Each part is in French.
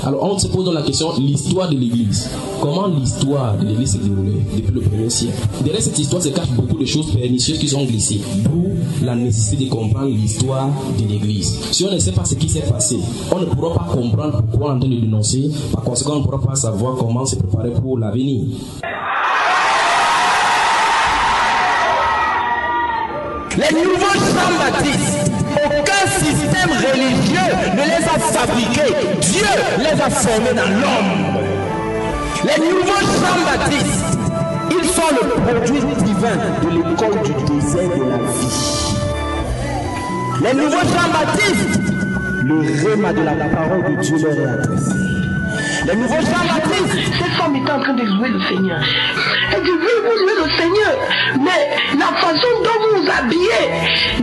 Alors on se pose donc la question, l'histoire de l'Église. Comment l'histoire de l'Église s'est déroulée depuis le 1er siècle? Derrière cette histoire se cachent beaucoup de choses pernicieuses qui sont glissées. D'où la nécessité de comprendre l'histoire de l'Église. Si on ne sait pas ce qui s'est passé, on ne pourra pas comprendre pourquoi on est en train de dénoncer. Par conséquent, on ne pourra pas savoir comment se préparer pour l'avenir. Les nouveaux Jean-Baptiste, aucun système religieux ne les a fabriqués. Dieu les a formés dans l'homme. Les nouveaux Jean-Baptiste, ils sont le produit divin de l'école du désert de la vie. Les nouveaux Jean-Baptiste, le rhéma de la parole de Dieu leur est adressé. Les nouveaux Jean-Baptiste, cette femme était en train de louer le Seigneur. Elle dit, oui, vous louez le Seigneur, mais la façon dont vous vous habillez,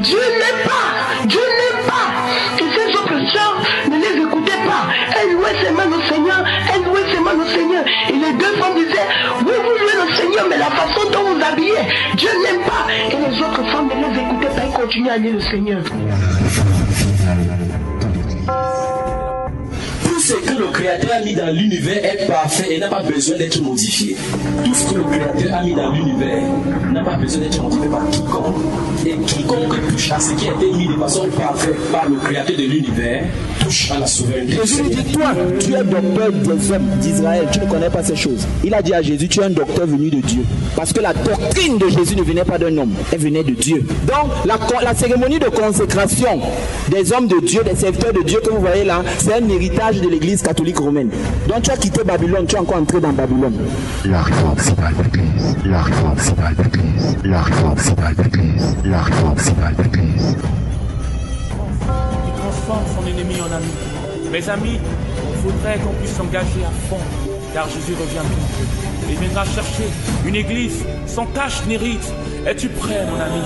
Dieu n'aime pas. Dieu n'aime pas. Et ces autres sœurs, ne les écoutez pas. Elles louaient seulement le Seigneur, elles louaient seulement le Seigneur. Et les deux femmes disaient, oui, vous louez le Seigneur, mais la façon dont vous vous habillez, Dieu n'aime pas. Et les autres femmes ne les écoutaient pas, ils continuaient à louer le Seigneur. Tout ce que le Créateur a mis dans l'univers est parfait et n'a pas besoin d'être modifié. Tout ce que le Créateur a mis dans l'univers n'a pas besoin d'être modifié par quiconque. Et quiconque touche à ce qui a été mis de façon parfaite par le Créateur de l'univers touche à la souveraineté. Jésus lui dit, toi, tu es docteur des hommes d'Israël, tu ne connais pas ces choses. Il a dit à Jésus, tu es un docteur venu de Dieu. Parce que la doctrine de Jésus ne venait pas d'un homme, elle venait de Dieu. Donc, la cérémonie de consécration des hommes de Dieu, des serviteurs de Dieu que vous voyez là, c'est un héritage de l'Église catholique romaine. Donc, tu as quitté Babylone, tu es encore entré dans Babylone. La réforme, c'est pas l'Église. La réforme, c'est pas l'Église. La réforme, c'est pas l'Église. La réforme, c'est pas l'Église. Il transforme son ennemi en ami. Mes amis, il faudrait qu'on puisse s'engager à fond, car Jésus revient bientôt. Il viendra chercher une église sans tache ni rite. Es-tu prêt, mon ami?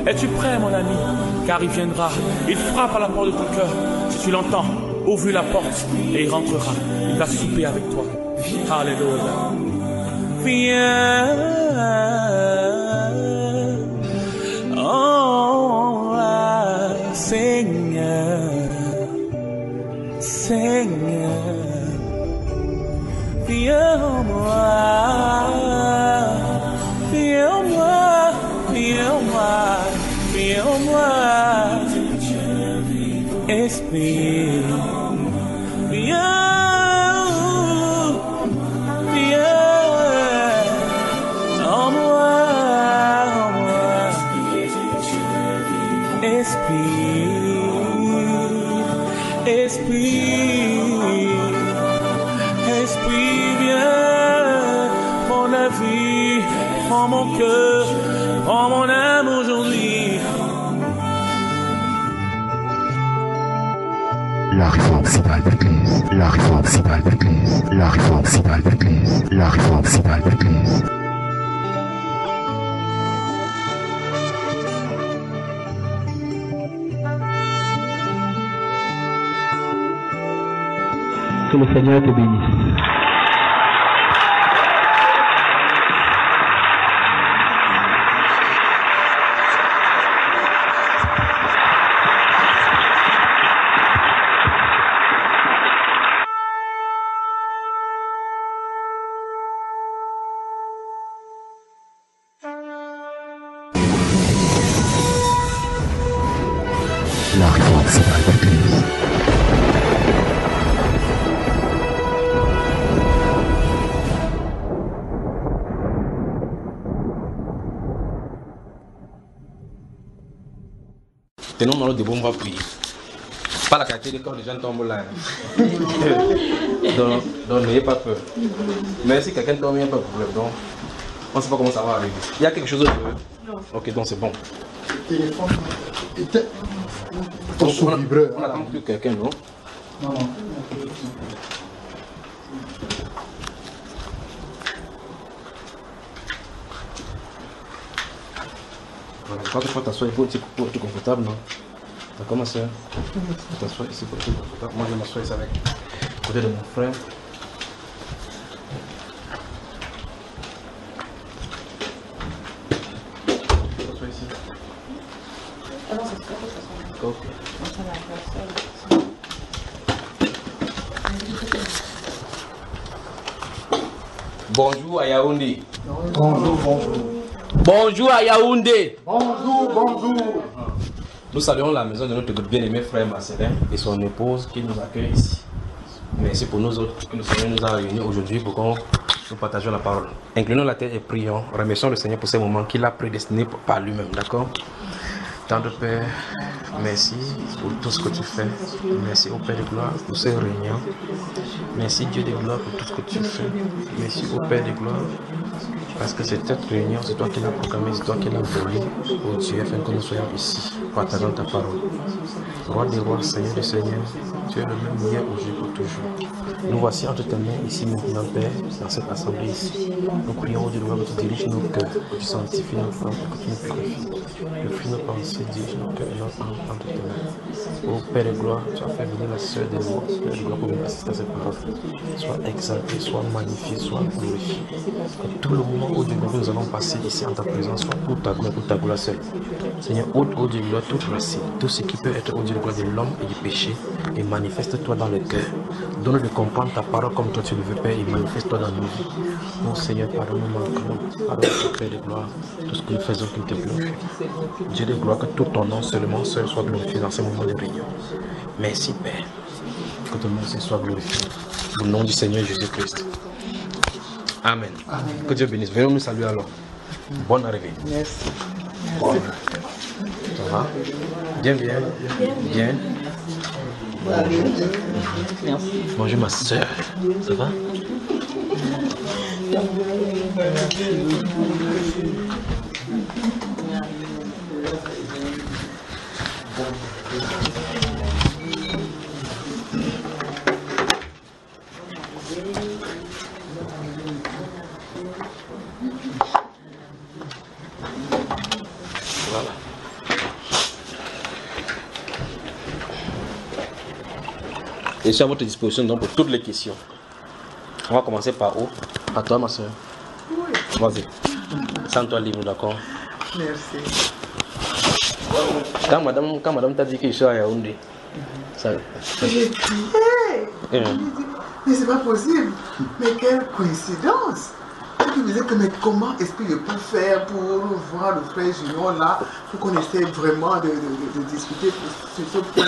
Es-tu prêt, mon ami? Car il viendra, il frappe à la porte de ton cœur. Si tu l'entends, ouvre la porte et il rentrera. Il va souper avec toi. Alléluia. Viens, oh Seigneur, Seigneur, viens en moi, viens en moi, viens en moi, viens en moi, Esprit, viens. Esprit, viens, prends la vie, prends mon cœur, prends mon âme aujourd'hui. La réforme, c'est pas l'Église. La réforme, c'est pas l'Église. La réforme, c'est pas l'Église. La réforme, c'est pas l'Église. Que le Seigneur te bénisse. La réforme, c'est pas l'Église. Tenons dans le débat, on va prier. Pas la qualité des corps, les gens tombent là. Donc n'ayez pas peur. Mais si quelqu'un tombe, il n'y a pas de problème. Donc, on ne sait pas comment ça va arriver. Il y a quelque chose de... Non. Ok, donc c'est bon. Le téléphone était... On attend plus quelqu'un, non? Non, non. Quand tu t'asseoir, il faut être confortable, non? D'accord, ma soeur? Tu t'assois ici pour être confortable. Moi, je vais m'asseoir ici avec côté de mon frère. Tu t'assois ici. Ah non, c'est très façon. Ok. Ça va, Bonjour à Yaoundé. Bonjour, bonjour. Bonjour à Yaoundé. Bonjour, bonjour. Nous saluons la maison de notre bien-aimé frère Marcelin et son épouse qui nous accueille ici. Merci pour nous autres que le Seigneur nous a réunis aujourd'hui pour qu'on nous partagions la parole. Inclinons la tête et prions. Remercions le Seigneur pour ces moments qu'il a prédestinés par lui-même. D'accord? Tendre Père, merci pour tout ce que tu fais. Merci au Père de gloire pour ces réunions. Merci Dieu de gloire pour tout ce que tu fais. Merci au Père de gloire parce que cette réunion, c'est toi qui l'as proclamée, c'est toi qui l'as voulu. Oh Dieu, afin que nous soyons ici, partageant ta parole. Roi des rois, Seigneur des seigneurs, tu es le même hier, aujourd'hui, pour toujours. Nous voici entre tes mains ici maintenant, Père, dans cette assemblée ici. Nous prions au Dieu de gloire que tu diriges nos cœurs, que tu sanctifies nos formes, que tu nous purifies. Purifie nos pensées, dirige nos cœurs et nos âmes entre tes mains. Ô Père de gloire, tu as fait venir la sœur des morts, Père de gloire, pour venir assister à cette parole. Sois exalté, sois magnifié, sois glorifié. Que tout le moment où Dieu nous allons passer ici en ta présence, soit pour ta gloire seule. Seigneur, ôte au Dieu de gloire toute racine, tout ce qui peut être au Dieu de gloire de l'homme et du péché, et manifeste-toi dans le cœur. Donne de comprendre ta parole comme toi tu le veux, Père, et manifeste-toi dans nos vies. Ô Seigneur, pardonne-nous manquements, pardonne-nous, Père de gloire, tout ce que nous faisons qui te glorifie. Dieu de gloire, que tout ton nom seulement seul soit glorifié dans ces moments de réunion. Merci, Père, que ton nom soit glorifié. Au nom du Seigneur Jésus-Christ. Amen. Amen. Que Dieu bénisse. Venons nous saluer alors. Bonne arrivée. Merci. Bon. Ça va? Bien. Merci. Bonjour ma soeur. Ça va? Voilà. Je suis à votre disposition donc pour toutes les questions. On va commencer par où? À toi ma soeur. Oui. Vas-y. Sens-toi libre, d'accord? Merci. Quand madame t'a dit que je suis à Yaoundé, ça... J'ai crié. Mais c'est pas possible. Mais quelle coïncidence. Je me disais que mais comment est-ce que je peux faire pour voir le frère Junior là, pour qu'on essaie vraiment de discuter sur ce point.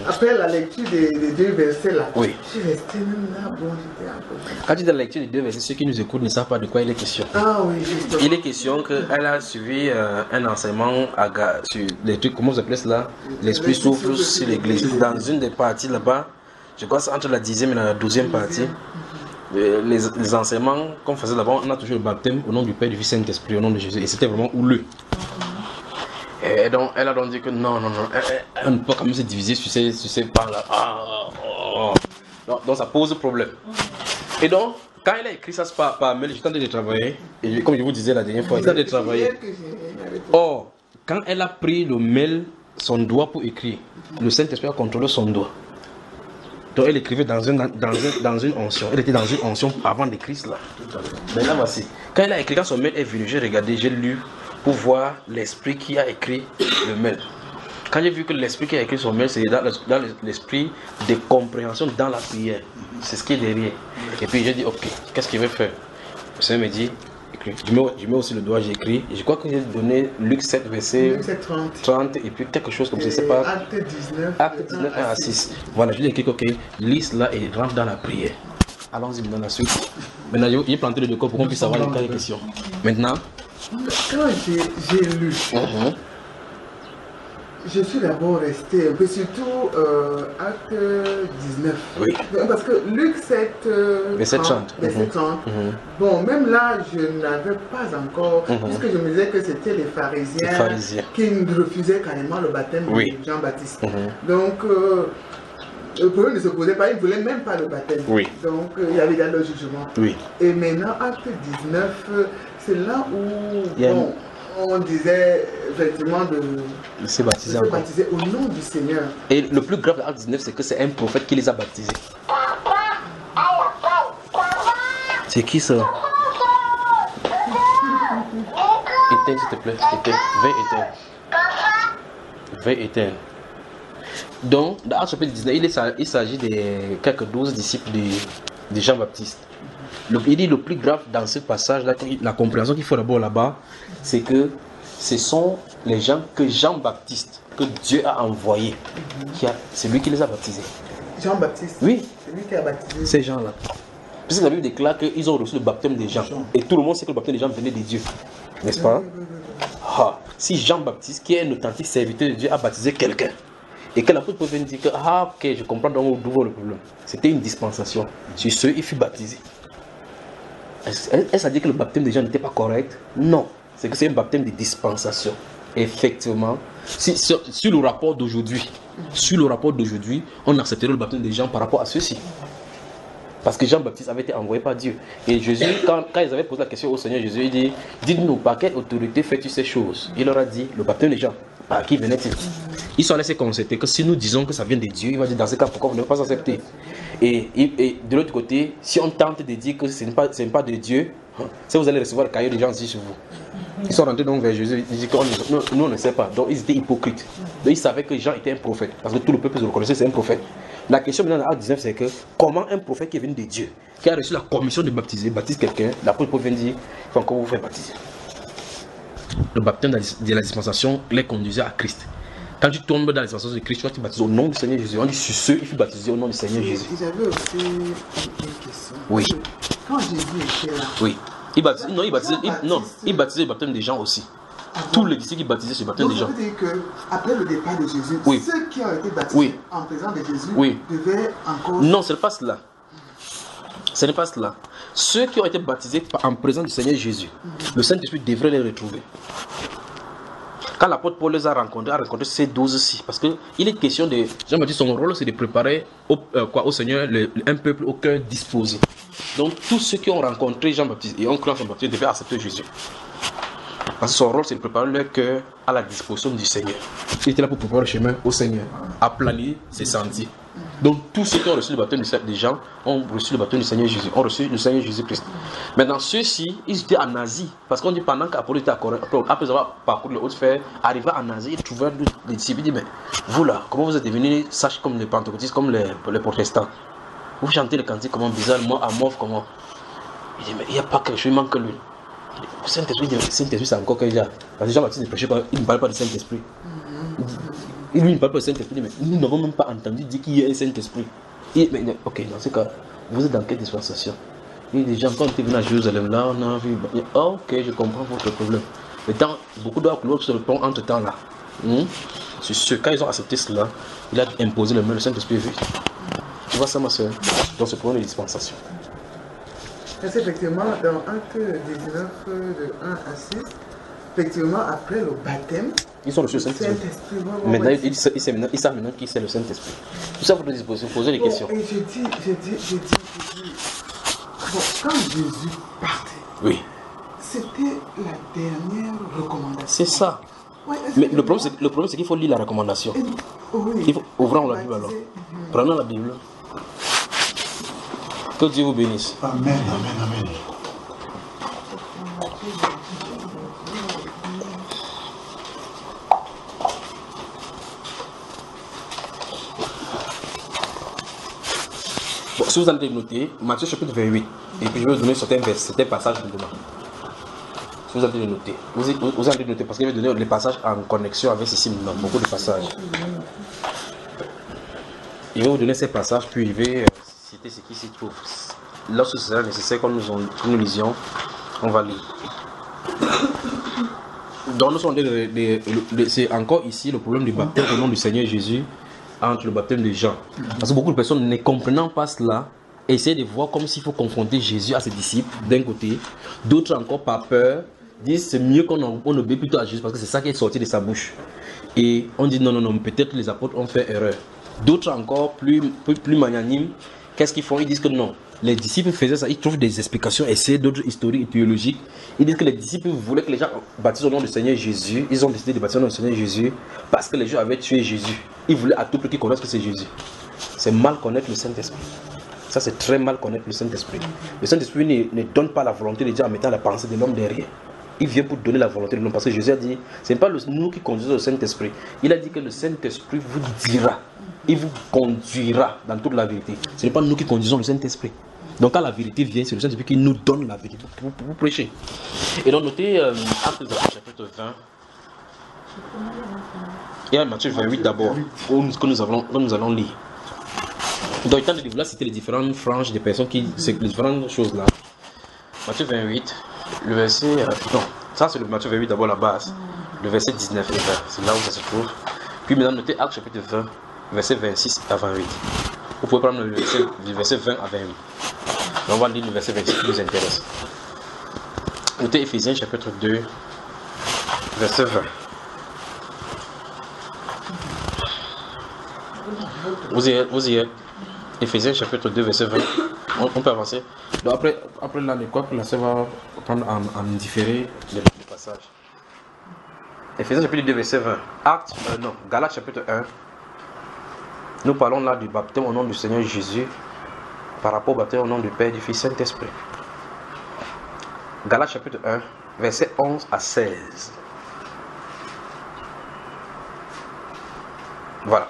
Après la lecture des deux versets là, oui. Je suis resté même là, bon, j'étais un peu... Quand tu dis la lecture des deux versets, ceux qui nous écoutent ne savent pas de quoi il est question. Ah oui, justement. Il est question qu'elle a suivi un enseignement sur les trucs, comment vous appelez cela? L'esprit souffle sur l'église. Dans une des parties là-bas, je crois que c'est entre la 10e et la 12e partie. Les enseignements qu'on faisait là-bas, on a toujours le baptême au nom du Père, du Fils, Saint-Esprit, au nom de Jésus. Et c'était vraiment houleux. Et donc, elle a donc dit que non, elle ne peut quand même se diviser sur ces pans-là. Donc, ça pose problème. Et donc, quand elle a écrit ça par mail, j'étais en train de travailler. Et comme je vous disais la dernière fois, j'étais en train de travailler. Or, quand elle a pris le mail, son doigt pour écrire, le Saint-Esprit a contrôlé son doigt. Donc elle écrivait dans une onction. Elle était dans une onction avant d'écrire cela. Mais là voici. Quand elle a écrit, quand son mail est venu, j'ai regardé, j'ai lu pour voir l'esprit qui a écrit le mail. Quand j'ai vu que l'esprit qui a écrit son mail, c'est dans l'esprit de compréhension dans la prière. C'est ce qui est derrière. Et puis j'ai dit, ok, qu'est-ce qu'il veut faire? Le Seigneur me dit, je mets aussi le doigt, j'ai écrit. Je crois que j'ai donné Luc 7, verset 30 et puis quelque chose comme ça. C'est pas Acte 19, 1 à 6. Voilà, je lui ai écrit, ok, lis cela et rentre dans la prière. Allons-y maintenant la suite. Maintenant, j'ai planté le décor pour qu'on puisse savoir les cas de questions. Maintenant, quand j'ai lu, je suis d'abord resté un peu, surtout Acte 19. Oui. Parce que Luc 7, verset 30. Bon, même là, je n'avais pas encore, puisque je me disais que c'était les pharisiens qui refusaient carrément le baptême de Jean-Baptiste. Donc, le problème ne se posait pas, ils ne voulaient même pas le baptême. Donc, il y avait dans le jugement. Et maintenant, Acte 19, c'est là où... Bon, on disait effectivement de se baptiser au nom du Seigneur. Et le plus grave de Acte 19, c'est que c'est un prophète qui les a baptisés. C'est qui ça? Éteins s'il te plaît, Veuille éteindre. Donc, dans Acte 19, il s'agit de quelques 12 disciples de Jean-Baptiste. Il dit le plus grave dans ce passage-là, la compréhension qu'il faut d'abord là-bas, c'est que ce sont les gens que Jean-Baptiste, que Dieu a envoyé, c'est lui qui les a baptisés. Jean-Baptiste? Oui. C'est lui qui a baptisé ces gens-là. Puisque la Bible déclare qu'ils ont reçu le baptême des gens. Et tout le monde sait que le baptême des gens venait de Dieu. N'est-ce pas? Si Jean-Baptiste, qui est un authentique serviteur de Dieu, a baptisé quelqu'un, et que l'apôtre peut venir dire que, ok, je comprends donc d'où le problème. C'était une dispensation. Sur ce, il fut baptisé. Est-ce à dire que le baptême des gens n'était pas correct? Non. C'est que c'est un baptême de dispensation. Effectivement, sur le rapport d'aujourd'hui, on accepterait le baptême des gens par rapport à ceci. Parce que Jean-Baptiste avait été envoyé par Dieu. Et Jésus, quand ils avaient posé la question au Seigneur Jésus, il dit, dites-nous par quelle autorité fais-tu ces choses? Il leur a dit, le baptême des gens. Par qui venait-il? Ils sont laissés constater que si nous disons que ça vient de Dieu, il va dire, dans ce cas, pourquoi vous ne pas accepter? Et de l'autre côté, si on tente de dire que ce n'est pas de Dieu, si vous allez recevoir le cahier des gens ici sur vous. Ils sont rentrés donc vers Jésus, ils disent que nous on ne sait pas. Donc ils étaient hypocrites. Donc ils savaient que Jean était un prophète. Parce que tout le peuple se reconnaissait, c'est un prophète. La question maintenant dans Acte 19, c'est que comment un prophète qui est venu de Dieu, qui a reçu la commission de baptiser, baptise quelqu'un, l'apôtre peut venir dire, il faut encore vous faire baptiser. Le baptême de la dispensation les conduisait à Christ. Quand tu tombes dans la dispensation de Christ, tu vas te baptiser au nom du Seigneur Jésus. On dit sur ceux, il faut baptiser au nom du Seigneur Jésus. J'avais aussi une question. Oui. Quand Jésus était là, oui. Il baptisait le baptême des gens aussi. Tous les disciples qui baptisaient ce baptême des gens. Donc ça veut dire qu'après le départ de Jésus, oui. ceux qui ont été baptisés en présence de Jésus devaient encore... Non, ce n'est pas cela. Ce n'est pas cela. Ceux qui ont été baptisés en présence du Seigneur Jésus, le Saint-Esprit devrait les retrouver. Quand l'apôtre Paul les a rencontré ces 12-ci, parce qu'il est question de... Jean-Baptiste, son rôle, c'est de préparer au Seigneur un peuple au cœur disposé. Donc, tous ceux qui ont rencontré Jean-Baptiste et ont cru en Jean-Baptiste devaient accepter Jésus. Parce que son rôle, c'est de préparer leur cœur à la disposition du Seigneur. Il était là pour préparer le chemin au Seigneur, à planer ses sentiers. Donc, tous ceux qui ont reçu le baptême des gens ont reçu le baptême du Seigneur Jésus, ont reçu le Seigneur Jésus-Christ. Maintenant, ceux-ci, ils étaient en Asie. Parce qu'on dit pendant qu'Apollo était à Corinthe, après avoir parcouru le haut de fer, arrivé en Asie, ils trouvaient des disciples. Ils disent, mais vous là, comment vous êtes devenus sages comme les pentecôtistes, comme les protestants? Vous chantez les cantiques comment bizarre, moi, à mauve, comment? Il dit, mais il n'y a pas quelque chose, il manque que lui. Le Saint-Esprit, c'est encore qu'il y a. Parce que Jean-Baptiste ne prêchait pas, il ne parlait pas du Saint-Esprit. Lui, il ne parle pas du Saint-Esprit, mais nous n'avons même pas entendu dire qu'il y a un Saint-Esprit. Ok, dans ce cas, vous êtes dans quelle dispensation? Il dit, gens, quand on était venu à Jérusalem, là, on a vu. Ok, je comprends votre problème. Mais beaucoup doivent couler sur le pont entre temps là. C'est sûr, quand ils ont accepté cela, il a imposé le main, le Saint-Esprit est venu. Tu vois ça, ma soeur? Donc, c'est pour une dispensation. Est-ce effectivement, dans Acte 19, de 1 à 6, effectivement, après le baptême, ils ont reçu le Saint-Esprit. Maintenant, ils savent maintenant qui c'est le Saint-Esprit. Tout ça, votre disposition, posez des questions. Et je dis, bon, quand Jésus partait, c'était la dernière recommandation. C'est ça. Mais le problème, c'est qu'il faut lire la recommandation. Il faut ouvrir la Bible alors. Prenons la Bible. Que Dieu vous bénisse. Amen, amen, amen. Bon, si vous allez noter, Matthieu chapitre 28, et puis je vais vous donner certains passages dedans. Si vous allez le noter, vous allez noter parce qu'il va donner les passages en connexion avec ceci maintenant, beaucoup de passages. Il va vous donner ces passages, puis il va citer ce qui s'y trouve. Lorsque ce sera nécessaire, quand nous lisions, on va lire. Donc nous sommes c'est encore ici le problème du baptême au nom du Seigneur Jésus entre le baptême de Jean. Parce que beaucoup de personnes ne comprenant pas cela, essaient de voir comme s'il faut confronter Jésus à ses disciples d'un côté. D'autres encore par peur disent c'est mieux qu'on obéit plutôt à Jésus parce que c'est ça qui est sorti de sa bouche. Et on dit non, peut-être les apôtres ont fait erreur. D'autres encore plus magnanimes, qu'est-ce qu'ils font? Ils disent que non. Les disciples faisaient ça, ils trouvent des explications, essais d'autres historiques et théologiques. Ils disent que les disciples voulaient que les gens baptisent au nom du Seigneur Jésus. Ils ont décidé de baptiser au nom du Seigneur Jésus parce que les gens avaient tué Jésus. Ils voulaient à tout prix qu'ils connaissent que c'est Jésus. C'est mal connaître le Saint-Esprit. Ça, c'est très mal connaître le Saint-Esprit. Le Saint-Esprit ne donne pas la volonté de Dieu en mettant la pensée de l'homme derrière. Il vient pour donner la volonté de l'homme parce que Jésus a dit, ce n'est pas nous qui conduisons le Saint-Esprit. Il a dit que le Saint-Esprit vous dira, il vous conduira dans toute la vérité. Ce n'est pas nous qui conduisons le Saint-Esprit. Donc quand la vérité vient, c'est le Saint-Esprit qui nous donne la vérité pour prêcher. Et donc notez Actes des Apôtres chapitre 20. Et Matthieu 28 d'abord, que nous allons lire. Donc, étant de citer les différentes franges des personnes qui. Les différentes choses là. Matthieu 28, le verset. Non, ça c'est le Matthieu 28 d'abord la base. Le verset 19 et 20, c'est là où ça se trouve. Puis maintenant, notez Actes chapitre 20, verset 26 à 28. Vous pouvez prendre le verset 20 à 28. On va lire le verset 26 qui nous intéresse. Notez Éphésiens chapitre 2, verset 20. Vous y êtes. Éphésiens chapitre 2, verset 20. On peut avancer. Donc après là, la sœur va prendre en différé les passages. Éphésiens chapitre 2, verset 20. Galates chapitre 1. Nous parlons là du baptême au nom du Seigneur Jésus par rapport au baptême au nom du Père, du Fils, Saint-Esprit. Galates chapitre 1, verset 11 à 16. Voilà.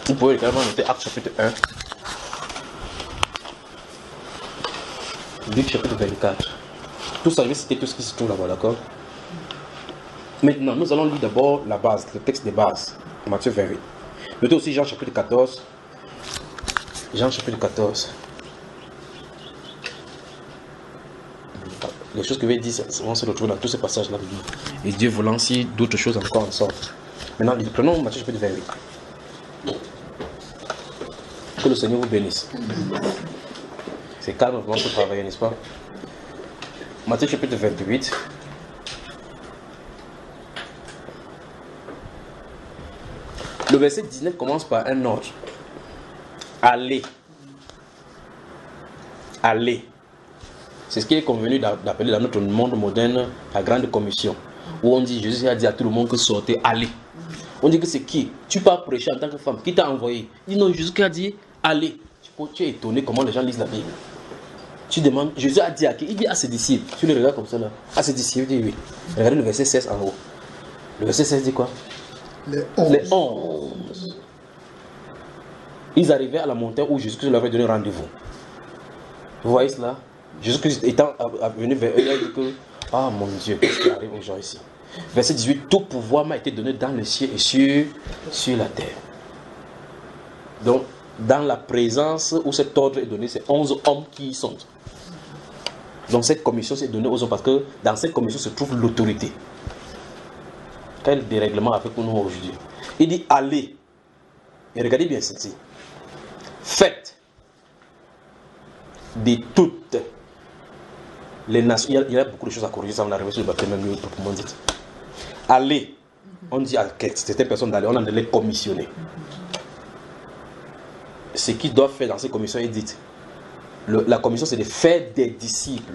Vous pouvez également noter Actes chapitre 1. Luc chapitre 24. Tout ça, je vais citer tout ce qui se trouve là-bas, d'accord? Maintenant, nous allons lire d'abord la base, le texte de base, Matthieu 28. Notez aussi Jean chapitre 14. Jean chapitre 14. Les choses que je vais dire, on se retrouve dans tous ces passages-là. Et Dieu voulant si d'autres choses encore en sortent. Maintenant, prenons Matthieu chapitre 28. Que le Seigneur vous bénisse. C'est calme pour travailler, n'est-ce pas? Matthieu chapitre 28. Le verset 19 commence par un ordre. Allez. Allez. C'est ce qui est convenu d'appeler dans notre monde moderne la grande commission. Où on dit, Jésus a dit à tout le monde que sortez, allez. On dit que c'est qui? Tu pars prêcher en tant que femme. Qui t'a envoyé? Il dit non, Jésus qui a dit, allez. Tu es étonné comment les gens lisent la Bible. Tu demandes, Jésus a dit à qui? Il dit à ses disciples. Tu les regardes comme ça là. À ses disciples, il dit oui. Regardez le verset 16 en haut. Le verset 16 dit quoi? Les 11. Ils arrivaient à la montagne où Jésus leur avait donné rendez-vous. Vous voyez cela? Jésus étant venu vers eux, il a dit que, ah mon Dieu, qu'est-ce qui arrive aux gens ici? Verset 18, tout pouvoir m'a été donné dans le ciel et sur la terre. Donc, dans la présence où cet ordre est donné, c'est 11 hommes qui y sont. Donc cette commission s'est donnée aux hommes parce que dans cette commission se trouve l'autorité. Quel dérèglement avec nous aujourd'hui? Il dit allez. Et regardez bien ceci. Faites de toutes les nations. Il y a beaucoup de choses à corriger, ça va arriver sur le baptême même proprement dit. Allez. On dit à certaines personnes d'aller, on en les commissionner. Ce qu'ils doivent faire dans ces commissions est dit. La commission, c'est de faire des disciples.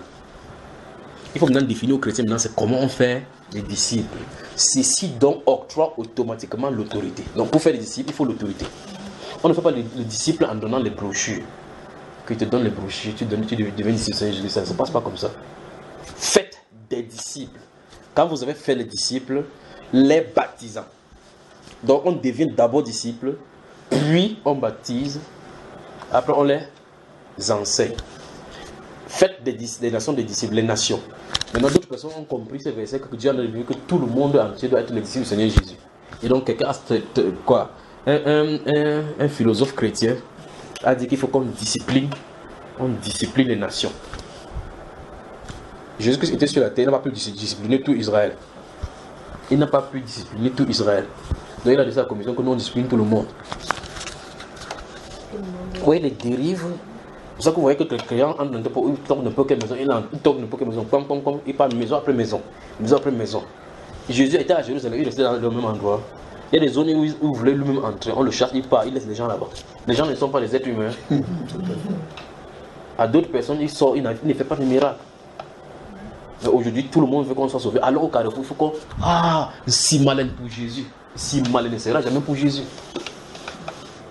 Il faut maintenant définir aux chrétiens, maintenant, c'est comment on fait des disciples. Ceci donc octroie automatiquement l'autorité. Donc pour faire des disciples, il faut l'autorité. On ne fait pas le disciple en donnant les brochures. Que te donne les brochures, tu deviens disciple, ça ne se passe pas comme ça. Faites des disciples. Quand vous avez fait les disciples, les baptisants. Donc on devient d'abord disciple, puis on baptise, après on les enseigne. Faites des nations des disciples, les nations. Maintenant d'autres personnes ont compris ce verset que Dieu a dit que tout le monde entier doit être le disciple du Seigneur Jésus. Et donc quelqu'un a quoi? Un philosophe chrétien a dit qu'il faut qu'on discipline les nations. Jésus-Christ était sur la terre, il n'a pas pu discipliner tout Israël. Il n'a pas pu discipliner tout Israël. Donc il a dit à la commission que nous on discipline tout le monde. Vous voyez les dérives. C'est ça que vous voyez que le client entre il tourne n'importe quelle maison, il tourne n'importe quelle maison, il parle maison après maison, maison après maison. Jésus était à Jérusalem, il restait dans le même endroit. Il y a des zones où il voulait lui-même entrer, on le chasse, il part, il laisse les gens là-bas. Les gens ne sont pas des êtres humains. À d'autres personnes, il sort, il ne fait pas de miracle. Mais aujourd'hui, tout le monde veut qu'on soit sauvé. Alors au carrefour, il faut qu'on... Ah, si malin pour Jésus. Si malin ne sera jamais pour Jésus.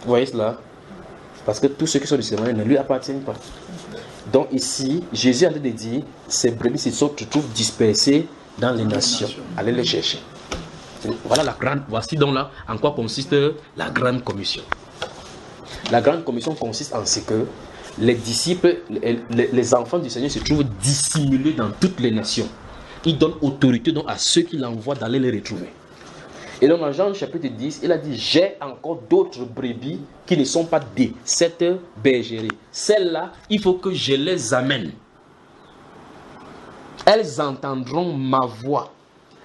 Vous voyez cela? Parce que tous ceux qui sont du Seigneur ne lui appartiennent pas. Donc ici, Jésus a dit, ces brebis se trouvent dispersées dans les nations. Allez les chercher. Voilà la grande. Voici donc là en quoi consiste la grande commission. La grande commission consiste en ce que les disciples, les enfants du Seigneur se trouvent dissimulés dans toutes les nations. Il donne autorité donc à ceux qui l'envoient d'aller les retrouver. Et donc dans Jean chapitre 10, il a dit, j'ai encore d'autres brebis qui ne sont pas de cette bergerie. Celles-là, il faut que je les amène. Elles entendront ma voix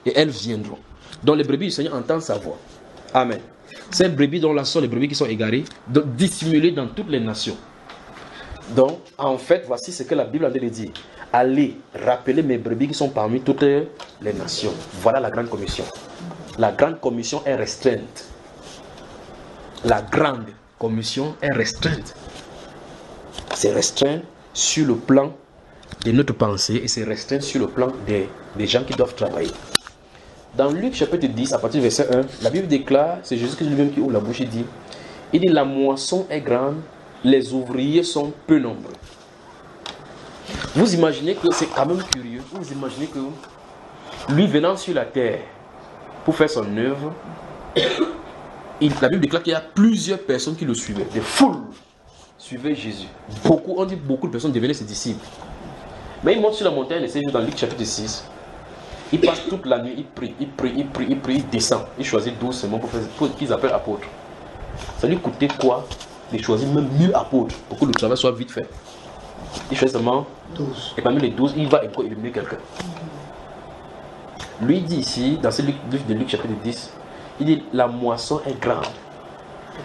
et elles viendront. Donc les brebis du Seigneur entendent sa voix. Amen. Ces brebis dont là sont les brebis qui sont égarées, dissimulées dans toutes les nations. Donc en fait, voici ce que la Bible a dit. Allez rappeler mes brebis qui sont parmi toutes les nations. Voilà la grande commission. La grande commission est restreinte. La grande commission est restreinte. C'est restreint sur le plan de notre pensée et c'est restreint sur le plan des gens qui doivent travailler. Dans Luc chapitre 10, à partir du verset 1, la Bible déclare, c'est Jésus lui-même qui ouvre la bouche et dit, il dit, la moisson est grande, les ouvriers sont peu nombreux. Vous imaginez que c'est quand même curieux. Vous imaginez que lui venant sur la terre pour faire son œuvre, la Bible déclare qu'il y a plusieurs personnes qui le suivaient. Des foules suivaient Jésus. On dit beaucoup de personnes devenaient ses disciples. Mais il monte sur la montagne et c'est dans Luc chapitre 6. Il passe toute la nuit, il prie, il descend. Il choisit 12 seulement pour qu'ils appellent apôtres. Ça lui coûtait quoi de choisir même 1000 apôtres pour que le travail soit vite fait. Il choisit seulement 12. Et parmi les 12, il va encore éliminer quelqu'un. Lui dit ici, dans ce livre de Luc chapitre 10, il dit la moisson est grande,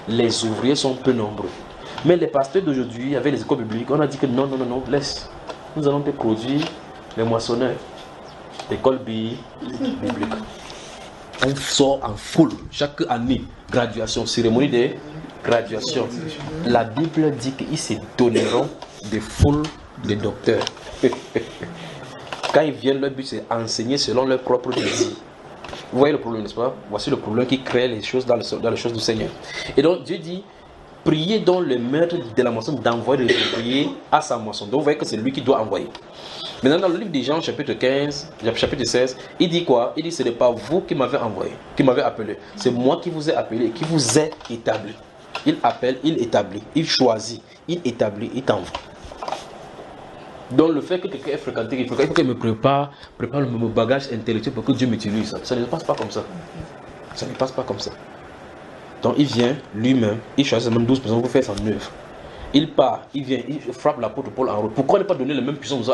les ouvriers sont peu nombreux. Mais les pasteurs d'aujourd'hui, avec les écoles bibliques, on a dit que non, laisse. Nous allons te produire les moissonneurs d'école biblique. On sort en foule chaque année, graduation, cérémonie de graduation. La Bible dit qu'ils se donneront des foules de docteurs. Quand ils viennent, leur but c'est enseigner selon leur propre désir. Vous voyez le problème, n'est-ce pas? Voici le problème qui crée les choses dans les choses du Seigneur. Et donc Dieu dit, priez donc le maître de la moisson d'envoyer les ouvriers à sa moisson. Donc vous voyez que c'est lui qui doit envoyer. Maintenant dans le livre de Jean chapitre 15, chapitre 16, il dit quoi? Il dit ce n'est pas vous qui m'avez envoyé, qui m'avez appelé. C'est moi qui vous ai appelé et qui vous ai établi. Il appelle, il établit, il choisit, il établit, il t'envoie. Donc le fait que quelqu'un ait fréquenté, il faut qu'il me prépare mon bagage intellectuel pour que Dieu m'utilise. Ça ne passe pas comme ça. Ça ne passe pas comme ça. Donc il vient lui-même, il choisit même 12 personnes pour faire son œuvre. Il part, il vient, il frappe l'apôtre Paul en route. Pourquoi ne pas donner les mêmes puissances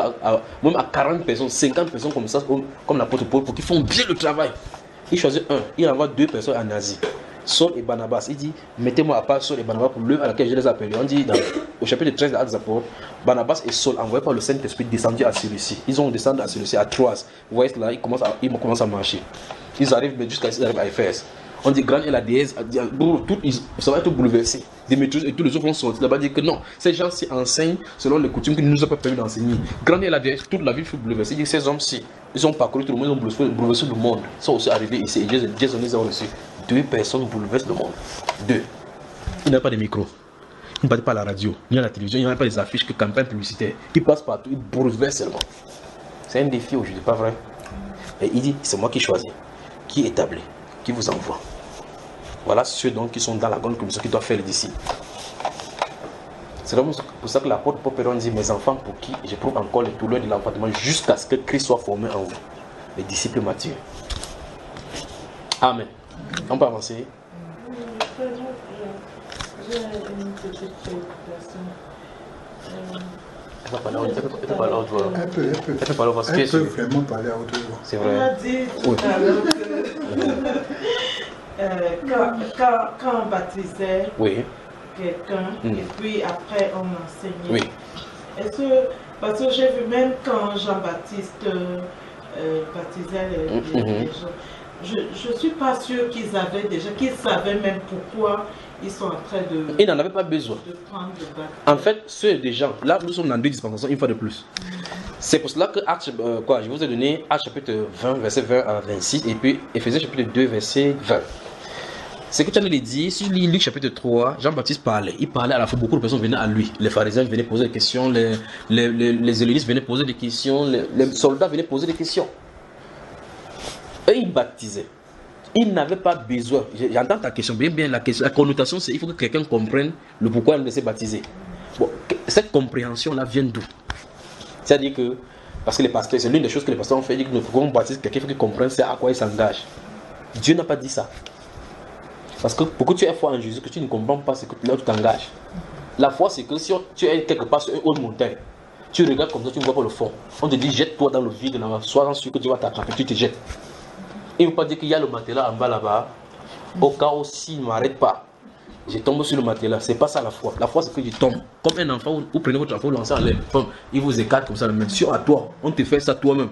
même à 40 personnes, 50 personnes comme ça, comme l'apôtre Paul, pour qu'ils font bien le travail? Il choisit un, il envoie 2 personnes en Asie. Saul et Barnabas, il dit, mettez-moi à part Saul et Barnabas pour l'œuvre à laquelle je les appelle. On dit au chapitre 13 de Actes des Apôtres, Barnabas et Saul, envoyés par le Saint-Esprit, descendus à Cilicie. Ils ont descendu à Cilicie, à Troas. Vous voyez là, ils commencent à marcher. Ils arrivent jusqu'à Éphèse. On dit, grande est la déesse, ça va être bouleversé. Démétrius et tous les autres vont sortir là-bas, dire que non, ces gens-ci enseignent selon les coutumes qui ne nous ont pas permis d'enseigner. Grande est la déesse, toute la ville fut bouleversée. Il dit, ces hommes-ci, ils ont parcouru tout le monde, ils ont bouleversé le monde. Ils sont aussi arrivés ici et Dieu les a reçus. 2 personnes bouleversent le monde. 2. Il n'y a pas de micro. Il ne passe pas à la radio, ni à la télévision, il n'y a pas des affiches que campagne publicitaire. Il passe partout, il bouleverse seulement. C'est un défi aujourd'hui, pas vrai? Et il dit, c'est moi qui choisis, qui établit, qui vous envoie. Voilà ceux donc qui sont dans la grande commission qui doivent faire les disciples. C'est pour ça que l'apôtre Paul dit, mes enfants pour qui j'éprouve encore les douleurs de l'enfantement jusqu'à ce que Christ soit formé en vous. Les disciples matures. Amen. On peut avancer. J'ai une petite préoccupation. Elle peut parler à haute voix. Elle peut vraiment parler à haute voix. C'est vrai. On a dit tout à l'heure que quand on baptisait quelqu'un et puis après on enseignait. Oui. Est-ce que, parce que j'ai vu même quand Jean-Baptiste baptisait les gens, je ne suis pas sûr qu'ils savaient même pourquoi ils sont en train de... Ils n'en avaient pas besoin. De prendre le baptême. En fait, ceux des gens, là nous sommes dans 2 dispensations, une fois de plus. C'est pour cela que je vous ai donné Actes chapitre 20, verset 20 à 26, et puis Éphésiens chapitre 2, verset 20. C'est que tu as dit, si je lis Luc chapitre 3, Jean-Baptiste parlait. Il parlait à la fois, beaucoup de personnes venaient à lui. Les pharisiens venaient poser des questions, les hellénistes venaient poser des questions, les soldats venaient poser des questions. Et il baptisait. Il n'avait pas besoin. J'entends ta question, bien la question. La connotation, c'est il faut que quelqu'un comprenne le pourquoi il ne s'est baptisé. Bon, cette compréhension-là vient d'où? C'est-à-dire que, parce que les pasteurs, c'est l'une des choses que les pasteurs ont fait, dire que pour qu'on baptise quelqu'un, il faut qu'il comprenne c'est à quoi il s'engage. Dieu n'a pas dit ça. Parce que pour que tu aies foi en Jésus, que tu ne comprends pas ce que là où tu t'engages. La foi, c'est que si tu es quelque part sur une haute montagne, tu regardes comme ça, tu ne vois pas le fond. On te dit, jette-toi dans le vide, sois sûr que tu vas t'attraper, tu te jettes. Il ne veut pas dire qu'il y a le matelas en bas là-bas. Au cas où s'il ne m'arrête pas, je tombe sur le matelas. C'est pas ça la foi. La foi, c'est que je tombe. Comme un enfant, vous prenez votre enfant, vous lancez en l'air. Il vous écarte comme ça, même sur à toi. On te fait ça toi-même.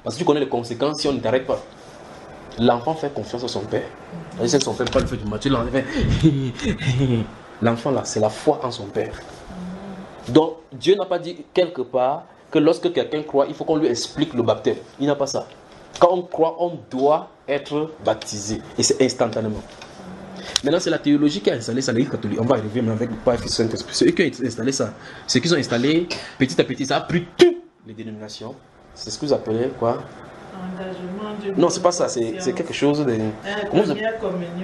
Parce que tu connais les conséquences si on ne t'arrête pas. L'enfant fait confiance à son père. Et si son père pas le fait du matelas, l'enfant là, c'est la foi en son père. Donc, Dieu n'a pas dit quelque part que lorsque quelqu'un croit, il faut qu'on lui explique le baptême. Il n'a pas ça. Quand on croit, on doit être baptisé. Et c'est instantanément. Maintenant, c'est la théologie qui a installé ça, l'Église catholique. On va arriver même avec le Père, Fils, Saint-Esprit. C'est eux qui ont installé ça. C'est qu'ils ont installé petit à petit. Ça a pris toutes les dénominations. C'est ce que vous appelez quoi? Non, c'est pas ça. C'est quelque chose de.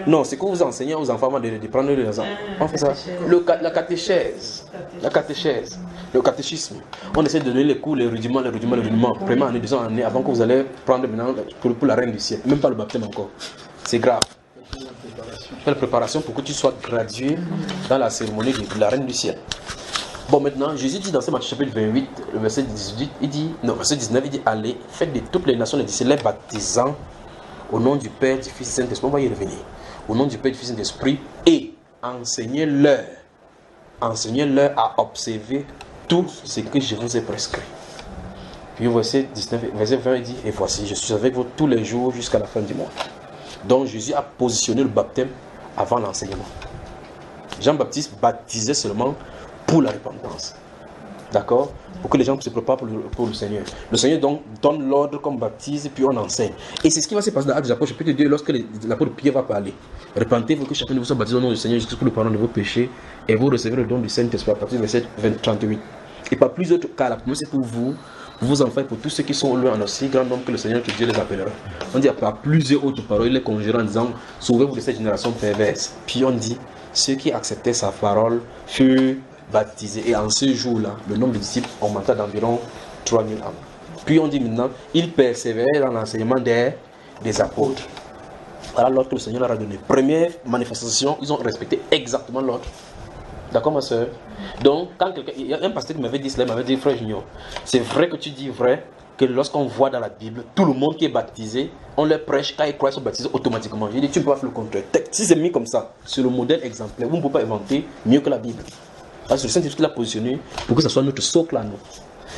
Non, c'est que vous enseignez aux enfants de prendre les enfants. On fait ça. La catéchèse. La catéchèse. Le catéchisme. On essaie de donner les cours, les rudiments. Première année, deuxième année, avant que vous allez prendre maintenant pour la reine du ciel. Même pas le baptême encore. C'est grave. Fais la préparation pour que tu sois gradué dans la cérémonie de la reine du ciel. Bon, maintenant, Jésus dit dans ce Matthieu chapitre 28, le verset 18, il dit, non, verset 19, il dit, allez, faites de toutes les nations les disciples, les baptisant au nom du Père, du Fils et du Saint-Esprit. On va y revenir. Au nom du Père, du Fils et de l'Esprit, et enseignez-leur à observer tout ce que je vous ai prescrit. Puis verset 19, verset 20, il dit, et voici, je suis avec vous tous les jours jusqu'à la fin du mois. Donc Jésus a positionné le baptême avant l'enseignement. Jean-Baptiste baptisait seulement pour la repentance. D'accord? Pour que les gens se préparent pour le Seigneur. Le Seigneur donc donne l'ordre qu'on baptise, puis on enseigne. Et c'est ce qui va se passer dans Actes des Apôtres, chapitre 2, lorsque l'apôtre Pierre va parler. Repentez-vous que chacun de vous soit baptisé au nom du Seigneur Jésus pour le pardon de vos péchés, et vous recevrez le don du Saint-Esprit à partir du verset 38. Et pas plus autre cas, la promesse c'est pour vous, vos enfants, pour tous ceux qui sont loin en aussi grand nombre que le Seigneur que Dieu les appellera. On dit par plusieurs autres paroles, il les conjure en disant, sauvez-vous de cette génération perverse. Puis on dit, ceux qui acceptaient sa parole furent baptisés. Et en ce jour-là, le nombre de disciples augmenta d'environ 3000 âmes. Puis on dit maintenant, ils persévéraient dans l'enseignement des apôtres. Voilà l'ordre que le Seigneur leur a donné. Première manifestation, ils ont respecté exactement l'ordre. D'accord, ma soeur? Donc, quand quelqu'un, il y a un pasteur qui m'avait dit cela, il m'avait dit, frère Junior, c'est vrai que tu dis vrai que lorsqu'on voit dans la Bible, tout le monde qui est baptisé, on leur prêche, quand ils croient, ils sont baptisés automatiquement. J'ai dit, tu ne peux pas faire le contraire. Si c'est mis comme ça, c'est le modèle exemplaire, vous ne pouvez pas inventer mieux que la Bible. Parce que le Saint-Esprit l'a positionné pour que ce soit notre socle à nous.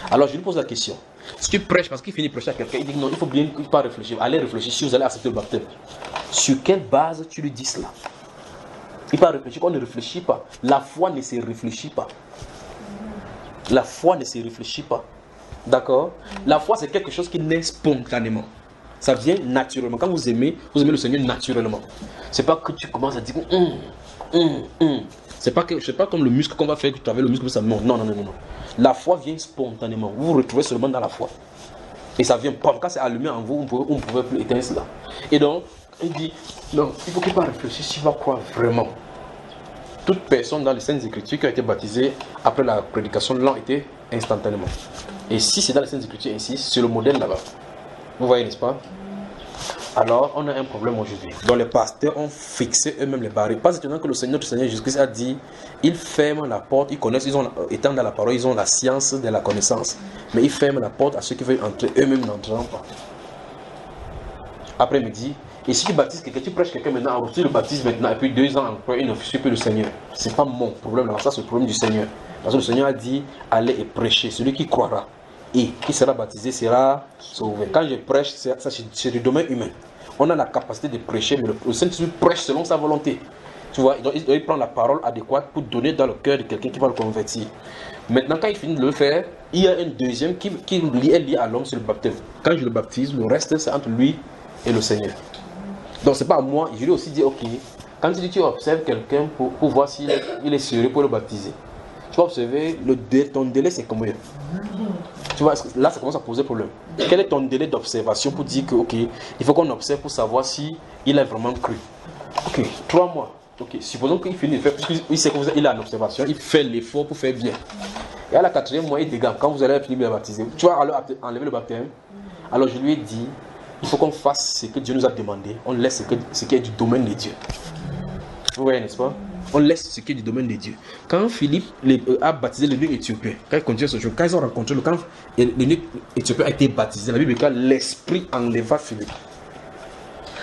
Alors, je lui pose la question. Si tu prêches, parce qu'il finit de prêcher à quelqu'un, il dit non, il faut bien pas réfléchir. Allez réfléchir si vous allez accepter le baptême. Sur quelle base tu lui dis cela? Il ne peut pas réfléchir, on ne réfléchit pas. La foi ne se réfléchit pas. La foi ne se réfléchit pas. D'accord? La foi, c'est quelque chose qui naît spontanément. Ça vient naturellement. Quand vous aimez le Seigneur naturellement. C'est pas que tu commences à dire C'est pas comme le muscle qu'on va faire, que tu travailles le muscle, ça non. La foi vient spontanément. Vous vous retrouvez seulement dans la foi. Et ça vient, quand c'est allumé en vous, on ne pouvait plus éteindre cela. Et donc, il dit, non, il ne faut pas réfléchir si tu vas croire vraiment. Toute personne dans les Saintes Écritures qui a été baptisée après la prédication l'ont été instantanément. Et si c'est dans les Saintes Écritures ainsi, c'est le modèle là-bas. Vous voyez, n'est-ce pas? Alors, on a un problème aujourd'hui. Donc, les pasteurs ont fixé eux-mêmes les barrières. Pas étonnant que le Seigneur Jésus-Christ a dit, ils ferment la porte, ils connaissent, étant dans la parole, ils ont la science de la connaissance. Mais ils ferment la porte à ceux qui veulent entrer, eux-mêmes n'entreront pas. Après, il me dit, et si tu baptises quelqu'un, tu prêches quelqu'un maintenant, tu le baptises maintenant, et puis 2 ans après, il ne suit plus le Seigneur. C'est pas mon problème, là, ça c'est le problème du Seigneur. Parce que le Seigneur a dit, allez et prêchez, celui qui croira et qui sera baptisé sera sauvé. Quand je prêche, c'est du domaine humain. On a la capacité de prêcher, mais le Saint-Esprit prêche selon sa volonté. Tu vois, il prend la parole adéquate pour donner dans le cœur de quelqu'un qui va le convertir. Maintenant, quand il finit de le faire, il y a un deuxième qui est lié à l'homme, c'est le baptême. Quand je le baptise, le reste, c'est entre lui et le Seigneur. Donc, c'est pas à moi. Je lui ai aussi dit, ok, quand tu observes quelqu'un pour voir s'il est sérieux pour le baptiser, tu vas observer ton délai, c'est combien? Tu vois, là, ça commence à poser problème. Quel est ton délai d'observation pour dire que, ok, il faut qu'on observe pour savoir si il a vraiment cru? Ok, 3 mois. Ok, supposons qu'il finit de faire, puisqu'il sait qu'il a l'observation, il fait l'effort pour faire bien. Et à la 4e mois, il dégage. Quand vous allez finir de le baptiser, tu vas alors enlever le baptême. Alors je lui ai dit, il faut qu'on fasse ce que Dieu nous a demandé. On laisse ce qui est du domaine de Dieu. Vous voyez, n'est-ce pas? On laisse ce qui est du domaine de Dieu. Quand Philippe a baptisé l'eunuque éthiopien, quand il continue ce jour, quand ils ont rencontré quand l'eunuque éthiopien a été baptisé, la Bible dit que l'esprit enleva Philippe.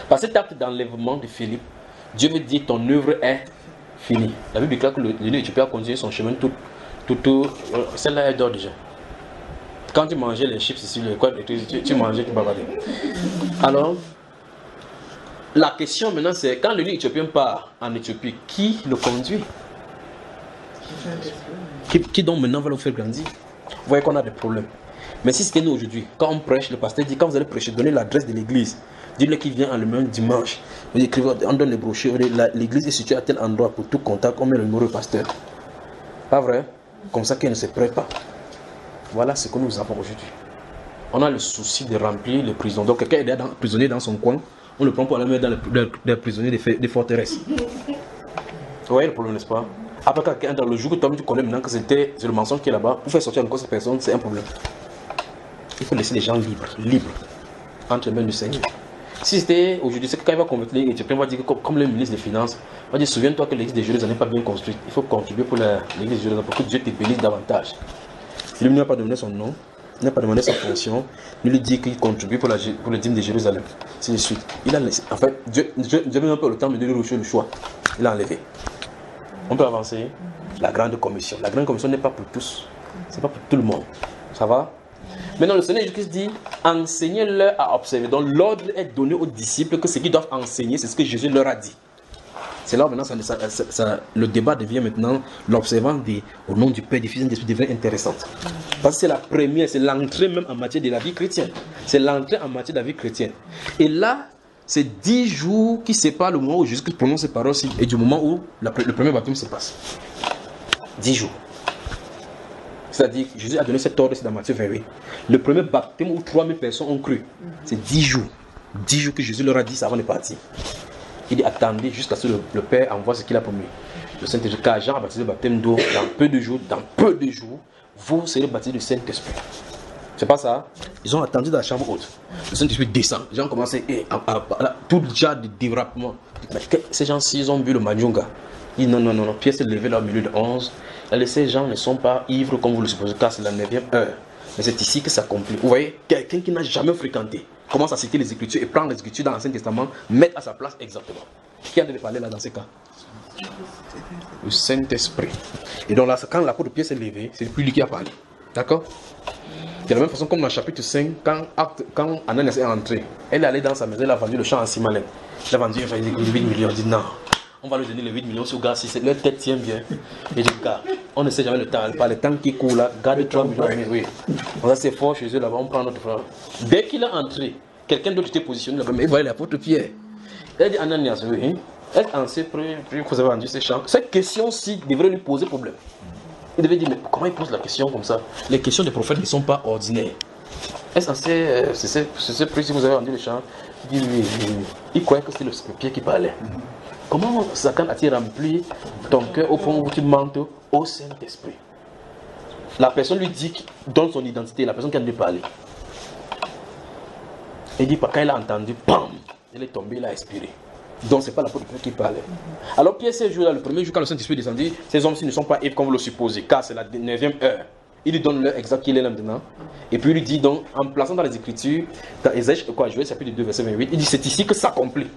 Par cet acte d'enlèvement de Philippe, Dieu veut dire ton œuvre est finie. La Bible déclare que l'eunuque éthiopien a continué son chemin tout celle-là elle dort déjà. Quand tu mangeais les chips ici, tu mangeais, tu bavardais. Alors, la question maintenant c'est, quand l'eunuque éthiopien part en Éthiopie, qui le conduit? Qui donc maintenant va le faire grandir? Vous voyez qu'on a des problèmes. Mais si c'était nous aujourd'hui, quand on prêche, le pasteur dit, quand vous allez prêcher, donnez l'adresse de l'église. Dites-le qui vient en le même dimanche. Vous écrivez, on donne les brochures, l'église est située à tel endroit, pour tout contact, on met le numéro du pasteur. Pas vrai? Comme ça qu'il ne se prête pas. Voilà ce que nous avons aujourd'hui. On a le souci de remplir les prisons. Donc quelqu'un est prisonnier dans son coin, on le prend pour aller mettre dans les prisonniers des forteresses. Vous voyez le problème, n'est-ce pas? Après quelqu'un dans le jour que toi tu connais maintenant que c'est le mensonge qui est là-bas, pour faire sortir encore cette personne, c'est un problème. Il faut laisser les gens libres, entre les mains du Seigneur. Si c'était aujourd'hui, c'est que quand il va convertir les Éthiopiens, on va dire que comme le ministre des Finances, on va dire souviens-toi que l'église de Jérusalem n'est pas bien construite. Il faut contribuer pour l'église de Jérusalem pour que Dieu te bénisse davantage. Lui n'a pas donné son nom, il n'a pas demandé sa fonction, il lui dit qu'il contribue pour le dîme de Jérusalem. C'est de suite. Il a laissé. En fait, Dieu n'a pas le temps de lui donner le choix. Il a enlevé. On peut avancer. La grande commission. La grande commission n'est pas pour tous. C'est pas pour tout le monde. Ça va? Maintenant, le Seigneur Jésus-Christ dit, enseignez-leur à observer. Donc, l'ordre est donné aux disciples que ce qu'ils doivent enseigner, c'est ce que Jésus leur a dit. C'est là où maintenant, le débat devient maintenant, l'observance au nom du Père, du Fils et de l'Esprit devient intéressante. Parce que c'est la première, c'est l'entrée même en matière de la vie chrétienne. C'est l'entrée en matière de la vie chrétienne. Et là, c'est 10 jours qui séparent le moment où Jésus prononce ces paroles-ci et du moment où le premier baptême se passe. 10 jours. C'est-à-dire que Jésus a donné cet ordre dans Matthieu 28. Le premier baptême où 3000 personnes ont cru, c'est 10 jours. 10 jours que Jésus leur a dit ça avant de partir. Il dit attendez jusqu'à ce que le Père envoie ce qu'il a promis. Le Saint-Esprit, car Jean a baptisé le baptême d'eau dans peu de jours, vous serez baptisés du Saint-Esprit. C'est pas ça? Ils ont attendu dans la chambre haute. Le Saint-Esprit descend. Les gens ont commencé à tout le genre de développement. Ces gens-ci, ils ont vu le Madjunga. Ils disent non. Pierre s'est levé là au milieu de 11. Ces gens ne sont pas ivres comme vous le supposez, car c'est la 9e heure. Mais c'est ici que ça s'accomplit. Vous voyez, quelqu'un qui n'a jamais fréquenté commence à citer les Écritures et prendre les Écritures dans l'Ancien Testament, mettre à sa place exactement. Qui a de parler là dans ces cas? Le Saint-Esprit. Et donc là, quand l'apôtre Pierre s'est levé, c'est plus lui qui a parlé. D'accord? De la même façon, comme dans le chapitre 5, quand Ananias est entrée, elle est allée dans sa maison, elle a vendu le champ à Simalène. Elle a vendu 8 millions. Elle dit non. On va lui donner les 8 millions sur gars, si leur tête tient bien. Et dit, gars, on ne sait jamais le temps. Par le temps qui court là, garde 3 millions. Oui. On a c'est fort chez eux là-bas, on prend notre frère. Dès qu'il est entré, quelqu'un d'autre était positionné là-bas, mais il voyait l'apôtre Pierre. Elle dit, Ananias, oui. Est-ce qu'on sait que vous avez vendu ces champs? Cette question-ci devrait lui poser problème. Il devait dire, mais comment il pose la question comme ça? Les questions des prophètes ne sont pas ordinaires. Est-ce qu'on sait, c'est plus si vous avez vendu les champs? Il dit, oui. Il croyait que c'était le Pierre qui parlait. Comment Satan a-t-il rempli ton cœur au point où tu mentes au Saint-Esprit? La personne lui dit, donne son identité, la personne qui a dû parler. Il dit, quand il a entendu, bam, il est tombé, il a expiré. Donc c'est pas l'apôtre qui parlait. Alors Pierre, ces jours-là, le premier jour quand le Saint-Esprit descendit, ces hommes-ci ne sont pas ivres comme vous le supposez, car c'est la 9e heure. Il lui donne l'heure exacte qu'il est là maintenant. Et puis il lui dit donc, en plaçant dans les Écritures, dans Ésaïe, chapitre 2, verset 28, il dit, c'est ici que s'accomplit.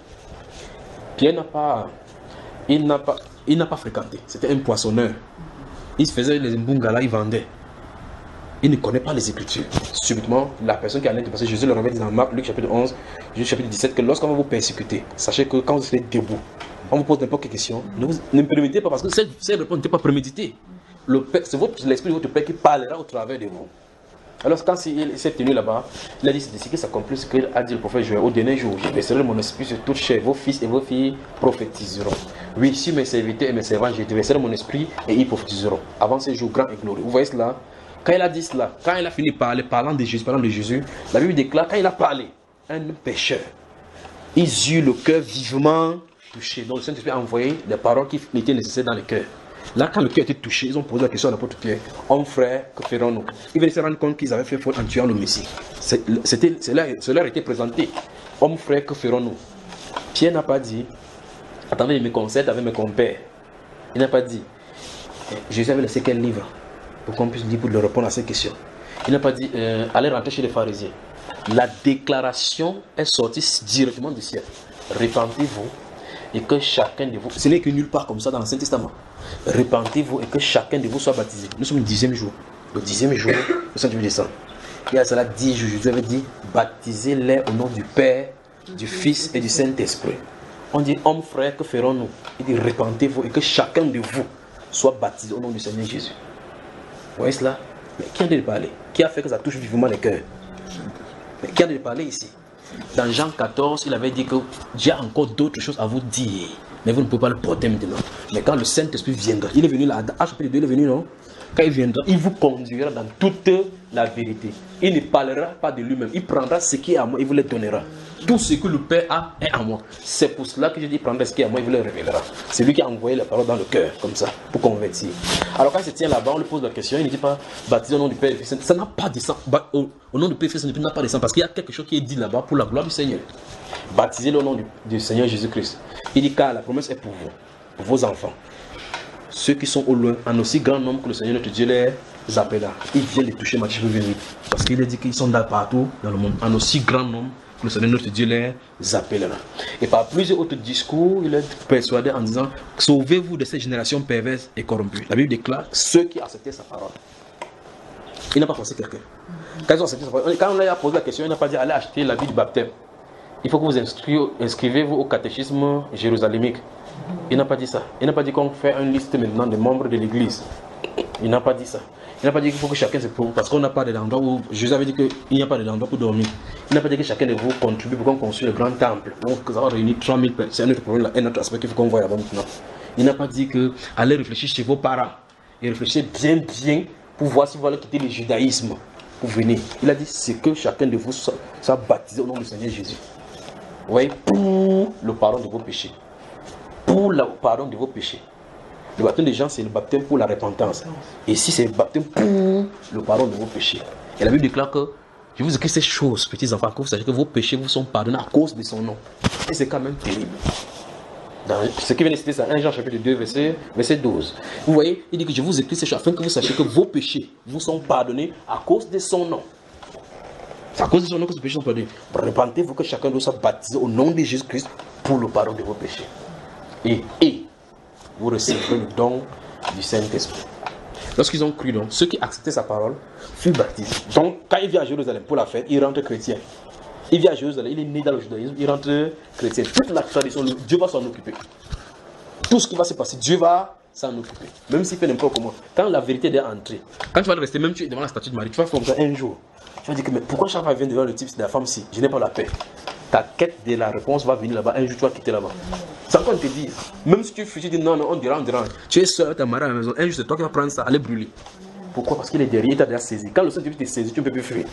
Pierre n'a pas fréquenté. C'était un poissonneur. Il se faisait les mbungas là, il vendait. Il ne connaît pas les Écritures. Subitement, la personne qui allait de passer, Jésus le révèle dans Marc, Luc chapitre 11, Jésus chapitre 17, que lorsqu'on va vous persécuter, sachez que quand vous serez debout, on vous pose n'importe quelle question, ne me permettez pas, parce que cette réponse n'était pas préméditée. C'est l'Esprit de votre Père qui parlera au travers de vous. Alors quand il s'est tenu là-bas, il a dit c'est ici que ça accomplit ce qu'a dit le prophète Joël. Au dernier jour, je verserai mon esprit sur toute chair, vos fils et vos filles prophétiseront. Oui, sur mes serviteurs et mes servants, je verserai mon esprit et ils prophétiseront. Avant ces jours grands et glorieux. Vous voyez cela? Quand il a dit cela, quand il a fini par parler, parlant de Jésus, la Bible déclare, quand il a parlé, un pécheur, ils eurent le cœur vivement touché. Donc le Saint-Esprit a envoyé des paroles qui étaient nécessaires dans le cœur. Là, quand le cœur était touché, ils ont posé la question à l'apôtre Pierre. Homme frère, que ferons-nous? Ils venaient se rendre compte qu'ils avaient fait faute en tuant le Messie. Cela était présenté. Homme frère, que ferons-nous? Pierre n'a pas dit, attendez, je me concerte avec mes compères. Il n'a pas dit, Jésus avait laissé quel livre pour qu'on puisse lire pour lui répondre à ces questions. Il n'a pas dit, allez rentrer chez les pharisiens. La déclaration est sortie directement du ciel. Repentez-vous et que chacun de vous, ce n'est que nulle part comme ça dans l'Ancien Testament. Repentez-vous et que chacun de vous soit baptisé. Nous sommes le 10e jour. Le 10e jour, le Saint-Esprit descend. Il y a cela 10 jours, Jésus avait dit, baptisez-les au nom du Père, du Fils et du Saint-Esprit. On dit, homme frère, que ferons-nous? Il dit, repentez-vous et que chacun de vous soit baptisé au nom du Seigneur Jésus. Vous voyez cela? Mais qui a de parler? Qui a fait que ça touche vivement les cœurs? Mais qui a de parler ici? Dans Jean 14, il avait dit que Dieu a encore d'autres choses à vous dire. Mais vous ne pouvez pas le porter maintenant. Mais quand le Saint-Esprit viendra, il est venu là, à chapitre 2, il est venu, non? Quand il viendra, il vous conduira dans toute la vérité. Il ne parlera pas de lui-même. Il prendra ce qui est à moi, il vous le donnera. Tout ce que le Père a est à moi. C'est pour cela que je dis, il prendra ce qui est à moi, il vous le révélera. C'est lui qui a envoyé la parole dans le cœur, comme ça, pour convertir. Alors quand il se tient là-bas, on lui pose la question, il ne dit pas, baptisé au nom du Père et du Fils. Ça n'a pas de sens. Au nom du Père et du Fils, ça n'a pas de sens. Parce qu'il y a quelque chose qui est dit là-bas pour la gloire du Seigneur. Baptisez-le au nom du Seigneur Jésus-Christ. Il dit, car la promesse est pour vous, pour vos enfants. Ceux qui sont au loin, en aussi grand nombre que le Seigneur notre Dieu les appellera. Il vient les toucher, Matthieu 28. Parce qu'il a dit qu'ils sont là partout dans le monde, en aussi grand nombre que le Seigneur notre Dieu les appellera. Et par plusieurs autres discours, il est persuadé en disant, sauvez-vous de cette génération perverse et corrompue. La Bible déclare, ceux qui acceptaient sa parole. Il n'a pas forcé quelqu'un. Quand ils ont accepté sa parole, quand on lui a posé la question, il n'a pas dit, allez acheter la vie du baptême. Il faut que vous inscrivez-vous au catéchisme jérusalémique. Il n'a pas dit ça. Il n'a pas dit qu'on fait une liste maintenant des membres de l'église. Il n'a pas dit ça. Il n'a pas dit qu'il faut que chacun se prouve. Parce qu'on n'a pas d'endroit où Jésus avait dit qu'il n'y a pas d'endroit pour dormir. Il n'a pas dit que chacun de vous contribue pour qu'on construise le grand temple. Donc, ça va réunir 3000 personnes. C'est un autre problème, un autre aspect qu'il faut qu'on voit là-bas maintenant. Il n'a pas dit que allez réfléchir chez vos parents. Et réfléchir bien pour voir si vous allez quitter le judaïsme pour venir. Il a dit c'est que chacun de vous soit baptisé au nom du Seigneur Jésus. Vous voyez, pour le pardon de vos péchés. Pour le pardon de vos péchés. Le baptême des gens, c'est le baptême pour la repentance. Et si c'est le baptême pour le pardon de vos péchés. Et la Bible déclare que je vous écris ces choses, petits enfants, que vous sachez que vos péchés vous sont pardonnés à cause de son nom. Et c'est quand même terrible. Dans ce qui vient de citer, c'est 1 Jean chapitre 2, verset 12. Vous voyez, il dit que je vous écris ces choses afin que vous sachiez que vos péchés vous sont pardonnés à cause de son nom. C'est à cause de son nom que ces péchés sont pardonnés. Repentez-vous que chacun de vous soit baptisé au nom de Jésus-Christ pour le pardon de vos péchés. Et vous recevrez le don du Saint-Esprit. Lorsqu'ils ont cru, donc, ceux qui acceptaient sa parole furent baptisés. Donc, quand il vient à Jérusalem pour la fête, il rentre chrétien. Il vient à Jérusalem, il est né dans le judaïsme, il rentre chrétien. Toute la tradition, Dieu va s'en occuper. Tout ce qui va se passer, Dieu va s'en occuper. Même s'il fait n'importe comment. Quand la vérité est entrée, quand tu vas rester, même tu es devant la statue de Marie, tu vas faire comme ça un jour. Tu vas dire que mais pourquoi chaque fois vient devant le type de la femme si je n'ai pas la paix? Ta quête de la réponse va venir là-bas, un jour tu vas quitter là-bas. C'est encore te dire, même si tu fuis, tu dis non, on dira. Tu es seul avec ta mari à la maison, un jour c'est toi qui vas prendre ça, aller brûler. Pourquoi? Parce qu'il est derrière, il t'a déjà saisi. Quand le Saint-Esprit t'a saisi, tu ne peux plus fuir.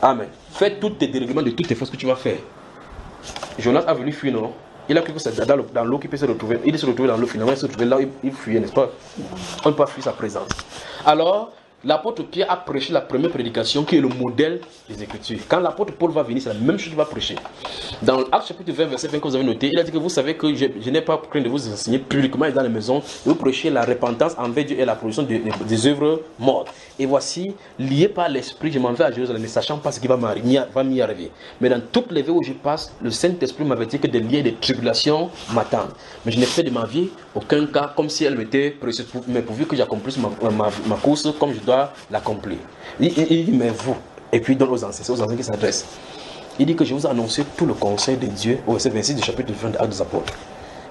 Amen. Fais tous tes dérèglements de toutes tes forces que tu vas faire. Jonas a voulu fuir, non? Il a cru que c'est dans l'eau qu'il peut se retrouver. Il se retrouve dans l'eau, finalement il se retrouve là où il fuyait, n'est-ce pas? On ne peut pas fuir sa présence. Alors, l'apôtre Pierre a prêché la première prédication qui est le modèle des Écritures. Quand l'apôtre Paul va venir, c'est la même chose qu'il va prêcher. Dans Actes chapitre 20, verset 20 que vous avez noté, il a dit que vous savez que je n'ai pas craint de vous enseigner publiquement et dans les maisons, de vous prêcher la repentance envers Dieu et la production des œuvres mortes. Et voici, lié par l'Esprit, je m'en vais à Jérusalem, ne sachant pas ce qui va m'y arriver. Mais dans toutes les villes où je passe, le Saint-Esprit m'avait dit que des liens et des tribulations m'attendent. Mais je n'ai fait de ma vie aucun cas comme si elle m'était précieuse, mais pourvu que j'accomplisse ma course comme je dois l'accomplir. Il dit mais vous, et puis il donne aux anciens qui s'adressent. Il dit que je vous ai annoncé tout le conseil de Dieu au verset 26 du chapitre 20 des Actes des Apôtres.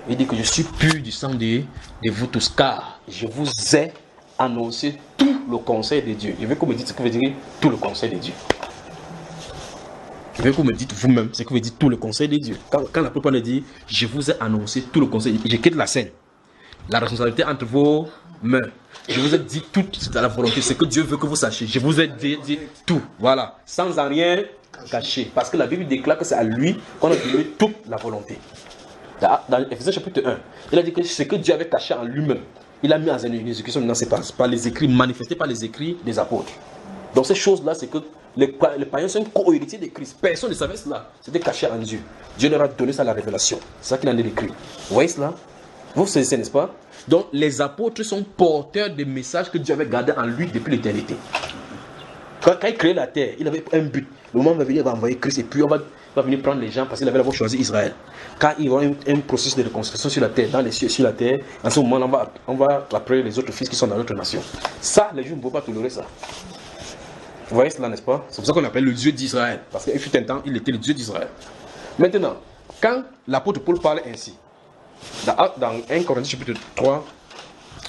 Il dit que je suis pur du sang de vous tous, car je vous ai annoncé tout le conseil de Dieu. Je veux que vous me dites ce que veut dire tout le conseil de Dieu. Je veux que vous me dites vous-même ce que veut dire tout le conseil de Dieu. Quand l'apôtre Paul dit je vous ai annoncé tout le conseil, je quitte la scène. La responsabilité entre vos mains. Je vous ai dit tout, c'est à la volonté, c'est que Dieu veut que vous sachiez. Je vous ai dit tout, voilà, sans en rien cacher. Parce que la Bible déclare que c'est à lui qu'on a donné toute la volonté. Dans Ephésiens chapitre 1, il a dit que ce que Dieu avait caché en lui-même, il a mis en exécution. Maintenant, c'est par les écrits, manifestés par les écrits des apôtres. Donc ces choses-là, c'est que les païens sont co-héritiers de Christ. Personne ne savait cela. C'était caché en Dieu. Dieu leur a donné ça à la révélation. C'est ça qu'il en est écrit. Vous voyez cela? Vous savez, n'est-ce pas? Donc les apôtres sont porteurs des messages que Dieu avait gardés en lui depuis l'éternité. Quand il créait la terre, il avait un but. Le moment va venir, il va envoyer Christ et puis on va venir prendre les gens parce qu'il avait d'abord choisi Israël. Quand il y aura un processus de reconstruction sur la terre, dans les cieux, sur la terre, en ce moment, on va appeler les autres fils qui sont dans l'autre nation. Ça, les Juifs ne peuvent pas tolérer ça. Vous voyez cela, n'est-ce pas? C'est pour ça qu'on l'appelle le Dieu d'Israël. Parce qu'il fut un temps, il était le Dieu d'Israël. Maintenant, quand l'apôtre Paul parle ainsi, dans 1 Corinthiens chapitre 3,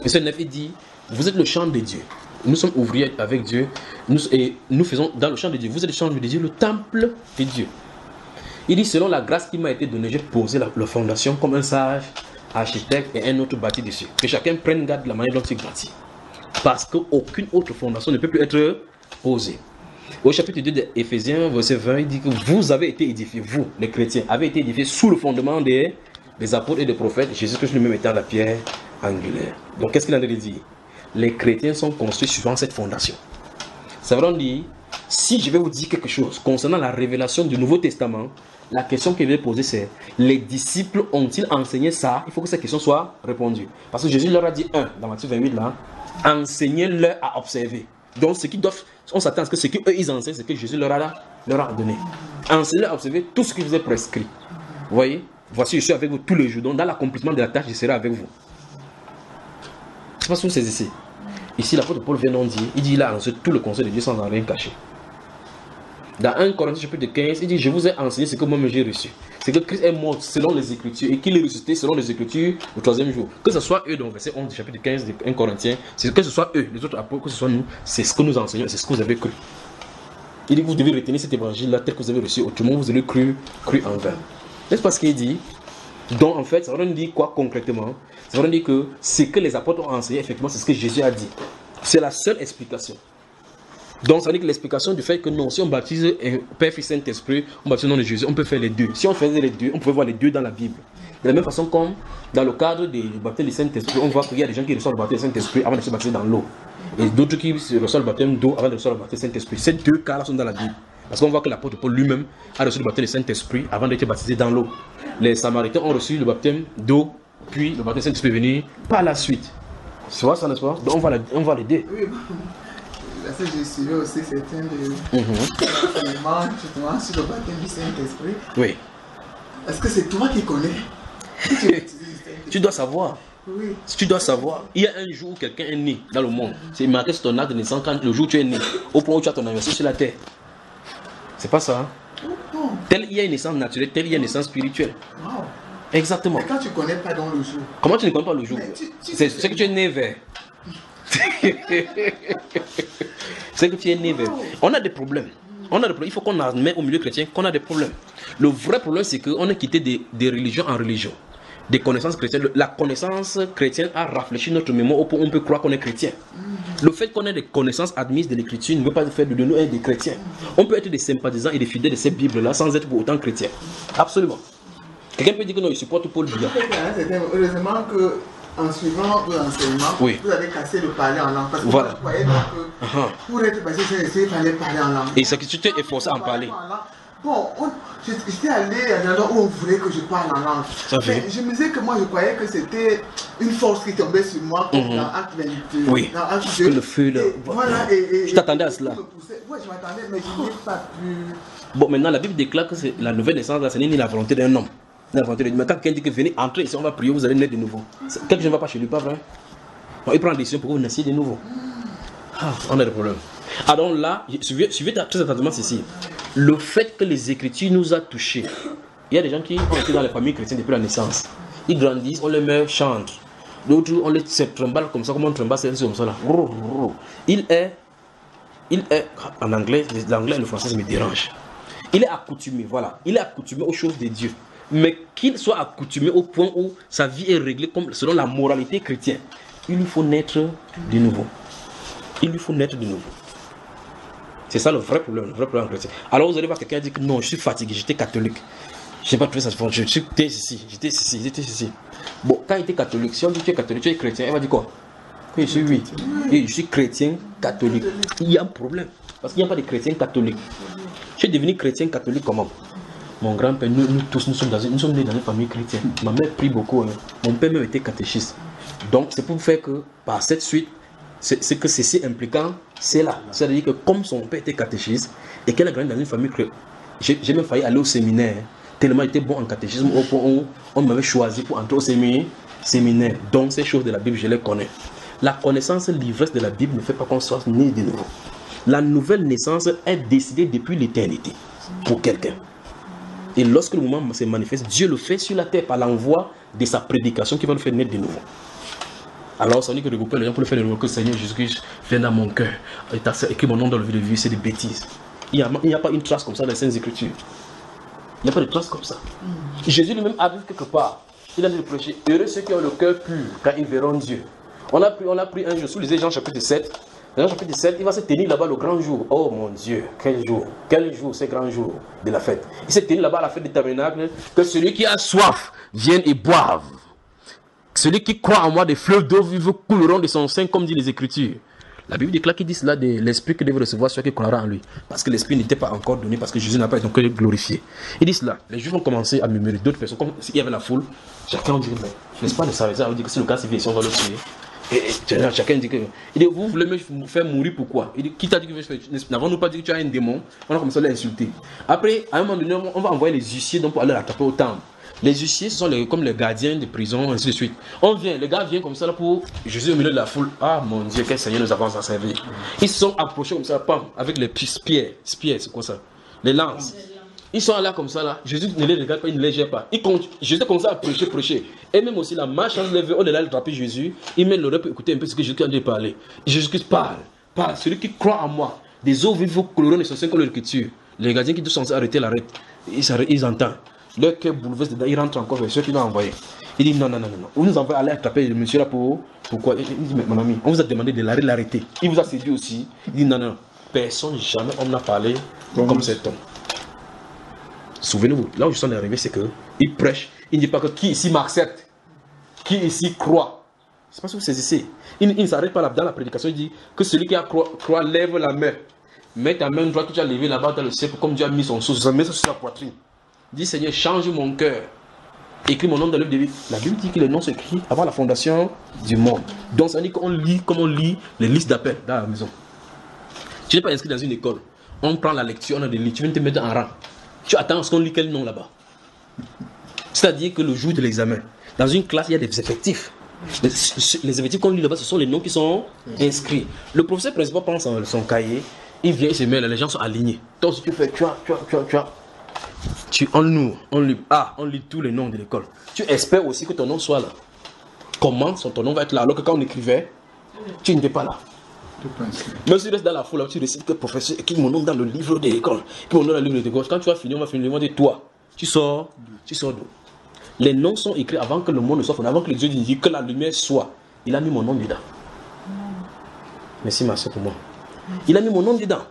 verset 9, il dit, vous êtes le champ de Dieu. Nous sommes ouvriers avec Dieu. Nous faisons dans le champ de Dieu. Vous êtes le champ de Dieu, le temple de Dieu. Il dit, selon la grâce qui m'a été donnée, j'ai posé la fondation comme un sage architecte et un autre bâti dessus. Que chacun prenne garde de la manière dont il bâtit. Parce qu'aucune autre fondation ne peut plus être posée. Au chapitre 2 d'Éphésiens, verset 20, il dit que vous avez été édifiés, vous, les chrétiens, avez été édifiés sous le fondement des apôtres et des prophètes, Jésus-Christ lui-même étant la pierre angulaire. Donc qu'est-ce qu'il a dit? Les chrétiens sont construits suivant cette fondation. Ça veut dire, si je vais vous dire quelque chose concernant la révélation du Nouveau Testament, la question que je vais poser c'est, les disciples ont-ils enseigné ça? Il faut que cette question soit répondue. Parce que Jésus leur a dit, dans Matthieu 28, là, enseignez-leur à observer. Donc ce qu'ils doivent, on s'attend à ce que ce qu'eux ils enseignent, c'est que Jésus leur a donné. Enseignez-leur à observer tout ce qui vous est prescrit. Vous voyez? Voici, je suis avec vous tous les jours. Donc dans l'accomplissement de la tâche, je serai avec vous. Je ne sais pas si vous saisissez. Ici, l'apôtre Paul vient d'en dire, il dit, il a enseigné tout le conseil de Dieu sans en rien cacher. Dans 1 Corinthiens chapitre 15, il dit, je vous ai enseigné ce que moi-même j'ai reçu. C'est que Christ est mort selon les Écritures et qu'il est ressuscité selon les Écritures au troisième jour. Que ce soit eux, dans verset 11 du chapitre 15 de 1 Corinthiens, c'est que ce soit eux, les autres apôtres, que ce soit nous, c'est ce que nous enseignons, c'est ce que vous avez cru. Il dit que vous devez retenir cet évangile-là tel que vous avez reçu, autrement vous avez cru en vain. N'est-ce pas ce qu'il dit? Donc en fait, ça veut dire quoi concrètement? Ça veut dire que ce que les apôtres ont enseigné, effectivement, c'est ce que Jésus a dit. C'est la seule explication. Donc ça veut dire que l'explication du fait que non, si on baptise Père, Fils, Saint-Esprit, on baptise au nom de Jésus, on peut faire les deux. Si on faisait les deux, on pouvait voir les deux dans la Bible. De la même façon comme dans le cadre du baptême du Saint-Esprit, on voit qu'il y a des gens qui reçoivent le baptême du Saint-Esprit avant de se baptiser dans l'eau. Et d'autres qui reçoivent le baptême d'eau avant de recevoir le baptême du Saint-Esprit. Ces deux cas-là sont dans la Bible. Parce qu'on voit que l'apôtre Paul lui-même a reçu le baptême du Saint-Esprit avant d'être baptisé dans l'eau. Les Samaritains ont reçu le baptême d'eau, puis le baptême du Saint-Esprit est venu par la suite. Tu vois ça, n'est-ce pas? Donc on va les deux. Oui, là, j'ai suivi aussi certains éléments justement sur le baptême du Saint-Esprit. Oui. Est-ce que c'est toi qui connais? Tu dois savoir. Oui. Tu dois savoir. Il y a un jour où quelqu'un est né dans le monde. C'est marqué sur ton acte de naissance quand le jour où tu es né. Au point où tu as ton anniversaire sur la terre. C'est pas ça. Hein? Oh. Tel il y a une naissance naturelle, tel il y a une naissance spirituelle. Wow. Exactement. Mais quand tu ne connais pas dans le jour. Comment tu ne connais pas le jour? C'est ce que tu es né vers. C'est que tu es né vers. On a des problèmes. Il faut qu'on admette au milieu chrétien qu'on a des problèmes. Le vrai problème, c'est qu'on est quitté des religions en religion. Des connaissances chrétiennes. La connaissance chrétienne a rafraîchi notre mémoire au point où on peut croire qu'on est chrétien. Le fait qu'on ait des connaissances admises de l'écriture ne veut pas faire de nous être des chrétiens. On peut être des sympathisants et des fidèles de ces Bibles-là sans être pour autant chrétien. Absolument. Quelqu'un peut dire que non, il supporte Paul Biya. Heureusement que en suivant vos enseignements, oui, vous avez cassé le parler en langue. Parce que voilà. Vous voyez donc que pour être passé sur il fallait parler en langue. Et c'est que tu t'es efforcé à en parler. Bon, j'étais allé à un endroit où on voulait que je parle en langue. Mais je me disais que moi, je croyais que c'était une force qui tombait sur moi, comme dans Acte 22. Oui, dans Acte 2. Le feu, voilà, je t'attendais à cela. Oui, je m'attendais, mais je n'ai pas pu. Bon, maintenant, la Bible déclare que la nouvelle naissance, là, ce n'est ni la volonté d'un homme. Mais quand quelqu'un dit que venez entrer ici, on va prier, vous allez naître de nouveau. Quelqu'un ne va pas chez lui, pas vrai? Donc, il prend la décision pour que vous naissiez de nouveau. On a des problèmes. Alors là, suivez très attentivement ceci. Le fait que les Écritures nous a touchés. Il y a des gens qui ont été dans les familles chrétiennes depuis la naissance. Ils grandissent, on les met, chantent. D'autres, on les trimballe comme ça, comme on trimballe, c'est comme ça là. Il est, en anglais, l'anglais et le français, ça me dérange. Il est accoutumé, voilà. Il est accoutumé aux choses de Dieu. Mais qu'il soit accoutumé au point où sa vie est réglée comme selon la moralité chrétienne, il lui faut naître de nouveau. Il lui faut naître de nouveau. C'est ça le vrai problème chrétien. Alors vous allez voir quelqu'un dire que non, je suis fatigué, j'étais catholique. Je n'ai pas trouvé ça. J'étais ici. Bon, quand il était catholique, si on dit que tu es catholique, tu es chrétien, elle va dire quoi? Oui, je suis oui. Et je suis chrétien catholique. Il y a un problème. Parce qu'il n'y a pas de chrétien catholique. Je suis devenu chrétien catholique comment? Mon grand-père, nous tous, nous sommes nés dans une famille chrétienne. Ma mère prie beaucoup. Hein. Mon père même était catéchiste. Donc, c'est pour faire que, par cette suite, c'est que c'est si impliquant, c'est là. C'est-à-dire que comme son père était catéchiste et qu'elle a grandi dans une famille chrétienne, j'ai même failli aller au séminaire. Tellement j'étais bon en catéchisme, on m'avait choisi pour entrer au séminaire. Donc, ces choses de la Bible, je les connais. La connaissance, l'ivresse de la Bible ne fait pas qu'on soit né de nouveau. La nouvelle naissance est décidée depuis l'éternité pour quelqu'un. Et lorsque le moment se manifeste, Dieu le fait sur la terre par l'envoi de sa prédication qui va nous faire naître de nouveau. Alors, ça veut dire que regrouper les gens pour le faire de nouveau, que Seigneur Jésus-Christ vienne dans mon cœur, écrit mon nom dans le livre de vie, c'est des bêtises. Il n'y a pas une trace comme ça dans les Saintes Écritures. Il n'y a pas de trace comme ça. Jésus lui-même arrive quelque part. Il a dit de prêcher. Heureux ceux qui ont le cœur pur, car ils verront Dieu. On a pris un jour, sous les Jean chapitre 7. Dans Jean chapitre 7, il va se tenir là-bas le grand jour. Oh mon Dieu, quel jour, ce grand jour de la fête. Il s'est tenu là-bas à la fête des tabernacles. Que celui qui a soif vienne et boive. Celui qui croit en moi, des fleuves d'eau vive couleront de son sein, comme dit les Écritures. La Bible déclare qu'il dit cela de l'esprit que devait recevoir celui qui croira en lui. Parce que l'esprit n'était pas encore donné, parce que Jésus n'a pas été encore glorifié. Il dit cela. Les Juifs ont commencé à murmurer. D'autres personnes, comme s'il y avait la foule, chacun dit, n'est-ce pas de Sarreza, on dit que c'est le cas civil, si on va le tuer. Et chacun dit que. Il dit, vous voulez me faire mourir pourquoi? Il dit, qui t'a dit que n'avons-nous pas dit que tu as un démon? On a commencé à l'insulter. Après, à un moment donné, on va envoyer les huissiers pour aller l'attraper au temple. Les huissiers, ce sont comme les gardiens de prison, ainsi de suite. Les gars viennent comme ça là pour Jésus au milieu de la foule. Ah mon Dieu, quel Seigneur nous avons à servir. Ils se sont approchés comme ça, pam, avec les pierres, c'est quoi ça? Les lances. Ils sont là comme ça là. Jésus ne les regarde pas, il ne les gère pas. Jésus commence à prêcher. Et même aussi la marche, on est là attraper Jésus. Il met l'oreille pour écouter un peu ce que Jésus a dit parler. Jésus-Christ parle. Celui qui croit en moi. Des eaux vives couleront de son sein comme l'écriture. Les gardiens qui sont censés arrêter l'arrêtent. Ils entendent. Leur cœur bouleverse dedans, il rentre encore vers ceux qui l'ont envoyé. Il dit non. Vous nous envoyez aller attraper le monsieur là pourquoi? Il dit, mais mon ami, on vous a demandé de l'arrêter. Il vous a séduit aussi. Il dit non. Personne, jamais on n'a parlé comme cet homme. Souvenez-vous, là où je suis arrivé, c'est qu'il prêche. Il ne dit pas que qui ici m'accepte, qui ici croit. C'est pas ce que vous saisissez. Il ne s'arrête pas là dans la prédication. Il dit que celui qui a croit lève la main. Mets ta main droite que tu as levée là-bas dans le ciel, comme Dieu a mis son sceau, mets ça sur sa poitrine. Dis Seigneur, change mon cœur. Écris mon nom dans le livre de vie. La Bible dit que les noms s'écrivent avant la fondation du monde. Donc ça veut dire qu'on lit comme on lit les listes d'appels dans la maison. Tu n'es pas inscrit dans une école. On prend la lecture, on a des livres, tu viens te mettre en rang. Tu attends ce qu'on lit quel nom là-bas. C'est-à-dire que le jour de l'examen, dans une classe, il y a des effectifs. Les effectifs qu'on lit là-bas, ce sont les noms qui sont inscrits. Le professeur principal prend son cahier, il vient, il se met là, les gens sont alignés. Donc si tu fais, on lit tous les noms de l'école. Tu espères aussi que ton nom soit là. Comment ton nom va être là? Alors que quand on écrivait, tu n'étais pas là. Même si tu restes dans la foule, tu récites que professeur, écris mon nom dans le livre de l'école. Écris mon nom dans le livre de gauche. Quand tu vas finir, on va finir, on va dire toi. Tu sors d'où? Les noms sont écrits avant que le monde ne soit fondé, avant que Dieu dise que la lumière soit. Il a mis mon nom dedans. Merci ma soeur pour moi. Il a mis mon nom dedans.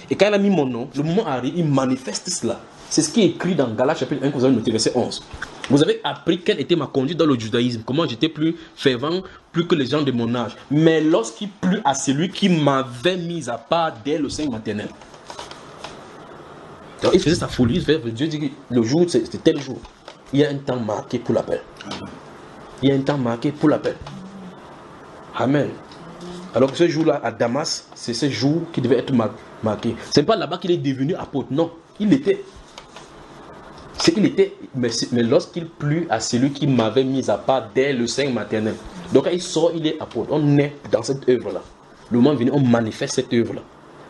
Et quand il a mis mon nom, le moment arrive, il manifeste cela. C'est ce qui est écrit dans Galates chapitre 1 que vous avez noté, verset 11. Vous avez appris quelle était ma conduite dans le judaïsme, comment j'étais plus fervent, plus que les gens de mon âge. Mais lorsqu'il plut à celui qui m'avait mis à part dès le sein maternel. Donc il faisait sa folie, Dieu dit que le jour, c'était tel jour. Il y a un temps marqué pour l'appel. Il y a un temps marqué pour l'appel. Amen. Alors que ce jour-là, à Damas, c'est ce jour qui devait être marqué. Ce n'est pas là-bas qu'il est devenu apôtre, non. Il était. C'est qu'il était, mais lorsqu'il plut à celui qui m'avait mis à part dès le sein maternel. Donc quand il sort, il est apôtre. On est dans cette œuvre-là. Le moment venu, on manifeste cette œuvre-là.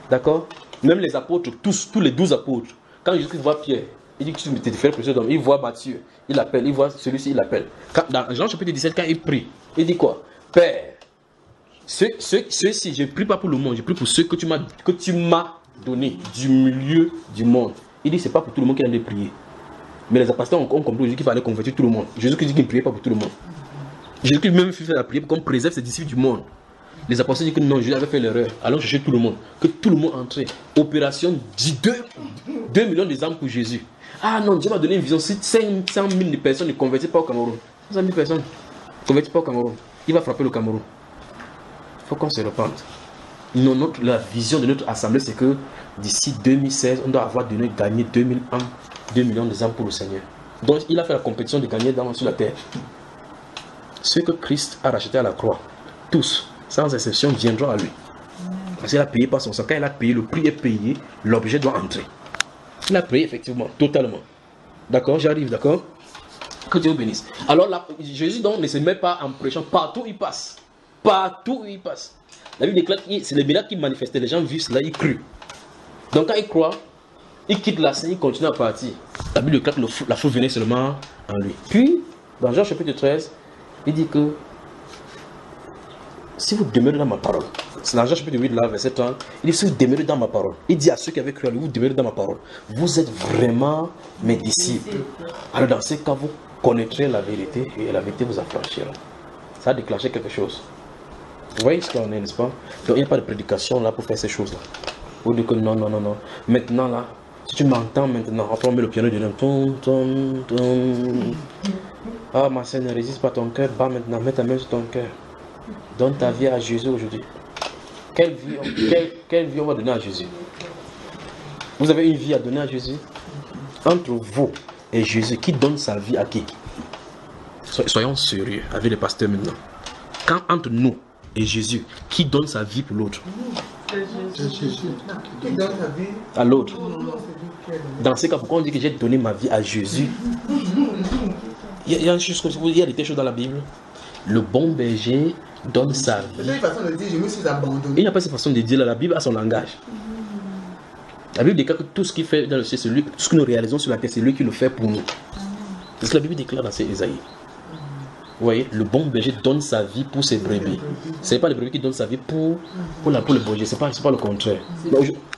D'accord? Même les apôtres, tous les 12 apôtres, quand Jésus voit Pierre, il dit que tu m'étais fait précieux d'homme. Il voit Matthieu, il appelle, il voit celui-ci, il appelle. Dans Jean chapitre 17, quand il prie, il dit quoi? Père, ceux-ci, je ne prie pas pour le monde, je prie pour ceux que tu m'as donné du milieu du monde. Il dit, ce n'est pas pour tout le monde qu'il a de prier. Mais les apôtres ont compris qu'il fallait convertir tout le monde. Jésus dit qu'il ne priait pas pour tout le monde. Jésus même fait la prière pour qu'on préserve ses disciples du monde. Les apôtres disent que non, Jésus avait fait l'erreur. Allons chercher tout le monde. Que tout le monde entrait. Opération 2 millions des âmes pour Jésus. Ah non, Dieu m'a donné une vision. Si 500 000 personnes ne convertissent pas au Cameroun, 500 000 personnes ne convertissent pas au Cameroun, il va frapper le Cameroun. Il faut qu'on se repente. Non, la vision de notre assemblée, c'est que d'ici 2016, on doit avoir gagné 2 millions de âmes pour le Seigneur. Donc il a fait la compétition de gagner d'âmes sur la terre. Ceux que Christ a rachetés à la croix, tous, sans exception, viendront à lui. Parce qu'il a payé par son sang. Quand il a payé, le prix est payé, l'objet doit entrer. Il a payé effectivement, totalement. D'accord, j'arrive, d'accord? Que Dieu vous bénisse. Alors là, Jésus donc ne se met pas en prêchant partout où il passe. Partout où il passe. La Bible déclare que c'est les miracles qui manifestaient. Les gens vivent cela, ils crient. Donc quand ils croient, ils quittent la scène, ils continuent à partir. La Bible déclare que la foule venait seulement en lui. Puis, dans Jean chapitre 13, il dit que si vous demeurez dans ma parole, c'est dans Jean chapitre 8, là, verset 30, il dit si vous demeurez dans ma parole, il dit à ceux qui avaient cru à lui, vous demeurez dans ma parole, vous êtes vraiment mes disciples. Alors dans ce cas, vous connaîtrez la vérité et la vérité vous affranchira. Ça a déclenché quelque chose. Vous voyez ce qu'on est, n'est-ce pas? Donc il n'y a pas de prédication là pour faire ces choses-là. Vous dites que non. Maintenant là, si tu m'entends maintenant, après on met le piano de ah ma sœur, ne résiste pas ton cœur, bas maintenant, mets ta main sur ton cœur. Donne ta vie à Jésus aujourd'hui. Quelle vie on va donner à Jésus? Vous avez une vie à donner à Jésus? Entre vous et Jésus, qui donne sa vie à qui? Soyons sérieux avec les pasteurs maintenant. Quand entre nous et Jésus, qui donne sa vie pour l'autre? Qui donne sa vie à l'autre. Dans ce cas, pourquoi on dit que j'ai donné ma vie à Jésus? Il y a des choses dans la Bible. Le bon berger donne sa vie. C'est une façon de dire, je me suis abandonné. Il n'y a pas cette façon de dire là. La Bible a son langage. La Bible déclare que tout ce qu'il fait dans le ciel, c'est lui, tout ce que nous réalisons sur la terre, c'est lui qui le fait pour nous. C'est ce que la Bible déclare dans Ésaïe. Vous voyez, le bon berger donne sa vie pour ses brebis. Ce n'est pas le brebis qui donne sa vie pour le berger, ce n'est pas le contraire.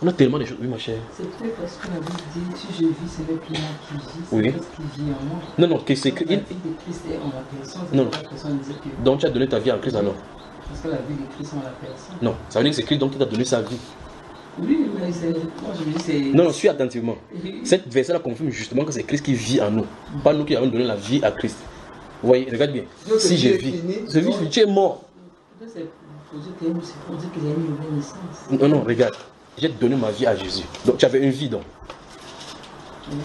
On a tellement de choses. Oui, ma chère. C'est peut-être parce que la Bible dit si je vis, c'est le client qui vit, c'est oui. parce qu'il vit en moi. Non, que c'est que. La vie de Christ est en la personne. Non. La personne disait que... Donc tu as donné ta vie à Christ alors? Parce que la vie de Christ est en la personne. Non, ça veut dire que c'est Christ donc qui t'a donné sa vie. Oui, mais c'est. Moi je me dis c'est. Non, suis attentivement. Cette verset-là confirme justement que c'est Christ qui vit en nous. Pas nous qui avons donné la vie à Christ. Vous voyez, regarde bien. Donc, si je vis, tu es mort. C'est pour dire qu'il y a une nouvelle naissance. Non, regarde. J'ai donné ma vie à Jésus. Donc tu avais une vie donc. Oui.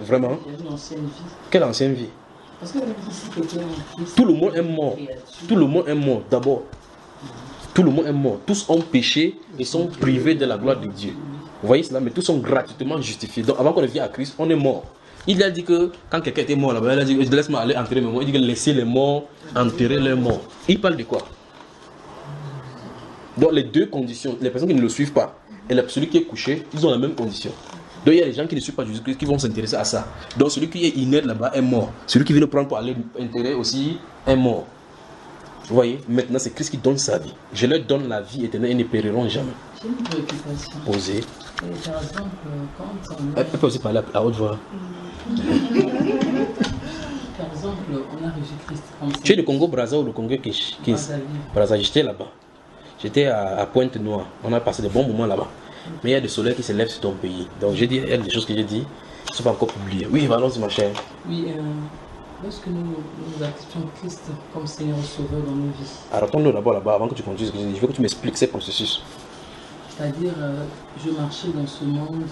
Vraiment? Il y avait une ancienne vie. Quelle ancienne vie? Parce que même si quelqu'un en Christ. Tout le monde est mort. Tout le monde est mort d'abord. Tout le monde est mort. Tous ont péché et sont privés de la gloire de Dieu. Vous voyez cela? Mais tous sont gratuitement justifiés. Donc avant qu'on ne vienne à Christ, on est mort. Il a dit que quand quelqu'un était mort là-bas, il a dit laisse-moi aller enterrer mes morts. Il dit que laissez les morts enterrer leurs morts. Il parle de quoi? Donc les deux conditions, les personnes qui ne le suivent pas et celui qui est couché, ils ont la même condition. Donc il y a des gens qui ne suivent pas Jésus-Christ qui vont s'intéresser à ça. Donc celui qui est inerte là-bas est mort. Celui qui vient le prendre pour aller enterrer aussi est mort. Vous voyez, maintenant c'est Christ qui donne sa vie. Je leur donne la vie éternelle et ils ne périront jamais. J'ai une préoccupation. Posez. Par exemple, quand on... Elle peut aussi parler à haute voix. Par exemple, on a reçu Christ comme ça. Tu es de Congo-Brazza ou de Congo-Kinshasa? Brazzaville. J'étais là-bas. J'étais à Pointe-Noire. On a passé de bons moments là-bas. Mais il y a des soleils qui se lèvent sur ton pays. Donc j'ai dit, il y a des choses que j'ai dit qui ne sont pas encore publiées. Oui, allons-y ma chère. Oui, lorsque nous acceptons Christ comme Seigneur et Sauveur dans nos vies. Alors retourne-nous d'abord là-bas avant que tu continues ce que j'ai dit. Je veux que tu m'expliques ces processus. C'est-à-dire, je marchais dans ce monde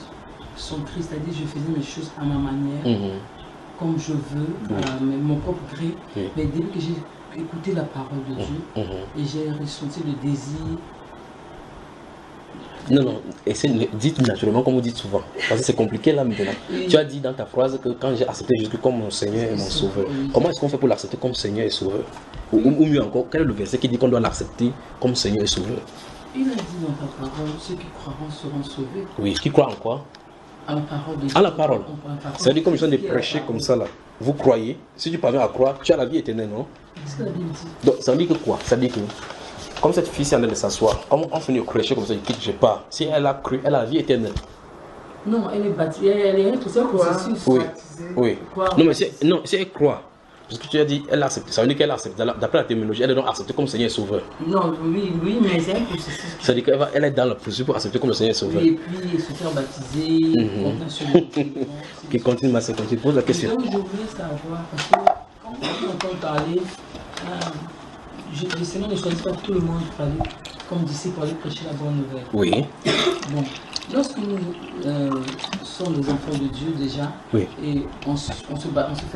sans Christ, c'est-à-dire je faisais mes choses à ma manière, comme je veux, à mon propre gré. Mais dès que j'ai écouté la parole de Dieu, et j'ai ressenti le désir. Non, dites naturellement comme vous dites souvent, parce que c'est compliqué là maintenant. Tu as dit dans ta phrase que quand j'ai accepté Jésus comme mon Seigneur et mon Sauveur, comment est-ce qu'on fait pour l'accepter comme Seigneur et Sauveur? Ou mieux encore, quel est le verset qui dit qu'on doit l'accepter comme Seigneur et Sauveur? Il a dit dans ta parole, ceux qui croiront seront sauvés. Oui, qui croient en quoi? À la parole de Dieu. À la parole. C'est-à-dire comme je viens de prêcher comme ça là. Vous croyez, si tu parviens à croire, tu as la vie éternelle, non? Qu'est-ce que la Bible dit? Donc ça veut dire que quoi? Ça veut dire que, comme cette fille, si elle allait s'asseoir, comme on finit au prêcher comme ça, je quitte, je pars. Si elle a cru, elle a la vie éternelle. Non, elle est baptisée, elle est tout ça processus. Oui. Non, mais si elle croit, Parce que tu as dit, elle a accepté. Ça veut dire qu'elle a accepté. D'après la terminologie, elle est donc acceptée comme Seigneur et Sauveur. Non, oui, mais c'est un processus. Ça veut dire qu'elle est dans le processus pour accepter comme le Seigneur et Sauveur. Oui, et puis se faire baptiser, Qui continue, ma continue. Pose la question. Donc, je voulais savoir, parce que quand on entend parler, le Seigneur ne choisit pas tout le monde pour aller, comme disciple, pour aller prêcher la bonne nouvelle. Oui. Bon, lorsque nous sommes des enfants de Dieu déjà, oui. Et on se fait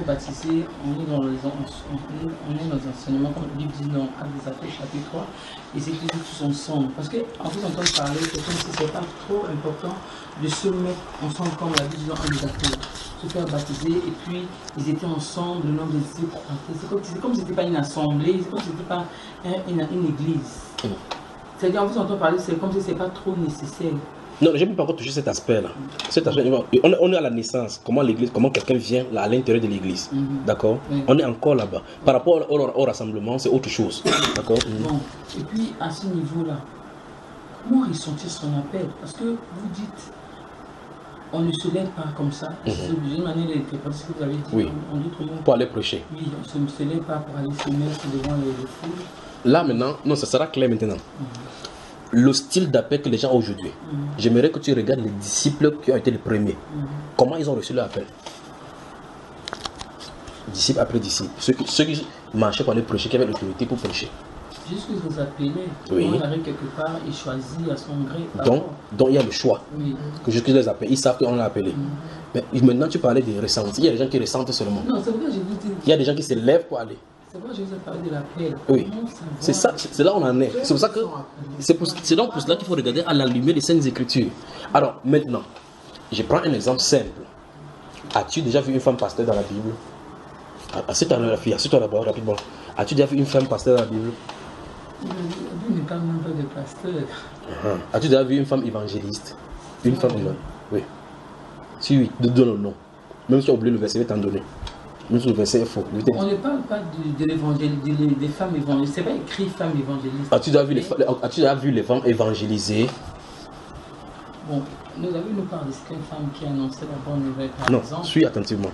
baptiser, on est dans les enseignements, comme la Bible dit dans Actes des Apôtres, chapitre 3, et c'est qu'ils tous ensemble. Parce qu'en plus, on entend parler, c'est comme si c'est pas trop important de se mettre ensemble, comme la Bible dit dans Actes des Apôtres, se faire baptiser, et puis ils étaient ensemble, le nombre de disciples. C'est comme si c'était pas une assemblée, c'est comme si c'était pas une église. C'est-à-dire, en plus, on entend parler, c'est comme si c'est pas trop nécessaire. Non, je n'ai pas encore touché cet aspect-là. Cet aspect, on est à la naissance. Comment l'église, comment quelqu'un vient là, à l'intérieur de l'église. D'accord. On est encore là-bas. Par rapport au rassemblement, c'est autre chose. D'accord. Bon. Et puis, à ce niveau-là, comment ressentir son appel? Parce que vous dites, on ne se lève pas comme ça. C'est d'une manière de parce que vous avez dit. Oui. On dit comment? Pour aller prêcher. Oui, on ne se lève pas pour aller se mettre devant les foules. Là, maintenant, non, ça sera clair maintenant. Le style d'appel que les gens ont aujourd'hui. J'aimerais que tu regardes les disciples qui ont été les premiers. Comment ils ont reçu leur appel. Disciples après disciples. Ceux qui marchaient pour aller prêcher, qui avaient l'autorité pour prêcher. Juste que vous appelez, oui. On arrive quelque part et choisit à son gré. Donc il y a le choix. Oui. Que jusqu'à les appelle, ils savent qu'on l'a appelé. Mais maintenant tu parlais des ressentis. Il y a des gens qui ressentent seulement. Non, c'est vrai que je vous dis. Il y a des gens qui se lèvent pour aller. C'est vrai que je vous ai parlé de l'appel. Oui. C'est ça, c'est là où on en est. C'est pour ça que c'est donc pour cela qu'il faut regarder à la lumière des Saintes Écritures. Alors maintenant, je prends un exemple simple. As-tu déjà vu une femme pasteur dans la Bible? Assieds-toi la fille, assieds-toi d'abord rapidement. As-tu déjà vu une femme pasteur dans la Bible? La Bible ne parle même pas de pasteur. As-tu déjà vu une femme évangéliste? Une femme évangéliste? Oui. Si oui, donne le nom. Même si tu as oublié le verset, je vais t'en donner. Même si le verset est faux. On ne parle pas de l'évangile, des femmes évangélistes. C'est pas écrit femmes évangélistes. As-tu déjà vu les femmes évangélisées? Bon, nous parlons d'une femme qui a annoncé la bonne nouvelle par exemple. Non, suis attentivement.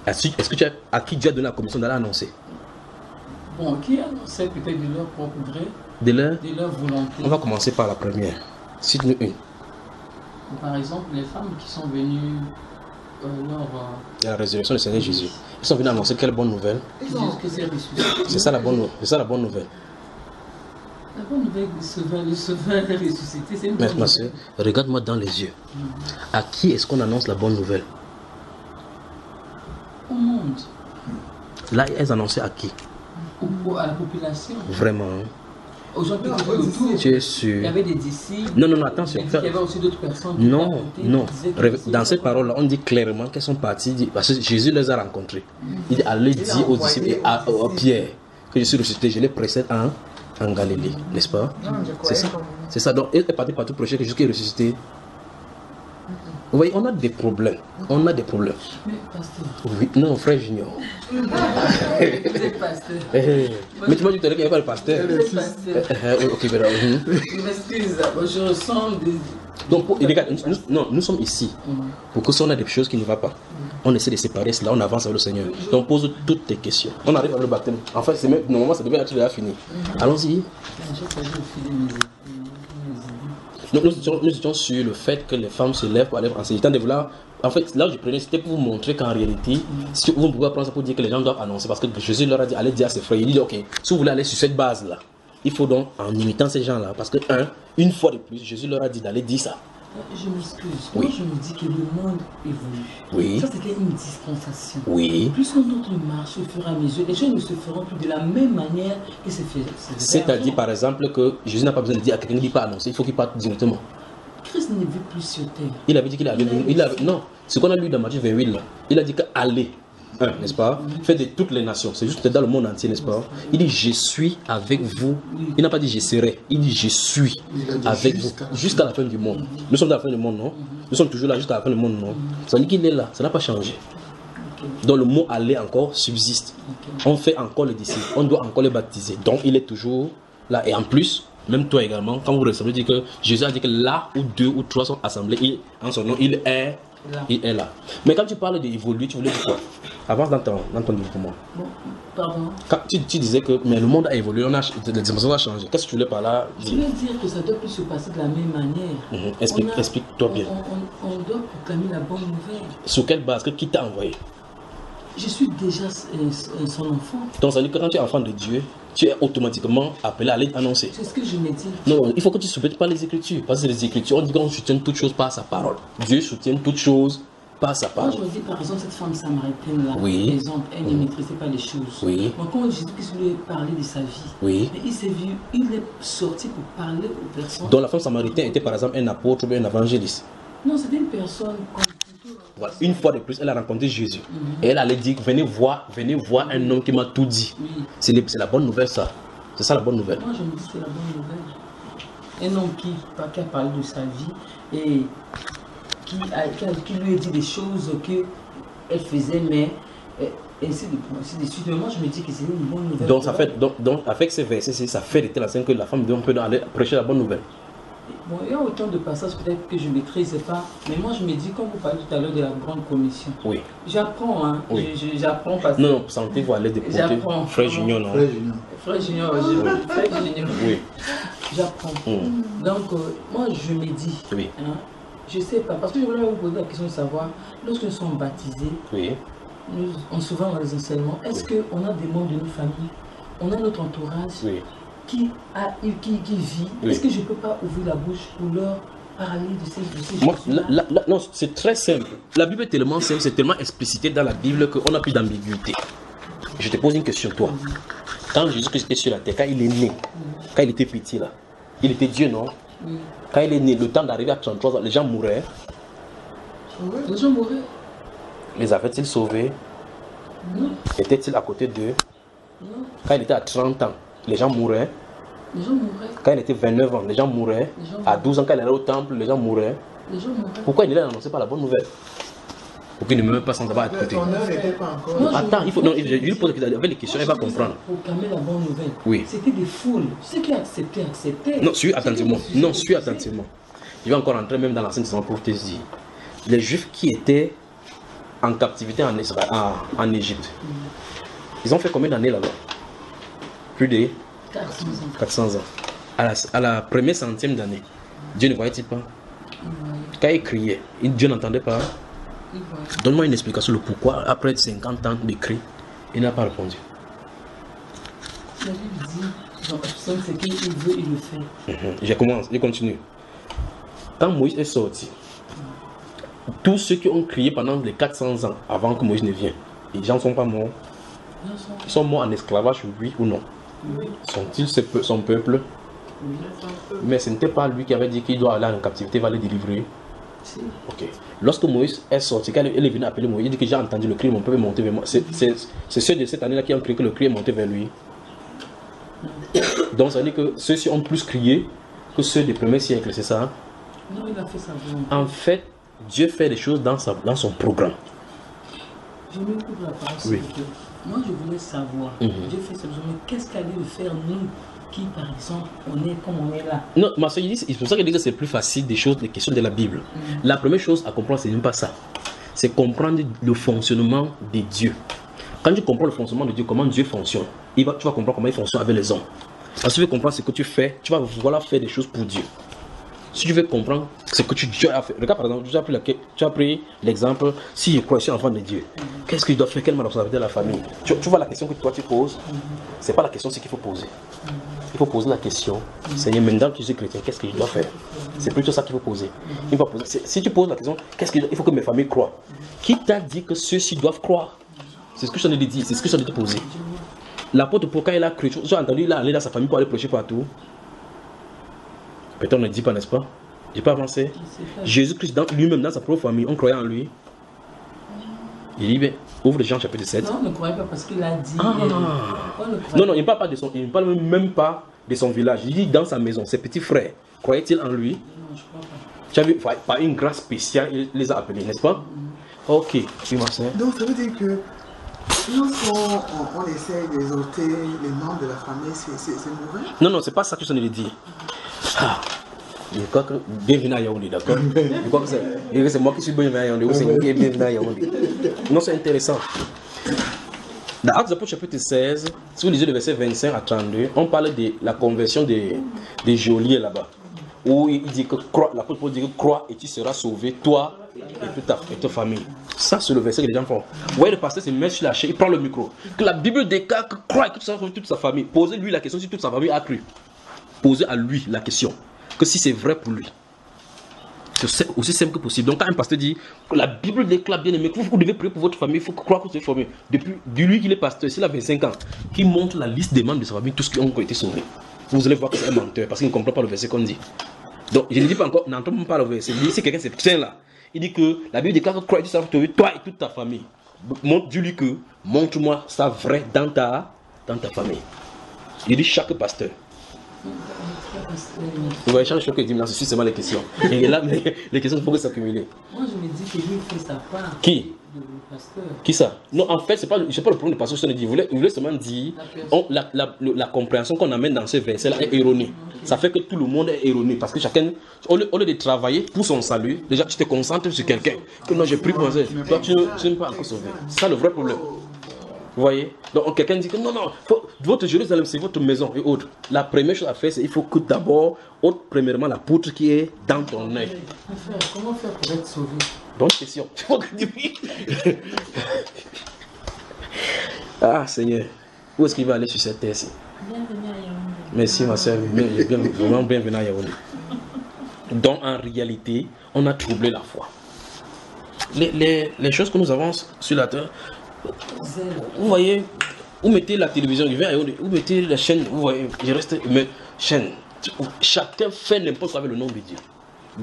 Est-ce que à qui Dieu a donné la commission d'aller annoncer? Bon, qui annonçait peut-être de leur propre gré, de leur volonté. On va commencer par la première. Cite-nous une. Par exemple, les femmes qui sont venues la résurrection du Seigneur Jésus. Ils sont venus annoncer quelle bonne nouvelle? C'est ça la bonne nouvelle. La bonne nouvelle, le sauveur est ressuscité, c'est une bonne nouvelle. Regarde-moi dans les yeux. À qui est-ce qu'on annonce la bonne nouvelle? Au monde. Là, elles annonçaient à qui? À la population. Vraiment. Aux gens qui étaient autour. Tu es sûr? Il y avait des disciples. Non, attention. Il y avait aussi d'autres personnes. Non. Dans ces paroles-là, on dit clairement qu'elles sont parties. Parce que Jésus les a rencontrées. Il allait dire aux disciples et à Pierre que je suis ressuscité, je les précède en Galilée, n'est-ce pas? C'est ça. Donc, elle est partie partout prêcher que Jésus est ressuscité. Vous voyez, on a des problèmes. Mais pasteur. Oui, non, frère Junior. Vous êtes pasteur. Mais tu m'as dit tout à l'heure qu'il n'y avait pas de pasteur. Vous êtes pasteur. Ok, bien. Je m'excuse, je ressens des... Donc, regarde, nous sommes ici pour que si on a des choses qui ne vont pas, on essaie de séparer cela, on avance avec le Seigneur. Donc, on pose toutes tes questions. On arrive avec le baptême. En fait, normalement, ça devait être déjà fini. Allons-y. Nous étions sur le fait que les femmes se lèvent pour aller enseigner. En fait, là où je prenais, c'était pour vous montrer qu'en réalité, si vous ne pouvez pas prendre ça pour dire que les gens doivent annoncer, parce que Jésus leur a dit, allez dire à ses frères, il dit, ok, si vous voulez aller sur cette base-là, il faut donc, en imitant ces gens-là, parce que, une fois de plus, Jésus leur a dit d'aller dire ça. Je m'excuse. Moi, je me dis que le monde évolue. Oui. Ça, c'était une dispensation. Oui. Plus notre marche au fur et à mesure, les gens ne se feront plus de la même manière que c'est fait. C'est-à-dire, par exemple, que Jésus n'a pas besoin de dire à quelqu'un qui ne dit pas annoncer, il faut qu'il parte directement. Christ ne vit plus sur terre. Il avait dit qu'il allait. Non, ce qu'on a lu dans Matthieu 28, là, il a dit qu'aller. N'est-ce pas? Fait de toutes les nations, c'est juste dans le monde entier, n'est-ce pas? Il dit je suis avec vous. Il n'a pas dit je serai, il dit je suis avec vous jusqu'à la fin du monde. Nous sommes à la fin du monde, non? Nous sommes toujours là jusqu'à la fin du monde, non? Ça dit qu'il est là, ça n'a pas changé. Donc le mot aller encore subsiste. On fait encore les disciples, on doit encore les baptiser. Donc il est toujours là. Et en plus, même toi également, quand vous recevez, dit que Jésus a dit que là où 2 ou 3 sont assemblés, en son nom, il est là. Mais quand tu parles d'évoluer, tu voulais dire quoi? Avance dans ton développement. Bon, pardon. Quand tu disais que mais le monde a évolué, les dimensions ont changé. Qu'est-ce que tu voulais par là dire? Je veux dire que ça doit plus se passer de la même manière. Explique-toi bien. On doit proclamer la bonne nouvelle. Sur quelle base? Qui t'a envoyé? Je suis déjà son enfant. Donc ça veut dire que quand tu es enfant de Dieu, tu es automatiquement appelé à aller annoncer. C'est ce que je me dis. Non, il faut que tu ne soutiennes pas les Écritures. Parce que les Écritures, on dit qu'on soutient toutes choses par sa parole. Dieu soutient toutes choses par sa parole. Moi, je me dis, par exemple, cette femme samaritaine-là, oui. par exemple, elle ne maîtrisait pas les choses. Oui. Moi, quand Jésus-Christ voulait parler de sa vie, oui. Mais il est sorti pour parler aux personnes. Donc la femme samaritaine était par exemple un apôtre ou un évangéliste? Non, c'était une personne comme... Voilà. Une fois de plus, elle a rencontré Jésus. Et elle allait dire, venez voir un homme qui m'a tout dit. Oui. C'est la bonne nouvelle, ça. C'est ça la bonne nouvelle. Moi, je me dis que c'est la bonne nouvelle. Un homme qui a parlé de sa vie et qui lui a dit des choses qu'elle faisait, mais ainsi de suite. Mais moi, je me dis que c'est une bonne nouvelle. Donc, avec ces versets, ça fait de telle scène que la femme peut aller prêcher la bonne nouvelle. Bon, il y a autant de passages peut-être que je ne maîtrise pas, mais moi je me dis, comme vous parlez tout à l'heure de la grande commission, oui. J'apprends, hein, oui. J'apprends parce que... Non, sentez-vous à l'aise de porter Frère Junior, non? Frère Junior, oui. J'apprends. Donc, moi je me dis, oui. Hein, je ne sais pas, parce que je voulais vous poser la question de savoir, lorsque nous sommes baptisés, oui. On souvent dans les enseignements, est-ce qu'on a des membres de nos familles, on a notre entourage, oui. Qui vit, oui. Est-ce que je ne peux pas ouvrir la bouche pour leur parler de ces choses-là? Non, c'est très simple. La Bible est tellement simple, c'est tellement explicité dans la Bible qu'on n'a plus d'ambiguïté. Je te pose une question, toi. Quand Jésus-Christ était sur la terre, quand il est né, quand il était petit là, il était Dieu, non? Oui. Quand il est né, le temps d'arriver à 33 ans, les gens mouraient. Oui. Les gens mouraient. Les avait-il sauvés? Non. Était-il à côté d'eux? Non. Quand il était à 30 ans, les gens mouraient. Les gens mouraient. Quand il était 29 ans, les gens mouraient. À 12 ans, quand il allait au temple, les gens mouraient. Les gens mouraient. Pourquoi il ne l'a annoncé pas la bonne nouvelle? Pourquoi il ne me met pas sans avoir écouté? Attends, il faut. Non, je lui pose avec les questions, elle va comprendre. Proclamer la bonne nouvelle. Oui. C'était des foules. Ceux qui acceptaient. Non, suis attentivement. Non, suis attentivement. Je vais encore entrer même dans l'Ancien Testament pour te dire. Les Juifs qui étaient en captivité en Égypte, ils ont fait combien d'années là-bas? Plus de 400 ans. À la première centième d'année, Dieu ne voyait-il pas? Quand il criait, Dieu n'entendait pas. Donne-moi une explication le pourquoi, après 50 ans de cri, il n'a pas répondu. La Bible dit, dans ce qu'il veut, il le fait. Je continue. Quand Moïse est sorti, tous ceux qui ont crié pendant les 400 ans avant que Moïse ne vienne, les gens ne sont pas morts. Ils sont morts en esclavage, oui ou non? Oui. Sont-ils son peuple? Oui. Mais ce n'était pas lui qui avait dit qu'il doit aller en captivité, il va les délivrer. Si. Ok. Lorsque Moïse est sorti, quand elle est venue appeler Moïse, il dit que j'ai entendu le cri, mon peuple est monté vers moi. C'est ceux de cette année-là qui ont crié que le cri est monté vers lui. Donc ça veut dire que ceux-ci ont plus crié que ceux des premiers siècles, c'est ça? Non, il a fait ça. En fait, Dieu fait des choses dans son programme. Je me coupe la parole. Oui. Moi, je voulais savoir, Dieu fait ça, mais qu'est-ce qu'elle allait faire nous qui, par exemple, on est comme on est là? Non, ma soeur, c'est pour ça que je dis que c'est plus facile des questions de la Bible. La première chose à comprendre, c'est même pas ça. C'est comprendre le fonctionnement de Dieu. Quand tu comprends le fonctionnement de Dieu, comment Dieu fonctionne, tu vas comprendre comment il fonctionne avec les hommes. Parce que tu veux comprendre ce que tu fais, tu vas vouloir faire des choses pour Dieu. Si tu veux comprendre ce que tu as fait, regarde par exemple, tu as pris l'exemple, si je crois que je suis enfant de Dieu, qu'est-ce que je dois faire, quelle est ma responsabilité de la famille? Tu vois la question que toi tu poses, c'est pas la question qu'il faut poser. Il faut poser la question, Seigneur, maintenant que je suis chrétien, qu'est-ce que je dois faire? C'est plutôt ça qu'il faut poser. Si tu poses la question, il faut que mes familles croient. Qui t'a dit que ceux-ci doivent croire? C'est ce que je t'en ai dit, c'est ce que je t'en ai posé. L'apôtre, pourquoi il a cru? Tu as entendu, il est allé dans sa famille pour aller prêcher partout. Peut-être on ne dit pas, n'est-ce pas? Je n'ai pas avancé. Jésus-Christ lui-même, dans sa propre famille, on croyait en lui. Il dit, ouvre Jean chapitre 7. Non, on ne croyait pas parce qu'il a dit. Non, il ne parle même pas de son village. Il dit dans sa maison, ses petits frères, croyaient-ils en lui? Non, je ne crois pas. Tu as vu, par une grâce spéciale, il les a appelés, n'est-ce pas? Ok, oui, ma soeur. Donc ça veut dire que lorsqu'on essaie d'exhorter les membres de la famille, c'est mauvais? Non, c'est pas ça que je voulais dire. Je crois que bienvenue à Yaoundé, d'accord? Je crois que c'est moi qui suis bienvenu à Yaoundé ou c'est vous qui êtes bienvenu à Yaoundé. Non, c'est intéressant. Dans Actes des Apôtres chapitre 16, si vous lisez le verset 25 à 32, on parle de la conversion des geôliers là-bas. Où il dit que l'apôtre Paul dit que crois et tu seras sauvé, toi et ta famille. Ça, c'est le verset que les gens font. Vous voyez, le pasteur se met sur la chaise, il prend le micro. Que la Bible déclare que crois et que tu seras sauvé toute sa famille. Posez-lui la question si toute sa famille a cru. Posez à lui la question. Que si c'est vrai pour lui. C'est aussi simple que possible. Donc quand un pasteur dit que la Bible déclare, bien aimé, que vous devez prier pour votre famille, il faut croire que vous êtes formé. Depuis lui qu'il est pasteur, s'il a 25 ans, qu'il montre la liste des membres de sa famille, tous ceux qui ont été sauvés. Vous allez voir que c'est un menteur, parce qu'il ne comprend pas le verset qu'on dit. Donc je ne dis pas encore, n'entends pas le verset. Si quelqu'un se tient là, il dit que la Bible déclare que crois et tu seras sauvé, toi et toute ta famille. Dis-lui que montre-moi ça vrai dans ta famille. Il dit chaque pasteur. Vous voyez, chaque chose que dit, c'est seulement les questions. Et là, les questions, il faut que s'accumuler. Moi, je me dis que lui fait sa part. Qui? Le pasteur. Qui ça? Non, en fait, c'est pas le problème du pasteur. Je dis, vous voulez seulement dire, la compréhension qu'on amène dans ce verset-là est erronée. Okay. Ça fait que tout le monde est erroné. Parce que chacun, au lieu de travailler pour son salut, déjà tu te concentres sur quelqu'un. Que non, j'ai pris pour ça. Toi, tu n'es pas encore sauvé. C'est ça le vrai problème. Vous voyez? Donc quelqu'un dit que non, votre Jérusalem c'est votre maison et autres. La première chose à faire, c'est qu'il faut que d'abord, premièrement, la poutre qui est dans ton œil. Comment faire pour être sauvé? Bonne question. Ah Seigneur, où est-ce qu'il va aller sur cette terre-ci? Bienvenue à Yaoundé. Merci ma soeur, vraiment bienvenue à Yaoundé. Donc en réalité, on a troublé la foi. Les choses que nous avons sur la terre, vous voyez, vous mettez la télévision, vous mettez la chaîne, vous voyez, je reste, mais chaîne. Chacun fait n'importe quoi avec le nom de Dieu.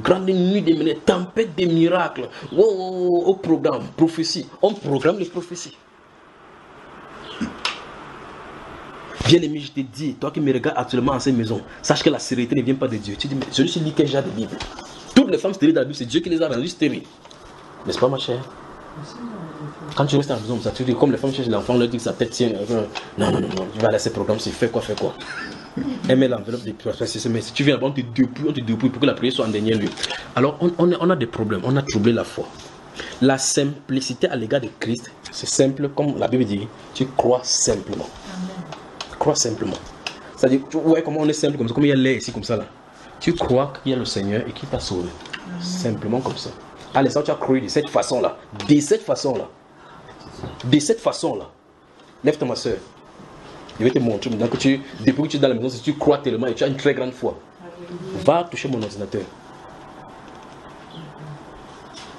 Grande nuit des menées, tempête des miracles, au programme, prophétie. On programme les prophéties. Bien-aimé, je te dis, toi qui me regardes actuellement en cette maison, sache que la sérénité ne vient pas de Dieu. Tu dis, mais celui-ci lit quel genre de Bible? Toutes les femmes stériles dans la Bible, c'est Dieu qui les a rendues stériles. N'est-ce pas, ma chère? Quand tu restes à la maison, tu dis, comme les femmes cherchent l'enfant, leur dit que sa tête tient. Non, tu vas laisser ce programme, c'est fais quoi. Aimer l'enveloppe des prophéties. Mais si tu viens là-bas, on te dépouille pour que la prière soit en dernier lieu. Alors, on a des problèmes, on a troublé la foi. La simplicité à l'égard de Christ, c'est simple, comme la Bible dit, tu crois simplement. Crois simplement. C'est-à-dire, tu vois comment on est simple comme ça, comme il y a l'air ici, comme ça là. Tu crois qu'il y a le Seigneur et qu'il t'a sauvé. Simplement comme ça. À l'instant, tu as cru de cette façon-là. De cette façon-là. Lève-toi, ma soeur. Je vais te montrer. Donc, depuis que tu es dans la maison, si tu crois tellement et tu as une très grande foi, va toucher mon ordinateur.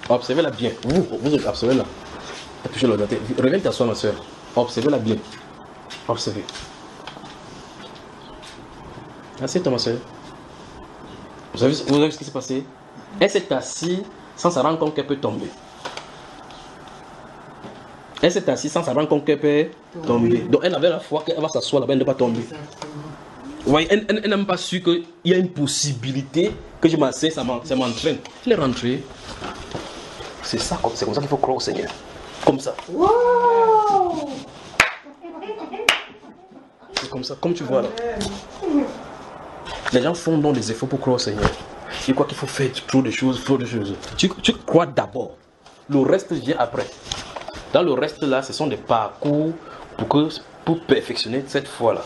Observez-la bien. Vous observez-la. Touchez l'ordinateur. Reviens t'asseoir, ma soeur. Observez-la bien. Observez. Assieds-toi, ma soeur. Vous avez vu ce qui s'est passé? Elle s'est assise sans se rendre compte qu'elle peut tomber. Elle s'est assise sans se rendre compte qu'elle peut tomber. Donc elle avait la foi qu'elle va s'asseoir là-bas, elle ne va pas tomber. Vous voyez, elle n'a même pas su qu'il y a une possibilité que je m'assieds, ça m'entraîne. Elle est rentrée. C'est ça, c'est comme ça qu'il faut croire au Seigneur. Comme ça. Wow. C'est comme ça, comme tu vois là. Les gens font donc des efforts pour croire au Seigneur. Ils croient qu'il faut faire trop de choses. Tu crois d'abord. Le reste vient après. Dans le reste là, ce sont des parcours pour perfectionner cette foi là.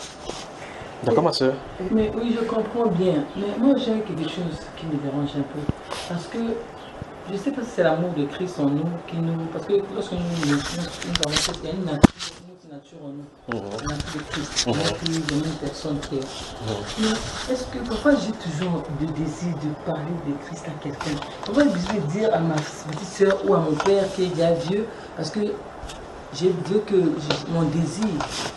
D'accord, ma soeur? Mais oui, je comprends bien. Mais moi, j'ai quelque chose qui me dérange un peu. Parce que je ne sais pas si c'est l'amour de Christ en nous qui nous. Parce que lorsque nous avons fait, il y a une nature en nous. La nature de Christ. Il n'y a plus de même personne qui est. Mais est-ce que parfois j'ai toujours le désir de parler de Christ à quelqu'un? Parfois j'ai besoin de dire à ma petite soeur ou à mon père qui est déjà vieux, parce que j'ai veux que mon désir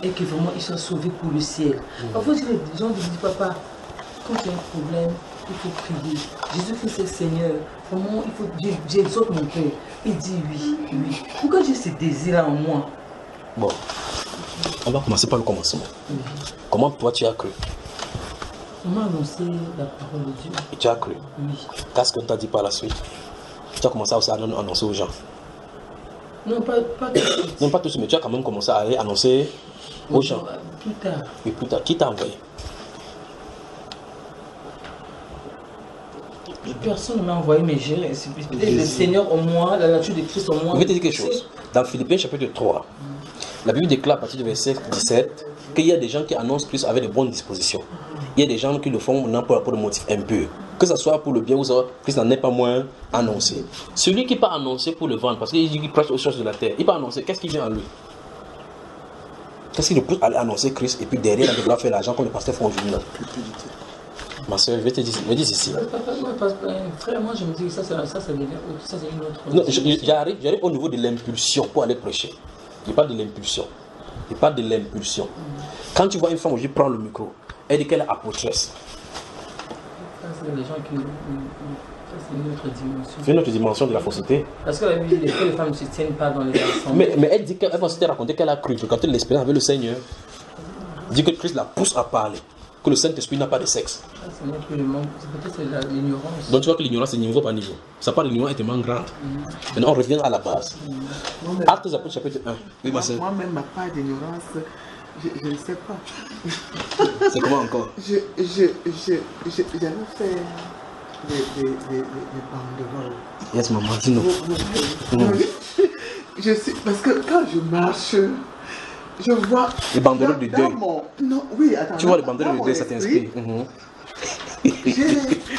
est que vraiment il soit sauvé pour le ciel. Parfois j'ai des gens qui disent, papa, quand tu as un problème, il faut prier. Jésus-Christ est Seigneur. Vraiment, il faut. J'exhorte mon père. Il dit oui. Pourquoi j'ai ce désir-là en moi? Bon, on va commencer par le commencement. Comment toi tu as cru? On m'a annoncé la parole de Dieu. Et tu as cru? Oui. Qu'est-ce qu'on t'a dit par la suite? Tu as commencé à annoncer aux gens? Non, pas tout de suite. Non, pas tout de suite, mais tu as quand même commencé à aller annoncer aux gens. Plus tard. Et plus tard, qui t'a envoyé? Personne ne m'a envoyé, mais j'ai le Seigneur en moi, la nature de Christ en moi. Je vais te dire quelque chose. Dans Philippiens chapitre 3, La Bible déclare à partir du verset 17 qu'il y a des gens qui annoncent Christ avec de bonnes dispositions. Il y a des gens qui le font non pour des motifs impurs. Que ce soit pour le bien ou ça, Christ n'en est pas moins annoncé. Celui qui peut annoncer pour le vendre, parce qu'il dit qu'il prêche aux choses de la terre, il peut annoncer, qu'est-ce qui vient à lui? Qu'est-ce qui le pousse à aller annoncer Christ et puis derrière, il devra faire l'argent comme les pasteurs font aujourd'hui? Ma soeur, je vais te dire, me dis ici. Frère, moi je me dis que ça c'est une autre. Non, j'arrive au niveau de l'impulsion pour aller prêcher. Je parle de l'impulsion. Je parle de l'impulsion. Quand tu vois une femme aujourd'hui prendre le micro, elle dit qu'elle est apôtresse. C'est des gens qui. C'est une autre dimension. C'est une autre dimension de la fausseté. Parce que la Bible dit que les femmes ne se tiennent pas dans les assemblées. Mais elle dit qu'elle va se raconter qu'elle a cru, que quand elle l'espérance avec le Seigneur, elle dit que Christ la pousse à parler, que le Saint-Esprit n'a pas de sexe. C'est peut-être l'ignorance. Donc tu vois que l'ignorance est niveau par niveau. Sa part de l'ignorance est tellement grande. Maintenant on revient à la base. Actes des Apôtres chapitre 1. Oui, moi-même, ma part d'ignorance, je ne sais pas. C'est comment encore? J'avais fait des banderoles. Yes, maman, dis-nous. Parce que quand je marche, je vois. Les banderoles de deuil. Non, oui, attends. Tu vois les banderoles de deuil, ça t'inspire.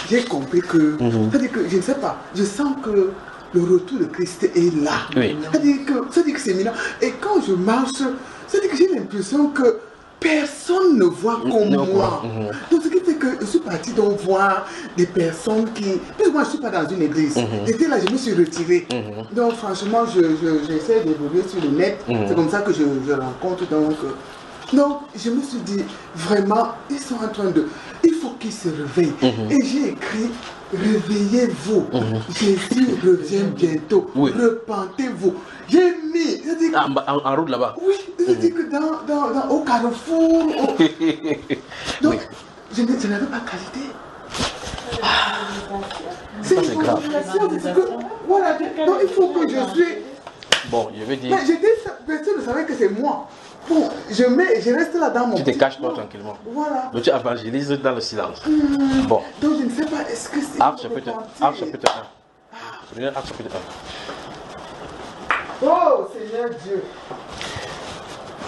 J'ai compris que. C'est-à-dire que, je ne sais pas, je sens que le retour de Christ est là. Oui. C'est-à-dire que c'est éminent. Et quand je marche, c'est-à-dire que j'ai l'impression que personne ne voit comme moi. Donc ce qui fait que je suis partie donc voir des personnes qui... Parce que moi je ne suis pas dans une église. J'étais là, je me suis retirée. Donc franchement, j'essaie d'évoluer sur le net. C'est comme ça que je rencontre donc... Donc je me suis dit, vraiment, ils sont en train de... Il faut qu'ils se réveillent. Et j'ai écrit, réveillez-vous. Jésus revient bientôt. Repentez-vous. J'ai mis... En route là-bas. Oui, c'est-à-dire que au carrefour... Donc, je n'avais pas qualité. C'est une congrégation. Voilà, donc il faut que je suis... Bon, je vais dire... Mais personne ne savait que c'est moi. Bon, je reste là dans mon... Tu te caches toi tranquillement. Voilà. Donc tu évangélises dans le silence. Bon. Donc je ne sais pas, est-ce que c'est... Actes chapitre 1. Actes chapitre 1. Oh, Seigneur Dieu.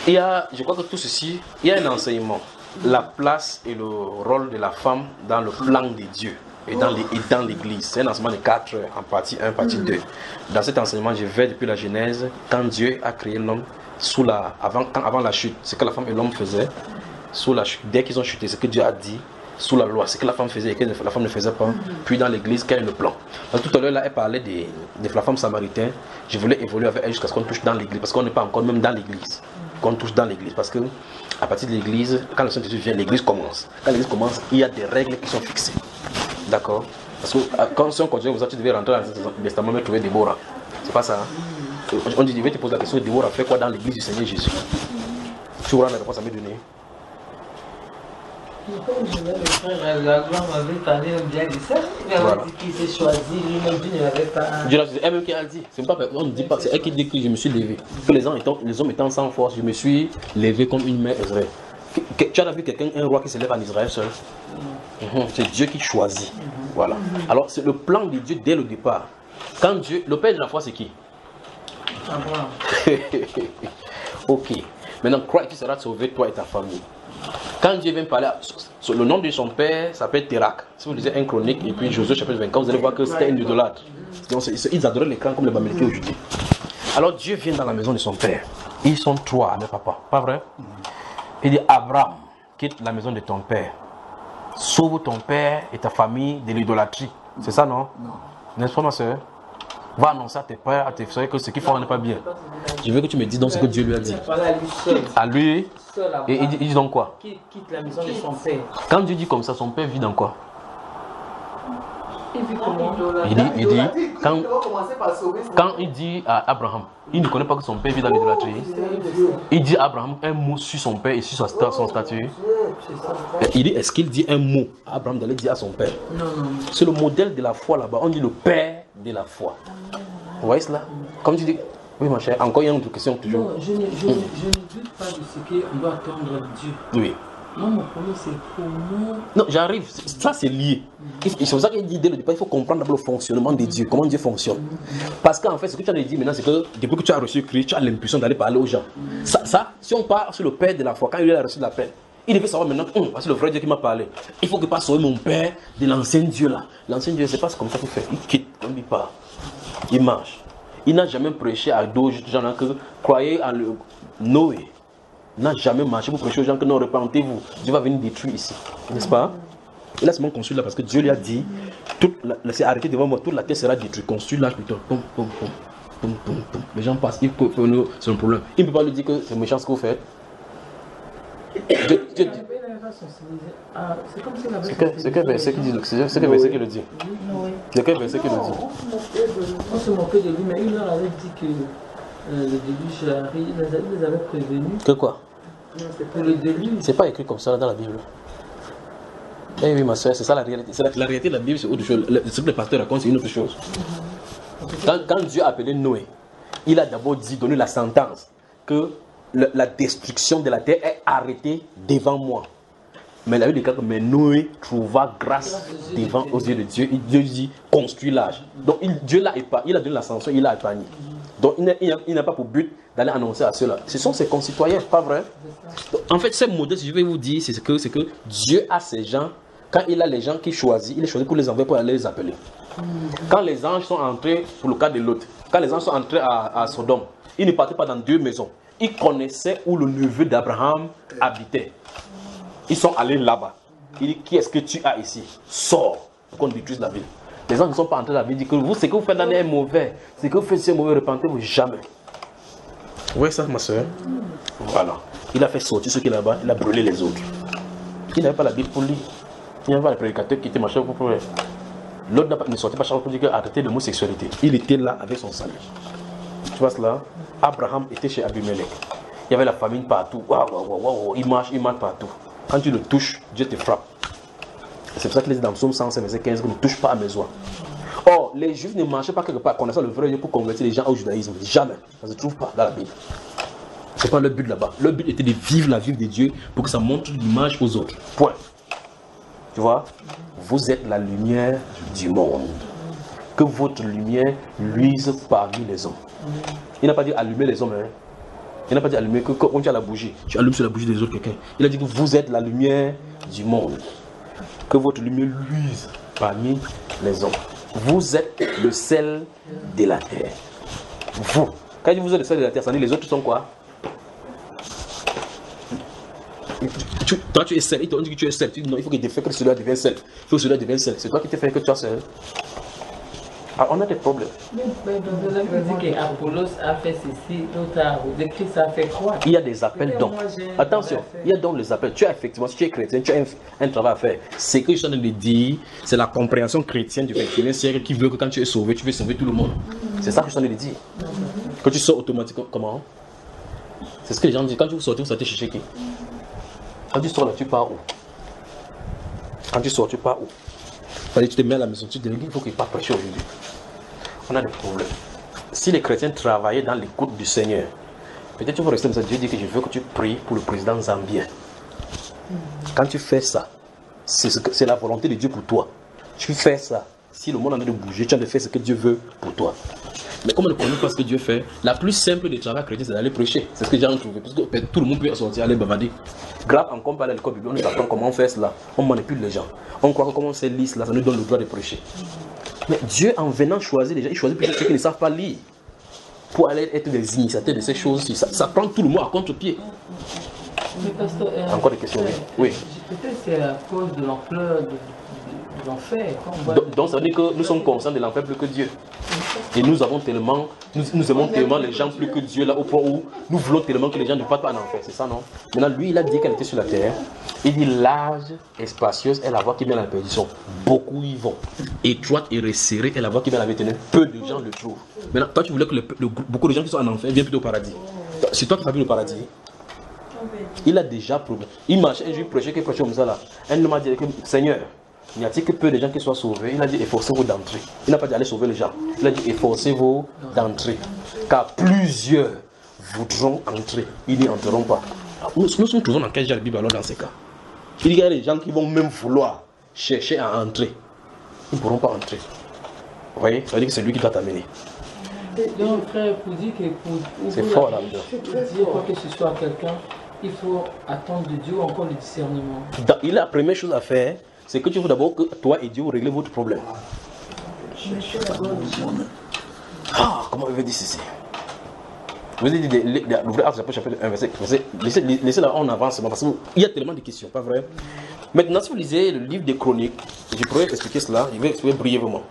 Je crois que tout ceci, il y a un enseignement. La place et le rôle de la femme dans le plan de Dieu et dans l'église. C'est un enseignement de 4 heures, en partie 1, partie 2. Dans cet enseignement, je vais depuis la Genèse, quand Dieu a créé l'homme, avant la chute, ce que la femme et l'homme faisaient, sous la chute, dès qu'ils ont chuté, ce que Dieu a dit, sous la loi, ce que la femme faisait et que la femme ne faisait pas, puis dans l'église, quel est le plan? Donc, tout à l'heure, là, elle parlait de la femme samaritaine. Je voulais évoluer avec elle jusqu'à ce qu'on touche dans l'église, parce qu'on n'est pas encore même dans l'église, qu'on touche dans l'église, parce que à partir de l'église, quand le Saint-Jésus vient, l'église commence. Quand l'église commence, il y a des règles qui sont fixées. D'accord? Parce que quand on continue, tu devais rentrer dans le testament et trouver Déborah. C'est pas ça. Hein? On dit, je vais te poser la question, Déborah fait quoi dans l'église du Seigneur Jésus? Tu auras la réponse à me donner. Le frère Lagouin m'avait parlé bien de ça. Il avait dit qu'il s'est choisi, lui-même Dieu ne l'avait pas. C'est elle-même qui a dit. On ne dit pas, c'est elle qui dit que je me suis levé. Que les hommes étant sans force, je me suis levé comme une mère Israël. Tu as vu quelqu'un, un roi qui se lève en Israël seul? C'est Dieu qui choisit. Voilà. Alors c'est le plan de Dieu dès le départ. Quand Dieu, le père de la foi, c'est qui? Abraham. Ok. Maintenant, crois que tu seras sauvé, toi et ta famille. Quand Dieu vient parler, le nom de son père s'appelle Térak. Si vous lisez 1 Chronique et puis Josué chapitre 24, vous allez voir que c'était un idolâtre. Ils adoraient l'écran comme les Bamilekés aujourd'hui. Alors Dieu vient dans la maison de son père. Ils sont 3 avec papa, pas vrai? Il dit, Abraham, quitte la maison de ton père. Sauve ton père et ta famille de l'idolâtrie. C'est ça, non? Non. N'est-ce pas, ma soeur? Va annoncer à tes pères, à tes soeurs que ce qu'ils font n'est pas bien. Je veux que tu me dises donc ce que Dieu lui a dit. À lui. Et il dit donc quoi? Quitte la maison de son père. Quand Dieu dit comme ça, son père vit dans quoi? Il dit quand il dit à Abraham, il ne connaît pas que son père vit dans l'idolâtrie. Il dit à Abraham un mot sur son père et sur son statut. Il dit, est-ce qu'il dit un mot? Abraham d'aller dire à son père. Non. C'est le modèle de la foi là-bas. On dit le père de la foi. Vous voyez cela? Comme tu dis, oui ma chère, encore une autre question toujours. Non, je ne doute pas de ce qu'on doit attendre de Dieu. Oui. Non, mon problème, c'est comment... Non, j'arrive. Ça, c'est lié. C'est pour ça qu'il dit dès le départ, il faut comprendre d'abord le fonctionnement de Dieu, comment Dieu fonctionne. Parce qu'en fait, ce que tu as dit maintenant, c'est que depuis que tu as reçu Christ, tu as l'impulsion d'aller parler aux gens. Ça, si on part sur le Père de la foi, quand il a reçu la paix, il devait savoir maintenant, c'est le vrai Dieu qui m'a parlé. Il faut que passe sur mon Père de l'ancien Dieu là. L'ancien Dieu, c'est pas comme ça qu'il fait. Il quitte, on dit pas. Il marche. Il n'a jamais prêché à d'autres gens que croyez en le Noé. Il n'a jamais marché pour prêcher aux gens que non, repentez-vous. Dieu va venir détruire ici. N'est-ce pas? Il a seulement construit là parce que Dieu lui a dit, c'est arrêté devant moi, toute la terre sera détruite. Construis là plutôt. Pum, pum, pum, pum, pum, pum. Les gens passent, c'est un problème. Il ne peut pas lui dire que c'est méchant ce que vous faites. C'est comme si c'est quel verset qui dit, c'est quel verset qui le dit? C'est quel verset qui le dit? On se moquait de lui, mais il leur avait dit que le déluge arrive, il les avait prévenus. Que quoi? Que le déluge. C'est pas écrit comme ça dans la Bible. Eh oui, ma soeur, c'est ça la réalité. La réalité de la Bible, c'est autre chose. Ce que le pasteur raconte, c'est une autre chose. Quand Dieu a appelé Noé, il a d'abord dit, donné la sentence que la destruction de la terre est arrêtée devant moi. Mais il a eu des cas mais Noé trouva grâce devant aux yeux de Dieu. Dieu dit, construis l'âge. Donc Dieu l'a épargné, il a donné la sanction, il l'a épargné. Donc il n'a pas pour but d'aller annoncer à ceux-là. Ce sont ses concitoyens, pas vrai? Donc, en fait, ce modèle, si je vais vous dire, c'est que Dieu a ces gens, quand il a les gens qu'il choisit, il les choisit pour les envoyer, pour aller les appeler. Quand les anges sont entrés, pour le cas de Lot, quand les anges sont entrés à Sodome, ils ne partaient pas dans 2 maisons. Ils connaissaient où le neveu d'Abraham habitait. Ils sont allés là-bas. Il dit, qui est-ce que tu as ici? Sors pour qu'on détruise la ville. Les gens ne sont pas entrés dans la ville. Ils disent que vous, ce que vous faites dans est mauvais. Ce que vous faites, c'est mauvais, repentez-vous jamais. Vous voyez ça, ma soeur? Voilà. Il a fait sortir ceux qui étaient là-bas, il a brûlé les autres. Il n'avait pas la Bible pour lui. Il n'y avait pas le prédicateur qui était machin pour lui. L'autre ne sortait pas chaque pour dire arrêtez l'homosexualité. Il était là avec son salut. Tu vois cela? Abraham était chez Abimelech. Il y avait la famine partout. Waouh, il marche partout. Quand tu le touches, Dieu te frappe. C'est pour ça qu'il dit dans Psaume 105, verset 15, que ne touche pas à mes oies. Or, les Juifs ne marchaient pas quelque part connaissant le vrai Dieu pour convertir les gens au judaïsme. Jamais. Ça ne se trouve pas dans la Bible. Ce n'est pas le but là-bas. Le but était de vivre la vie de Dieu pour que ça montre l'image aux autres. Point. Tu vois? Vous êtes la lumière du monde. Que votre lumière luise parmi les hommes. Il n'a pas dit allumer les hommes. Hein. Il n'a pas dit allumer que quand tu as la bougie, tu allumes sur la bougie des autres quelqu'un. Il a dit que vous êtes la lumière du monde. Que votre lumière luise parmi les hommes. Vous êtes le sel de la terre. Vous. Quand il dit vous êtes le sel de la terre, ça dit les autres sont quoi? Toi tu es sel, il te dit que tu es sel. Tu dis non, il faut que celui-là devienne sel. Il faut que celui-là devienne sel. C'est toi qui te fais que tu es sel. Ah, on a des problèmes. Mais dans la musique, Apollos a fait ceci, l'autre a décrit ça fait quoi? Il y a des appels donc. Attention, il y a donc les appels. Tu as effectivement, si tu es chrétien, tu as un travail à faire. Ce que je suis en train de dire, c'est la compréhension chrétienne du 21e siècle qui veut que quand tu es sauvé, tu veux sauver tout le monde. C'est ça que je suis en train de dire. Que tu sors automatiquement, comment? C'est ce que les gens disent. Quand vous sortez chercher qui? Quand tu sors là, tu pars où? Quand tu sors, tu pars où? Tu te mets à la maison, tu te dis qu'il faut qu'il ne pas prêcher aujourd'hui. On a des problèmes. Si les chrétiens travaillaient dans l'écoute du Seigneur, peut-être tu vas rester comme ça. Dieu dit que je veux que tu pries pour le président zambien. Quand tu fais ça, c'est la volonté de Dieu pour toi. Tu fais ça. Si le monde en train de bouger, tu as de faire ce que Dieu veut pour toi. Mais comme on ne connaît pas ce que Dieu fait, la plus simple des travaux chrétiens, c'est d'aller prêcher. C'est ce que j'ai trouvé. Parce que tout le monde peut sortir, aller bavarder. Grave, encore pas à l'école biblique, on nous apprend comment on fait cela. On manipule les gens. On croit que comment on sait lire cela, ça nous donne le droit de prêcher. Mais Dieu, en venant choisir les gens, il choisit plutôt ceux qui ne savent pas lire. Pour aller être des initiateurs de ces choses-ci. Ça prend tout le monde à contre-pied. Mais pasteur, encore des questions, oui. Peut-être c'est à cause de l'ampleur de l'enfer. Donc ça veut dire que nous sommes conscients de l'enfer plus que Dieu. Et nous avons tellement, nous aimons tellement les gens plus que Dieu, là au point où nous voulons tellement que les gens ne partent pas en enfer, c'est ça non? Maintenant lui il a dit qu'elle était sur la terre, il dit large et spacieuse est la voie qui mène à la perdition. Beaucoup y vont. Étroite et resserrée est la voie qui mène à la vie. Peu de gens le trouvent. Maintenant toi tu voulais que beaucoup de gens qui sont en enfer viennent plutôt au paradis. C'est toi qui as vu le paradis. Il a déjà prouvé. Il marchait un jour prêchait comme ça là. Un homme a dit que Seigneur, il n'y a-t-il que peu de gens qui soient sauvés? Il a dit efforcez-vous d'entrer. Il n'a pas dit aller sauver les gens. Il a dit efforcez-vous d'entrer. Car plusieurs voudront entrer. Ils n'y entreront pas. Nous sommes toujours dans quel genre de Bible alors dans ces cas? Il y a des gens qui vont même vouloir chercher à entrer. Ils ne pourront pas entrer. Vous voyez? Ça veut dire que c'est lui qui doit t'amener. Donc, frère, pour dire que c'est fort là. Pour dire quoi que ce soit à quelqu'un, il faut attendre de Dieu encore le discernement. La première chose à faire, c'est que tu veux d'abord que toi et Dieu réglez votre problème. Ah, comment il veut dire ceci? Vous avez dit l'ouvrir Actes chapitre 1, verset. Laissez là, on avance, parce qu'il y a tellement de questions, pas vrai? Maintenant, si vous lisez le livre des Chroniques, je pourrais expliquer cela, je vais expliquer brièvement.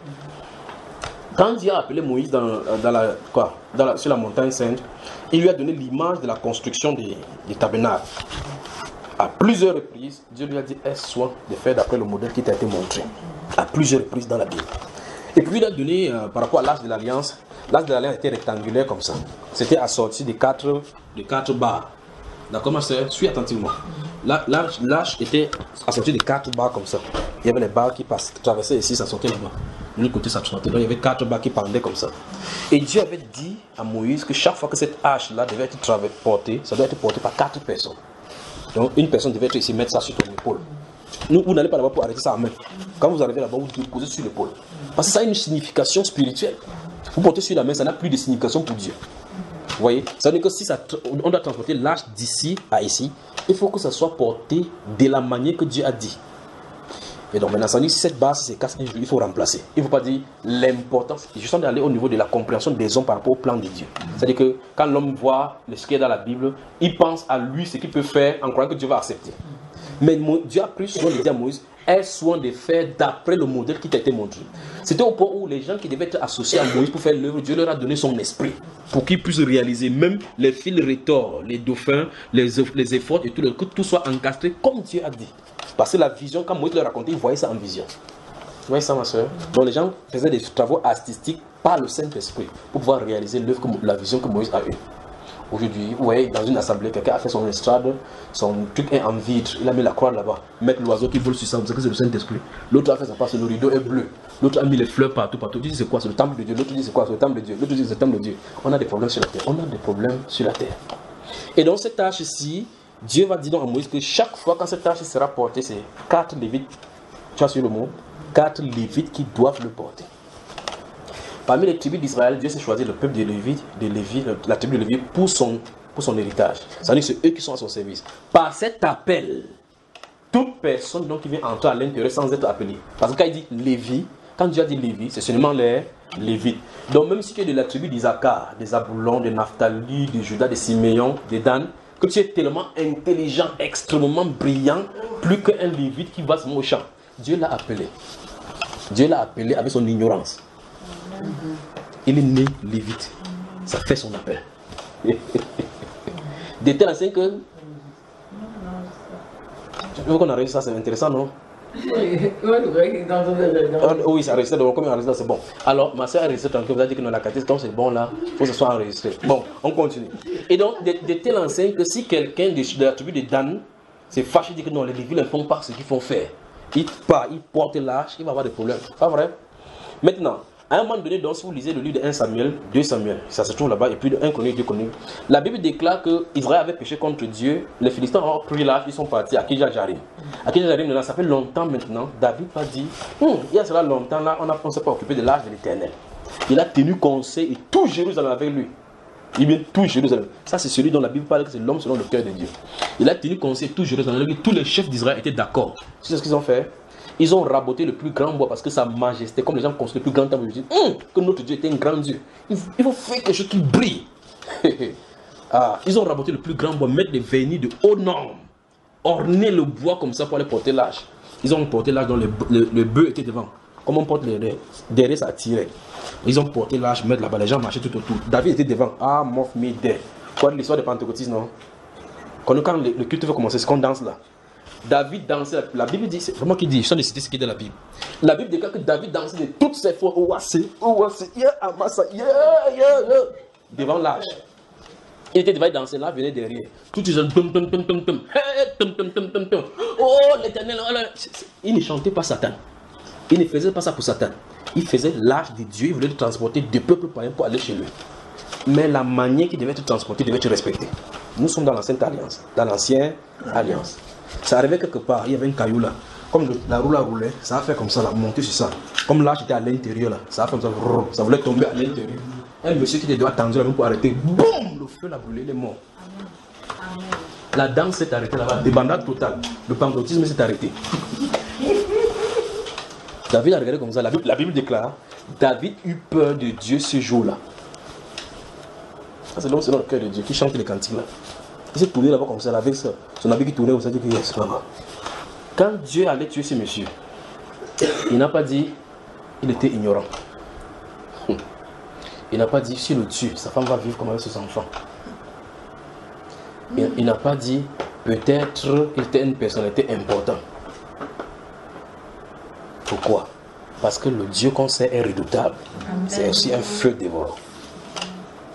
Quand Dieu a appelé Moïse sur la montagne sainte, il lui a donné l'image de la construction des tabernacles. À plusieurs reprises, Dieu lui a dit: aie soin de faire d'après le modèle qui t'a été montré. À plusieurs reprises dans la Bible. Et puis il a donné, par rapport à l'arche de l'Alliance, l'arche de l'Alliance était rectangulaire comme ça. C'était assorti de quatre barres. D'accord, ma soeur? Suis attentivement. L'arche était assorti de 4 barres comme ça. Il y avait les barres qui traversaient ici, ça sortait là-bas. De l'autre côté, ça sortait. Donc il y avait 4 barres qui pendaient comme ça. Et Dieu avait dit à Moïse que chaque fois que cette arche-là devait être portée, ça doit être porté par 4 personnes. Donc une personne devait être ici, mettre ça sur ton épaule. Vous n'allez pas là-bas pour arrêter ça à main. Quand vous arrivez là-bas, vous déposez sur l'épaule. Parce que ça a une signification spirituelle. Vous portez sur la main, ça n'a plus de signification pour Dieu. Vous voyez? Ça veut dire que si on doit transporter l'arche d'ici à ici, il faut que ça soit porté de la manière que Dieu a dit. Et donc maintenant, ça dit, si cette base se casse un jour, il faut remplacer. Il ne faut pas dire l'importance. Je suis d'aller au niveau de la compréhension des hommes par rapport au plan de Dieu. C'est-à-dire que quand l'homme voit ce qu'il y a dans la Bible, il pense à lui ce qu'il peut faire en croyant que Dieu va accepter. Mais Dieu a pris soin de dire à Moïse: aie soin de faire d'après le modèle qui t'a été montré. C'était au point où les gens qui devaient être associés à Moïse pour faire l'œuvre, Dieu leur a donné son esprit pour qu'ils puissent réaliser même les fils retors, les dauphins, les efforts et tout, que tout soit encastré comme Dieu a dit. Parce que la vision, quand Moïse le racontait, ils voyaient ça en vision. Vous voyez ça, ma soeur? Donc les gens faisaient des travaux artistiques par le Saint-Esprit pour pouvoir réaliser l'œuvre, la vision que Moïse a eue. Aujourd'hui, vous voyez, dans une assemblée, quelqu'un a fait son estrade, son truc est en vitre, il a mis la croix là-bas, mettre l'oiseau qui vole sur ça, vous savez que c'est le Saint-Esprit. L'autre a fait sa part, le rideau est bleu. L'autre a mis les fleurs partout. Tu dis c'est quoi? C'est le temple de Dieu. L'autre dit c'est quoi? C'est le temple de Dieu. L'autre dit c'est le temple de Dieu. On a des problèmes sur la terre. On a des problèmes sur la terre. Et dans cette tâche-ci, Dieu va dire donc à Moïse que chaque fois quand cette tâche sera portée, c'est 4 lévites, tu as sur le mot, 4 lévites qui doivent le porter. Parmi les tribus d'Israël, Dieu s'est choisi le peuple de Lévi, la tribu de Lévi pour son héritage. C'est-à-dire que c'est eux qui sont à son service. Par cet appel, toute personne donc qui vient entrer à l'intérieur sans être appelée. Parce que quand il dit Lévi, quand Dieu a dit Lévi, c'est seulement les Lévites. Donc même si tu es de la tribu d'Isaacar, des Zaboulon, de Naphtali, de Judas, de Siméon, de Dan, que tu es tellement intelligent, extrêmement brillant, plus qu'un Lévite qui va se mettre au champ. Dieu l'a appelé. Dieu l'a appelé avec son ignorance. Il est né Lévite. Ça fait son appel. De tel enseigne que... Tu veux qu'on arrive ça, c'est intéressant, non? Oui, c'est enregistré, donc comme il est enregistré, c'est bon. Alors, ma soeur a enregistré tranquille, vous avez dit que dans la catéchèse, comme c'est bon là, il faut que ce soit enregistré. Bon, on continue. Et donc, de tel enseigne que si quelqu'un de la tribu de Dan s'est fâché, il dit que non, les Lévites ne font pas ce qu'ils font faire. Il porte l'arche, il va avoir des problèmes. Pas vrai? Maintenant, à un moment donné, donc, si vous lisez le livre de 1 Samuel, 2 Samuel, ça se trouve là-bas, et puis de 1 Chronique, 2 Chroniques, la Bible déclare que Israël avait péché contre Dieu, les Philistins ont pris l'arche, ils sont partis à Kirjath-Jearim. À Kirjath-Jearim, ça fait longtemps maintenant, David a dit, il y a cela longtemps là, on ne s'est pas occupé de l'arche de l'Éternel. Il a tenu conseil et tout Jérusalem avec lui. Il vient tout Jérusalem. Ça, c'est celui dont la Bible parle que c'est l'homme selon le cœur de Dieu. Il a tenu conseil tout Jérusalem avec lui. Tous les chefs d'Israël étaient d'accord. C'est ce qu'ils ont fait. Ils ont raboté le plus grand bois parce que sa majesté, comme les gens construisent le plus grand temple, ils disent que notre Dieu était un grand Dieu. Il faut faire quelque chose qui brille. Ils ont raboté le plus grand bois, mettre des vernis de haute norme, orner le bois comme ça pour aller porter l'arche. Ils ont porté l'arche dont le bœuf était devant. Comme on porte derrière, ça tirait. Ils ont porté l'arche, mettre là-bas, les gens marchaient tout autour. David était devant. Mof Médé. Quoi de l'histoire des pentecôtistes, non? Quand le culte veut commencer, c'est qu'on danse là. David dansait, la Bible dit, c'est vraiment qui dit, je suis en train de citer ce qui est dans la Bible. La Bible déclare que David dansait de toutes ses forces, devant l'arche. Il était devant, il dansait, là, venait derrière. Tout les gens, oh l'Éternel, il ne chantait pas Satan. Il ne faisait pas ça pour Satan. Il faisait l'arche de Dieu, il voulait le transporter de peuple païen pour aller chez lui. Mais la manière qu'il devait être transporté devait être respectée. Nous sommes dans l'ancienne alliance, dans l'ancienne alliance. Ça arrivait quelque part, il y avait un caillou là. Comme la roue a roulé, ça a fait comme ça, là, monter sur ça. Comme là, j'étais à l'intérieur là, ça a fait comme ça, ça voulait tomber à l'intérieur. Un monsieur qui était attendu là même pour arrêter, boum, le feu l'a brûlé, il est mort. Amen. La danse s'est arrêtée là-bas, débandade totale. Le pentecôtisme s'est arrêté. David a regardé comme ça, la Bible déclare, David eut peur de Dieu ce jour-là. C'est l'homme selon le cœur de Dieu qui chante les cantiques là. Il s'est tourné là-bas comme ça, avec ça. Son habit qui tournait, vous savez que c'est pas mal. Quand Dieu allait tuer ce monsieur, il n'a pas dit, il était ignorant. Il n'a pas dit, si le tue, sa femme va vivre comme avec ses enfants. Il n'a pas dit, peut-être qu'il était une personnalité importante. Pourquoi? Parce que le Dieu qu'on sait est redoutable. C'est aussi un feu dévorant.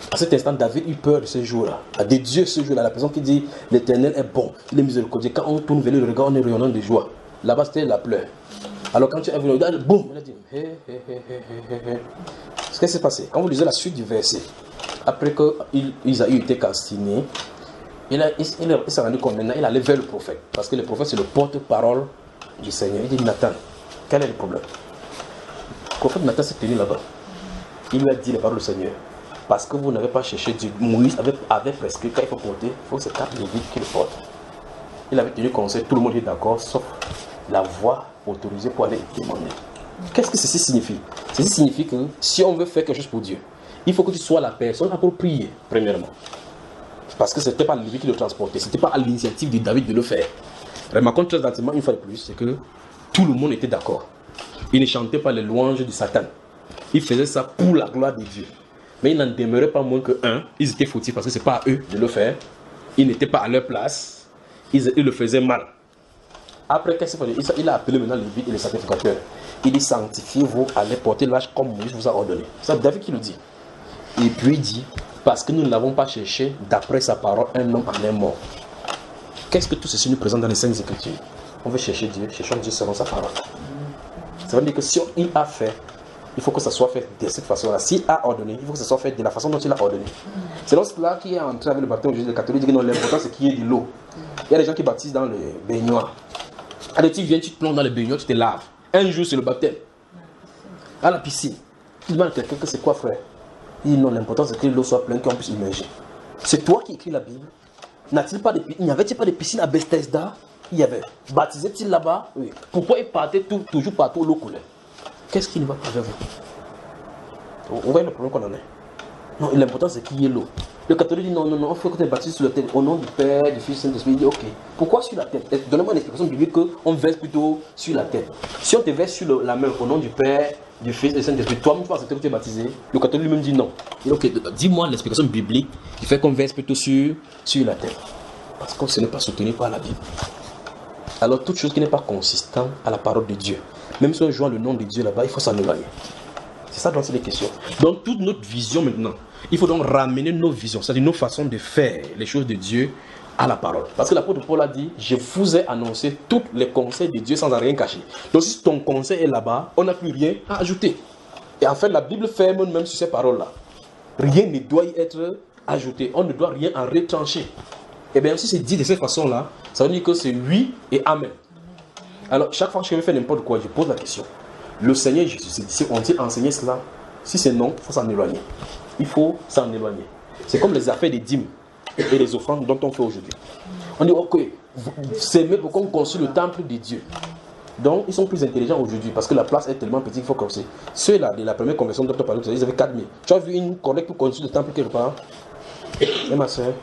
À cet instant, David eut peur de ce jour-là. De Dieu ce jour-là, la personne qui dit l'Éternel est bon, il est miséricordieux. Quand on tourne vers le regard, on est rayonnant de joie. Là-bas, c'était la pleure. Alors quand tu es venu, boum, il a dit hé. Ce qui s'est passé, quand vous lisez la suite du verset, après qu'Isaïe était castiné, il s'est rendu compte maintenant, il allait vers le prophète. Parce que le prophète, c'est le porte-parole du Seigneur. Il dit Nathan, quel est le problème? Le prophète Nathan s'est tenu là-bas. Il lui a dit les paroles du Seigneur. Parce que vous n'avez pas cherché Dieu. Moïse avait prescrit, quand il faut porter, il faut que c'est 4 Lévites qui le portent. Il avait tenu conseil, tout le monde est d'accord, sauf la voix autorisée pour aller demander. Qu'est-ce que ceci signifie? Ceci signifie que si on veut faire quelque chose pour Dieu, il faut que tu sois la personne appropriée, premièrement. Parce que ce n'était pas le Lévite qui le transportait, ce n'était pas à l'initiative de David de le faire. Remarquons très attentivement une fois de plus, c'est que tout le monde était d'accord. Ils ne chantaient pas les louanges du Satan. Ils faisaient ça pour la gloire de Dieu. Mais il n'en demeurait pas moins que, ils étaient fautifs parce que ce n'est pas à eux de le faire. Ils n'étaient pas à leur place. Ils le faisaient mal. Après, qu'est-ce qu'il fait? Il a appelé maintenant les Lévites et les sacrificateurs. Il dit, sanctifiez-vous, allez porter l'âge comme Moïse vous a ordonné. C'est David qui le dit. Et puis il dit, parce que nous ne l'avons pas cherché, d'après sa parole, un homme en est mort. Qu'est-ce que tout ceci nous présente dans les Saintes Écritures? On veut chercher Dieu, cherchons Dieu selon sa parole. Ça veut dire que si il a fait, il faut que ça soit fait de cette façon-là. S'il a ordonné, il faut que ça soit fait de la façon dont il a ordonné. C'est lorsque qui est entré avec le baptême aujourd'hui, les catholiques disent que non, l'important c'est qu'il y ait de l'eau. Il y a des gens qui baptisent dans les baignoires. Allez, tu viens, tu te plonges dans les baignoires, tu te laves. Un jour, c'est le baptême. À la piscine. Tu demandes à quelqu'un que c'est quoi, frère? Il dit non, l'important c'est que l'eau soit pleine, qu'on puisse immerger. C'est toi qui écris la Bible. Il n'y avait-il pas de piscine à Bethesda? Il y avait. Baptisait-il là-bas? Oui. Pourquoi il partait toujours partout où l'eau coulait? Qu'est-ce qui ne va pas avec vous? Vous voyez le problème qu'on en a? Non, l'important c'est qu'il y ait l'eau. Le catholique dit non, il faut que tu baptises sur la tête. Au nom du Père, du Fils, du Saint-Esprit. Il dit ok. Pourquoi sur la tête? Donnez-moi une explication biblique qu'on verse plutôt sur la tête. Si on te verse sur la main au nom du Père, du Fils et du Saint-Esprit, toi-même tu vas accepter que tu es baptisé. Le catholique lui-même dit non. Il dit ok, dis-moi l'explication biblique qui fait qu'on verse plutôt sur la tête. Parce que ce n'est pas soutenu par la Bible. Alors toute chose qui n'est pas consistante à la parole de Dieu, même si on joue le nom de Dieu là-bas, il faut s'en éloigner. C'est ça dont c'est les questions. Donc toute notre vision maintenant, il faut donc ramener nos visions, c'est-à-dire nos façons de faire les choses de Dieu à la parole. Parce que l'apôtre Paul a dit, je vous ai annoncé tous les conseils de Dieu sans en rien cacher. Donc si ton conseil est là-bas, on n'a plus rien à ajouter. Et en fait, la Bible ferme même sur ces paroles-là. Rien ne doit y être ajouté. On ne doit rien en retrancher. Et bien si c'est dit de cette façon-là, ça veut dire que c'est oui et amen. Alors chaque fois que je vais faire n'importe quoi, je pose la question. Le Seigneur Jésus, si on-t-il enseigné cela? Si c'est non, il faut s'en éloigner. Il faut s'en éloigner. C'est comme les affaires des dîmes et les offrandes dont on fait aujourd'hui. On dit ok, c'est mieux pour qu'on construise le temple de Dieu. Donc ils sont plus intelligents aujourd'hui parce que la place est tellement petite qu'il faut construire. Ceux-là de la première conversion dont on parlait, ils avaient 4000. Tu as vu une collecte pour construire le temple quelque part? Et ma soeur,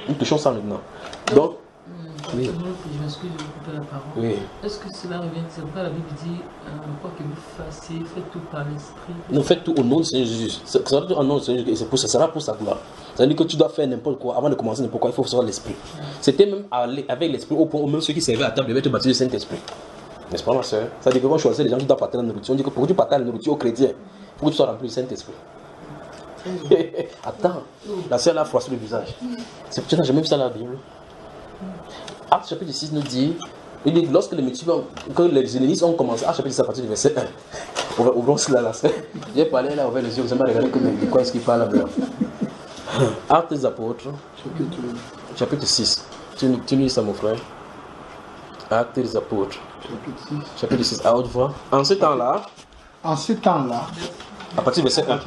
nous touchons ça maintenant. Donc, oui. Je m'excuse de vous couper la parole. Oui. Est-ce que cela revient? C'est pourquoi la Bible dit quoi que vous fassiez, faites tout par l'esprit. Non, faites tout au nom du Seigneur Jésus. Ça va tout au nom du Seigneur Jésus et ça sera pour sa gloire. Ça veut dire que tu dois faire n'importe quoi. Avant de commencer n'importe quoi, il faut recevoir l'esprit. C'était même avec l'esprit au point où même ceux qui servaient à table devaient être baptisés du Saint-Esprit. N'est-ce pas, ma soeur? Ça veut dire que quand on choisit les gens qui doivent partager la nourriture, on dit que pour que tu partages la nourriture aux chrétiens, il faut que tu sois rempli du Saint-Esprit. Attends, la soeur a froissé le visage. Tu n'as jamais vu ça dans la Bible? Acte chapitre 6 nous dit, il dit lorsque les hellénistes ont commencé, Acte chapitre 6 à partir du verset 1. Ouvrons cela là. J'ai parlé là, ouvert les yeux, vous avez regardé de quoi est-ce qu'il parle là-bas. Acte des apôtres, chapitre 6. Tu lis ça mon frère? Actes des apôtres. Chapitre 6. À haute voix. En ce temps-là. À partir du verset 1.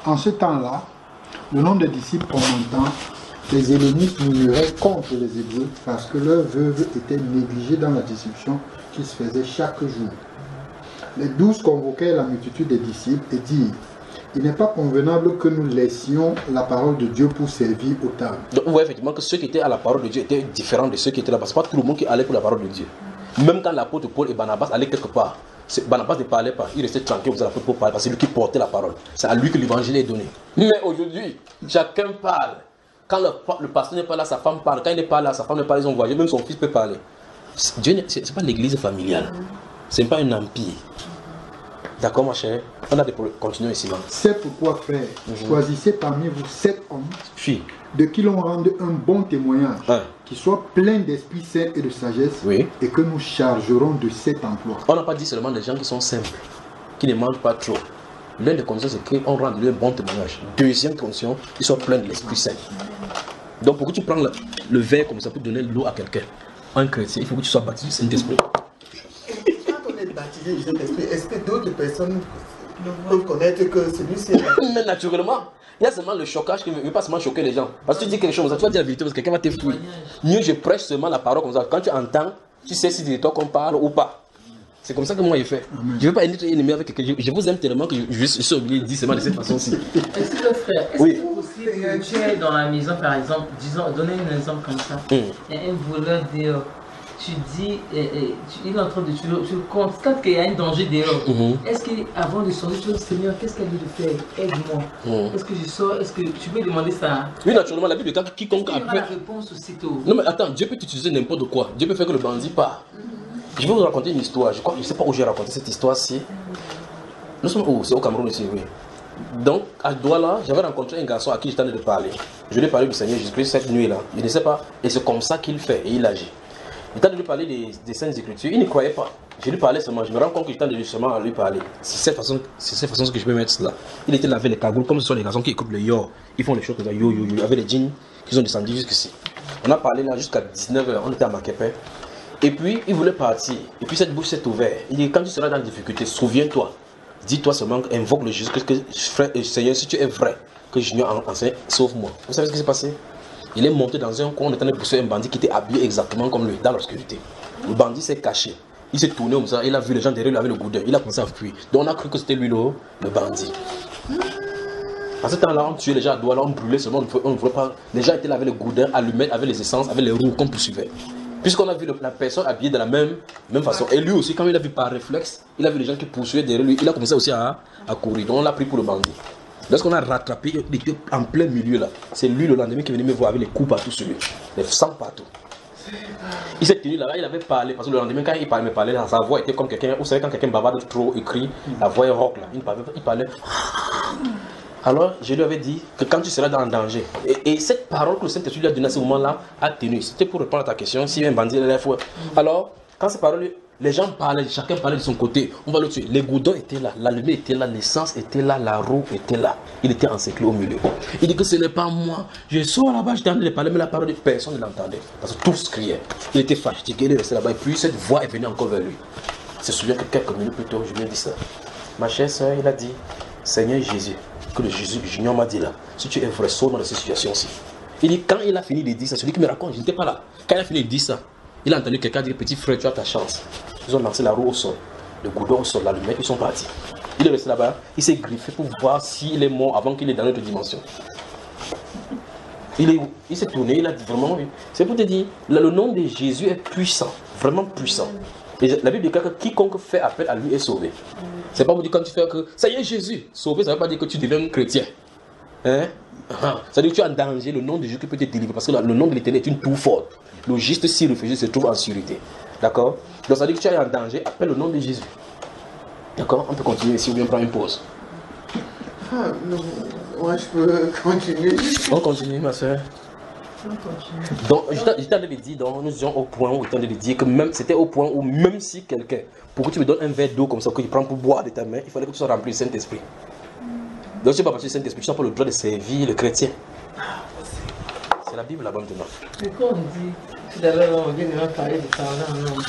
En ce temps-là, le nombre de disciples augmentant, les hellénistes murmuraient contre les Hébreux parce que leurs veuves étaient négligées dans la distribution qui se faisait chaque jour. Les 12 convoquèrent la multitude des disciples et dirent: il n'est pas convenable que nous laissions la parole de Dieu pour servir aux tables. Donc, on voit effectivement que ceux qui étaient à la parole de Dieu étaient différents de ceux qui étaient là-bas. Ce n'est pas tout le monde qui allait pour la parole de Dieu. Même quand l'apôtre Paul et Barnabas allaient quelque part, Barnabas ne parlait pas, il restait tranquille aux apôtres pour parler parce que c'est lui qui portait la parole. C'est à lui que l'évangile est donné. Mais aujourd'hui, chacun parle. Quand le pasteur n'est pas là, sa femme parle. Quand il n'est pas là, sa femme n'est pas là, ils ont voyagé. Même son fils peut parler. Dieu, ce n'est pas l'église familiale. Ce n'est pas un empire. D'accord, ma chère? On a des problèmes. Continuons ici. C'est pourquoi, frère, choisissez parmi vous 7 hommes de qui l'on rende un bon témoignage, qui soit plein d'Esprit Saint et de sagesse, et que nous chargerons de cet emploi. On n'a pas dit seulement des gens qui sont simples, qui ne mangent pas trop. L'une des conditions, c'est qu'on rende lui un bon témoignage. Deuxième condition, qu'ils soient pleins de l'Esprit Saint. Donc, pour que tu prends le verre comme ça pour donner l'eau à quelqu'un, un chrétien, il faut que tu sois baptisé du Saint-Esprit. Baptisé du Saint-Esprit, est-ce que d'autres personnes peuvent connaître que celui-ci est... Mais naturellement, il y a seulement le chocage qui ne veut pas seulement choquer les gens. Parce que tu dis quelque chose, tu vas dire la vérité parce que quelqu'un va te fouiller. Mieux je prêche seulement la parole comme ça. Quand tu entends, tu sais si c'est de toi qu'on parle ou pas. C'est comme ça que moi je fais. Je ne veux pas être ennemi avec quelqu'un. Je vous aime tellement que je suis obligé de dire seulement de cette façon-ci. Est-ce que frère, est-ce que c'est possible que tu es dans la maison par exemple, disons, donnez un exemple comme ça, il y a un voleur dehors. Tu dis, il est en train de tu constates qu'il y a un danger dehors. Est-ce qu'avant de sortir, tu dis, Seigneur, qu'est-ce qu'elle veut faire? Aide-moi. Est-ce que je sors? Est-ce que tu peux demander ça? Oui, naturellement, la Bible dit quiconque a la réponse aussitôt. Non, mais attends, Dieu peut utiliser n'importe quoi. Dieu peut faire que le bandit part. Je vais vous raconter une histoire. Je ne sais pas où j'ai raconté cette histoire-ci. Nous sommes où? C'est au Cameroun ici, oui. Donc, à Douala, j'avais rencontré un garçon à qui j'étais en train de parler. Je lui ai parlé du Seigneur Jésus-Christ cette nuit-là. Il ne sait pas. Et c'est comme ça qu'il fait et il agit. J'étais en train de lui parler des Saintes Écritures, il ne croyait pas. Je lui parlais seulement, je me rends compte que j'étais en train de justement lui parler. C'est cette façon que je peux mettre cela. Il était là avec les cagoules, comme ce sont les garçons qui écoutent le yo. Ils font les choses comme ça, yo, avec les jeans qui sont descendus jusqu'ici. On a parlé là jusqu'à 19h, on était à Makepe. Et puis, il voulait partir. Et puis, cette bouche s'est ouverte. Il dit, quand tu seras dans la difficulté, souviens-toi. Dis-toi seulement, invoque le Jésus, que frère et Seigneur, si tu es vrai, que je viens enseigner, sauve-moi. Vous savez ce qui s'est passé? Il est monté dans un coin, on était en train de pousser un bandit qui était habillé exactement comme lui, dans l'obscurité. Le bandit s'est caché. Il s'est tourné comme ça, il a vu les gens derrière lui avec le goudin. Il a commencé à fuir. Donc on a cru que c'était lui le bandit. À ce temps-là, on tuait les gens à Douala, on brûlait seulement, on ne voulait pas. Les gens étaient là avec le goudin, allumés, avec les essences, avec les roues qu'on poursuivait. Puisqu'on a vu la personne habillée de la même façon. Et lui aussi, quand il a vu par réflexe, il a vu les gens qui poursuivaient derrière lui, il a commencé aussi à courir. Donc on l'a pris pour le bandit. Lorsqu'on a rattrapé, il était en plein milieu là. C'est lui le lendemain qui est venu me voir avec les coups partout sur lui. Les sangs partout. Il s'est tenu là-bas, il avait parlé. Parce que le lendemain, quand il parlait, sa voix était comme quelqu'un. Vous savez, quand quelqu'un bavarde trop, écrit, la voix est rock là. Il parlait. Alors, je lui avais dit que quand tu seras dans le danger. Et cette parole que le Saint-Esprit lui a donnée à ce moment-là a tenu. C'était pour répondre à ta question. Si un bandit est là, alors, quand ces paroles. Les gens parlaient, chacun parlait de son côté. On va le tuer. Les goudons étaient là, l'allumé était là, l'essence était là, la roue était là. Il était encerclé au milieu. Il dit que ce n'est pas moi. Je sors là-bas, j'étais en train de parler, mais la parole de personne ne l'entendait. Parce que tous criaient. Il était fatigué, il est resté là-bas. Et puis cette voix est venue encore vers lui. Je me souviens que quelques minutes plus tôt, je lui ai dit ça. Ma chère soeur, il a dit, Seigneur Jésus, que le Jésus Junior m'a dit là, si tu es vrai, sors dans cette situation-ci. Il dit, quand il a fini de dire ça, celui qui me raconte, je n'étais pas là. Quand il a fini de dire ça, il a entendu quelqu'un dire, petit frère, tu as ta chance. Ils ont lancé la roue au sol, le goudron au sol, l'allumette, ils sont partis. Il est resté là-bas, il s'est griffé pour voir s'il est mort avant qu'il est dans notre dimension. Il s'est tourné, il a dit vraiment, c'est pour te dire, le nom de Jésus est puissant, vraiment puissant. Et la Bible dit que quiconque fait appel à lui est sauvé. C'est pas pour dire quand tu fais que ça y est Jésus, sauvé, ça ne veut pas dire que tu deviens chrétien. Hein? Ça veut dire que tu es en danger, le nom de Jésus qui peut te délivrer, parce que le nom de l'Éternel est une tour forte. Le juste s'y réfugie se trouve en sécurité. D'accord? Donc ça veut dire que tu es en danger, appelle le nom de Jésus. D'accord? On peut continuer ici ou bien prendre une pause. Ah, non. Moi je peux continuer. On continue ma soeur. Donc j'étais en train de dire, donc nous étions au point où j'étais en train de dire que même, c'était au point où même si quelqu'un, pour que tu me donnes un verre d'eau comme ça, que tu prends pour boire de ta main, il fallait que tu sois rempli du Saint-Esprit. Donc tu n'es pas parti du Saint-Esprit, tu n'as pas le droit de servir le chrétien. C'est la Bible là-bas maintenant. Mais quand on dit, tout à l'heure, on vient de parler de parler en langue.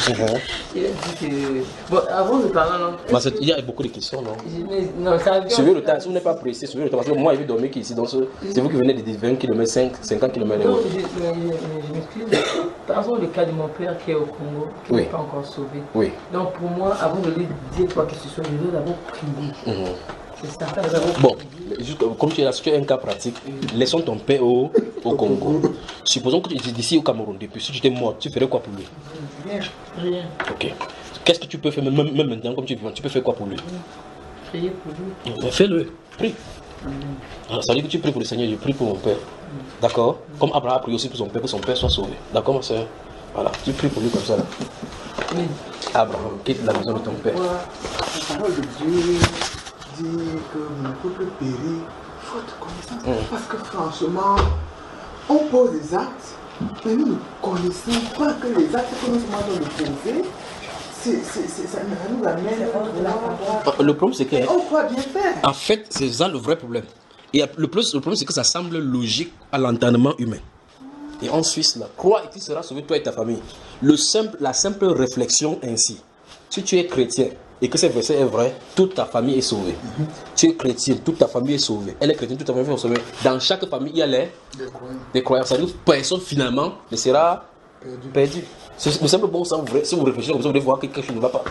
Il a dit que. Bon, avant de parler en langue. Il y a beaucoup de questions, non? Non, ça vient. Suivez le temps, si vous n'êtes pas pressé, suivez le temps. Parce que moi, je vais dormir ici. Donc, c'est vous qui venez de 20 km, 50 km. Non, je m'excuse. Par exemple, le cas de mon père qui est au Congo, qui n'est pas encore sauvé. Oui. Donc, pour moi, avant de lui dire quoi que ce soit, je dois d'abord prier. Bon, juste, comme tu es là, si tu as un cas pratique, laissons ton père au Congo. Supposons que tu es d'ici au Cameroun, depuis, si tu étais mort, tu ferais quoi pour lui? Rien. Ok. Qu'est-ce que tu peux faire même maintenant, comme tu es vivant, tu peux faire quoi pour lui? Prier pour lui. Fais-le, prie. Alors, ça veut dire que tu pries pour le Seigneur, je prie pour mon père. D'accord? Comme Abraham a prié aussi pour son père soit sauvé. D'accord, ma soeur? Voilà, tu pries pour lui comme ça là. Oui. Abraham, quitte la maison de ton père. La parole de Dieu dit que mon peuple périt faute de connaissance. Parce que franchement, on pose des actes, mais nous ne connaissons pas que les actes que nous sommes en train de poser, ça nous amène Le problème c'est que. on croit bien faire. En fait, c'est ça le vrai problème. Et le problème c'est que ça semble logique à l'entendement humain. Et en Suisse, là, crois et tu seras sauvé, toi et ta famille. La simple réflexion ainsi. Si tu es chrétien et que ce verset est vrai, toute ta famille est sauvée. Tu es chrétien, toute ta famille est sauvée. Elle est chrétienne, toute ta famille est sauvée. Dans chaque famille, il y a des croyants. Ça veut dire que personne finalement ne sera perdu. C'est simple bon sens vrai. Si vous réfléchissez comme ça, vous devez voir que quelque chose ne va pas.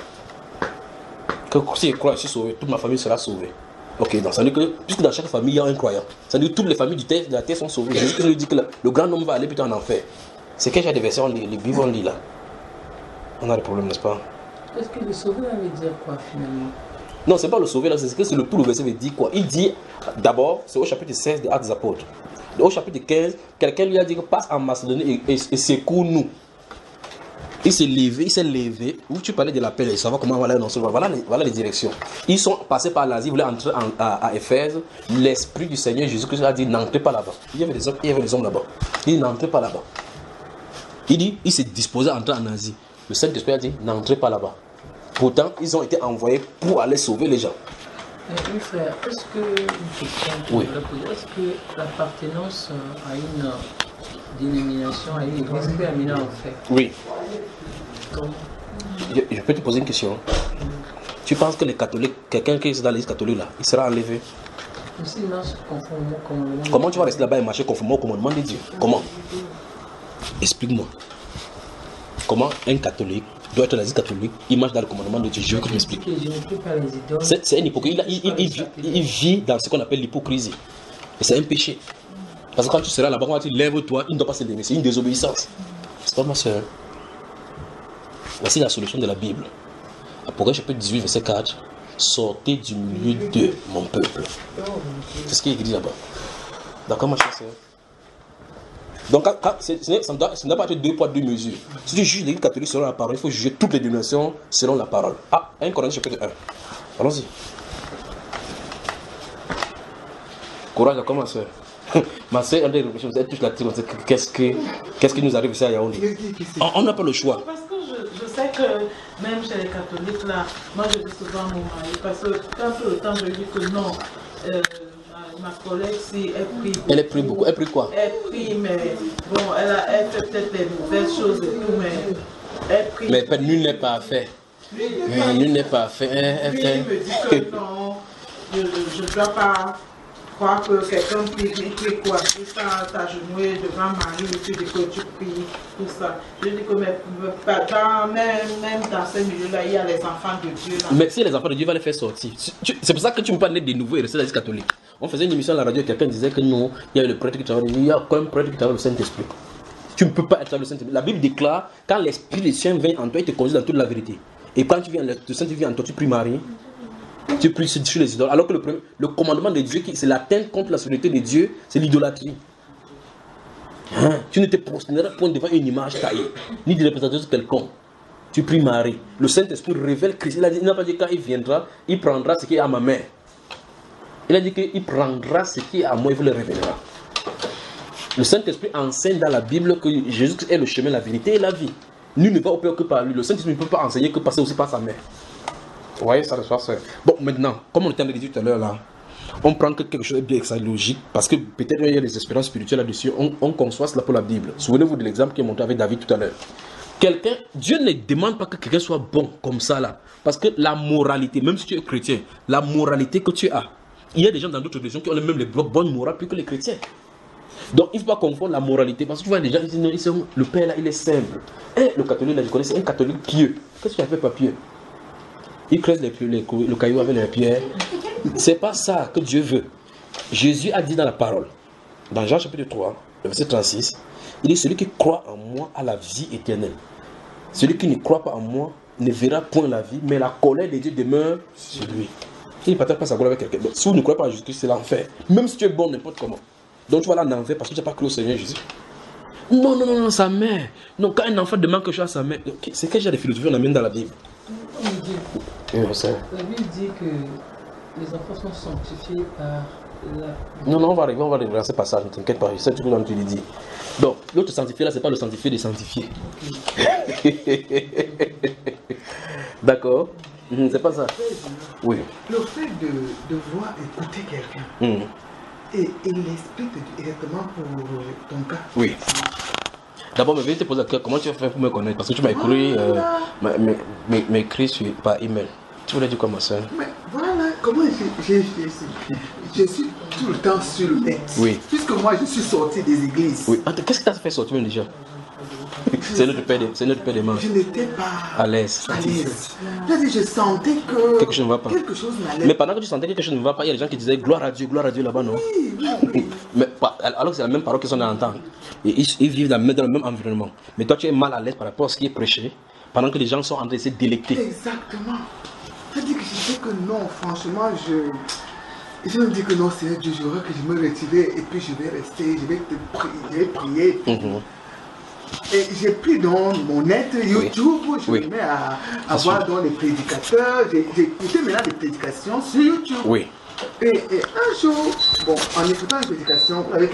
Que si je crois, je suis sauvé, toute ma famille sera sauvée. Ok, donc ça veut dire que, puisque dans chaque famille il y a un croyant, ça veut dire que toutes les familles de la terre sont sauvées. Jésus nous dit que le grand homme va aller plutôt en enfer. C'est que j'ai des versets, les Bibles on lit là. On a des problèmes, n'est-ce pas? Est-ce que le sauver veut dire quoi finalement? Non, c'est pas le sauver là, c'est que tout le verset veut dire quoi? Il dit, d'abord, c'est au chapitre 16 des Actes des Apôtres. Au chapitre 15, quelqu'un lui a dit que passe en Macédonie et secoue-nous. Il s'est levé, où tu parlais de la paix, savoir comment on va annoncer. Voilà les directions. Ils sont passés par l'Asie, ils voulaient entrer à Éphèse. L'Esprit du Seigneur Jésus-Christ a dit n'entrez pas là-bas. Il y avait des hommes là-bas. Il dit n'entrez pas là-bas. Il dit, il s'est disposé à entrer en Asie. Le Saint-Esprit a dit n'entrez pas là-bas. Pourtant, ils ont été envoyés pour aller sauver les gens. Oui, frère, est-ce que l'appartenance à une dénomination, à une église peut amener en fait? Oui. Je peux te poser une question. Tu penses que les catholiques, quelqu'un qui est dans l'église catholique là, il sera enlevé? Comment tu vas rester là-bas et marcher conformément au commandement de Dieu? Comment? Explique-moi. Comment un catholique doit être dans l'église catholique, il marche dans le commandement de Dieu? Je veux que tu m'expliques. C'est un hypocrite. Il vit dans ce qu'on appelle l'hypocrisie. Et c'est un péché. Parce que quand tu seras là-bas, quand tu lèves-toi, il ne doit pas se lever. C'est une désobéissance. C'est pas ma soeur. Voici la solution de la Bible. Apocalypse chapitre 18, verset 4. Sortez du milieu de mon peuple. C'est ce qui est écrit là-bas. D'accord, ma chère soeur? Donc, ça ne doit pas être 2 poids 2 mesures. Si tu juges l'église catholique selon la parole, il faut juger toutes les dénominations selon la parole. 1 Corinthiens chapitre 1. Allons-y. Courage, d'accord, ma soeur? Ma soeur, elle touche la tête. Qu'est-ce qui nous arrive ici à Yaoundé? On n'a pas le choix. Parce que je sais que même chez les catholiques, là, moi je dis souvent à mon mari, parce que quand le temps je lui dis que non, ma collègue, si elle prie beaucoup. Elle prie beaucoup. Elle prie quoi? Elle prie, mais bon, elle fait peut-être les mauvaises choses et tout, mais elle prie. Mais nul n'est pas fait. Nul n'est pas fait. Lui, il me dit que non, je ne dois pas croire que quelqu'un prie quoi. Tu t'agenouilles devant Marie, tu dis que tu pries, tout ça. Je dis que même dans ce milieu-là, il y a les enfants de Dieu. Là. Mais si les enfants de Dieu vont les faire sortir. C'est pour ça que tu ne peux pas naître de nouveau et rester dans l'église catholique. On faisait une émission à la radio, quelqu'un disait que non, il y a le prêtre qui travaille, il y a quand même prêtre qui travaille le Saint-Esprit. Tu ne peux pas être dans le Saint-Esprit. La Bible déclare, quand l'Esprit des Saints vient en toi, il te conduit dans toute la vérité. Et quand tu viens, le Saint-Esprit vient en toi, tu pries Marie. Tu pries sur les idoles. Alors que le commandement de Dieu, c'est l'atteinte contre la sainteté de Dieu, c'est l'idolâtrie. Tu ne te prosterneras point devant une image taillée, ni de représentateur quelconque. Tu pries Marie. Le Saint-Esprit révèle Christ. Il n'a pas dit quand il viendra, il prendra ce qui est à ma main. Il a dit qu'il prendra ce qui est à moi et vous le révélera. Le Saint-Esprit enseigne dans la Bible que Jésus est le chemin, la vérité et la vie. Nul ne va au Père que par lui. Le Saint-Esprit ne peut pas enseigner que passer aussi par sa mère. Vous voyez ça, le soir, c'est. Bon, maintenant, comme on était en train de dire tout à l'heure là, on prend que quelque chose de bien logique, parce que peut-être il y a des espérances spirituelles là-dessus, on conçoit cela pour la Bible. Souvenez-vous de l'exemple qui est montré avec David tout à l'heure. Dieu ne demande pas que quelqu'un soit bon comme ça là, parce que la moralité, même si tu es chrétien, la moralité que tu as, il y a des gens dans d'autres religions qui ont même les bonnes morales plus que les chrétiens. Donc il ne faut pas confondre la moralité, parce que tu vois les gens qui disent le père là il est simple. Le catholique là je connais, c'est un catholique pieux. Qu'est-ce que tu appelles pas pieux? Il creuse le caillou avec les pierres. C'est pas ça que Dieu veut. Jésus a dit dans la parole, dans Jean chapitre 3, le verset 36, il dit celui qui croit en moi a la vie éternelle. Celui qui ne croit pas en moi ne verra point la vie, mais la colère de Dieu demeure sur lui. Il ne partage pas sa colère avec quelqu'un. Si vous ne croyez pas à Jésus-Christ, c'est l'enfer. Même si tu es bon n'importe comment. Donc tu vas là en enfer parce que tu n'as pas cru au Seigneur Jésus. Non, sa mère. Non, quand un enfant demande quelque chose à sa mère, c'est quel genre de philosophie on amène dans la Bible? La Bible dit que les enfants sont sanctifiés par la... Non, on va arriver à ce passage, ne t'inquiète pas, c'est tout ce que tu lui dis. Donc, l'autre sanctifié là, c'est pas le sanctifié des sanctifiés. D'accord? C'est pas ça. Oui. Le fait de voir écouter quelqu'un et l'explique directement pour ton cas. Oui. D'abord, je vais te poser la question, comment tu as fait pour me connaître? Parce que tu m'as écrit mes écrits par email. Tu voulais dire quoi, ma soeur? Mais voilà, comment je suis tout le temps sur le net. Oui. Puisque moi, je suis sorti des églises. Oui. Attends, qu'est-ce que tu as fait sortir même déjà? C'est notre père des mains. Je n'étais pas à l'aise. Je sentais que quelque chose ne va pas. N'allait. Mais pendant que tu sentais que quelque chose ne va pas, il y a des gens qui disaient gloire à Dieu là-bas, non? Oui. Mais, alors que c'est la même parole qu'ils sont en entendre. Et ils vivent dans le même environnement. Mais toi, tu es mal à l'aise par rapport à ce qui est prêché, pendant que les gens sont en train de se délecter. Exactement. C'est-à-dire que je sais que non, franchement, je me dis que non, c'est Dieu, j'aurais que je me retirais et puis je vais rester, je vais prier. Et j'ai pris dans mon net YouTube, je me mets à voir dans les prédicateurs, j'ai écouté maintenant des prédications sur YouTube. Oui. Et un jour, bon, en écoutant les prédications, avec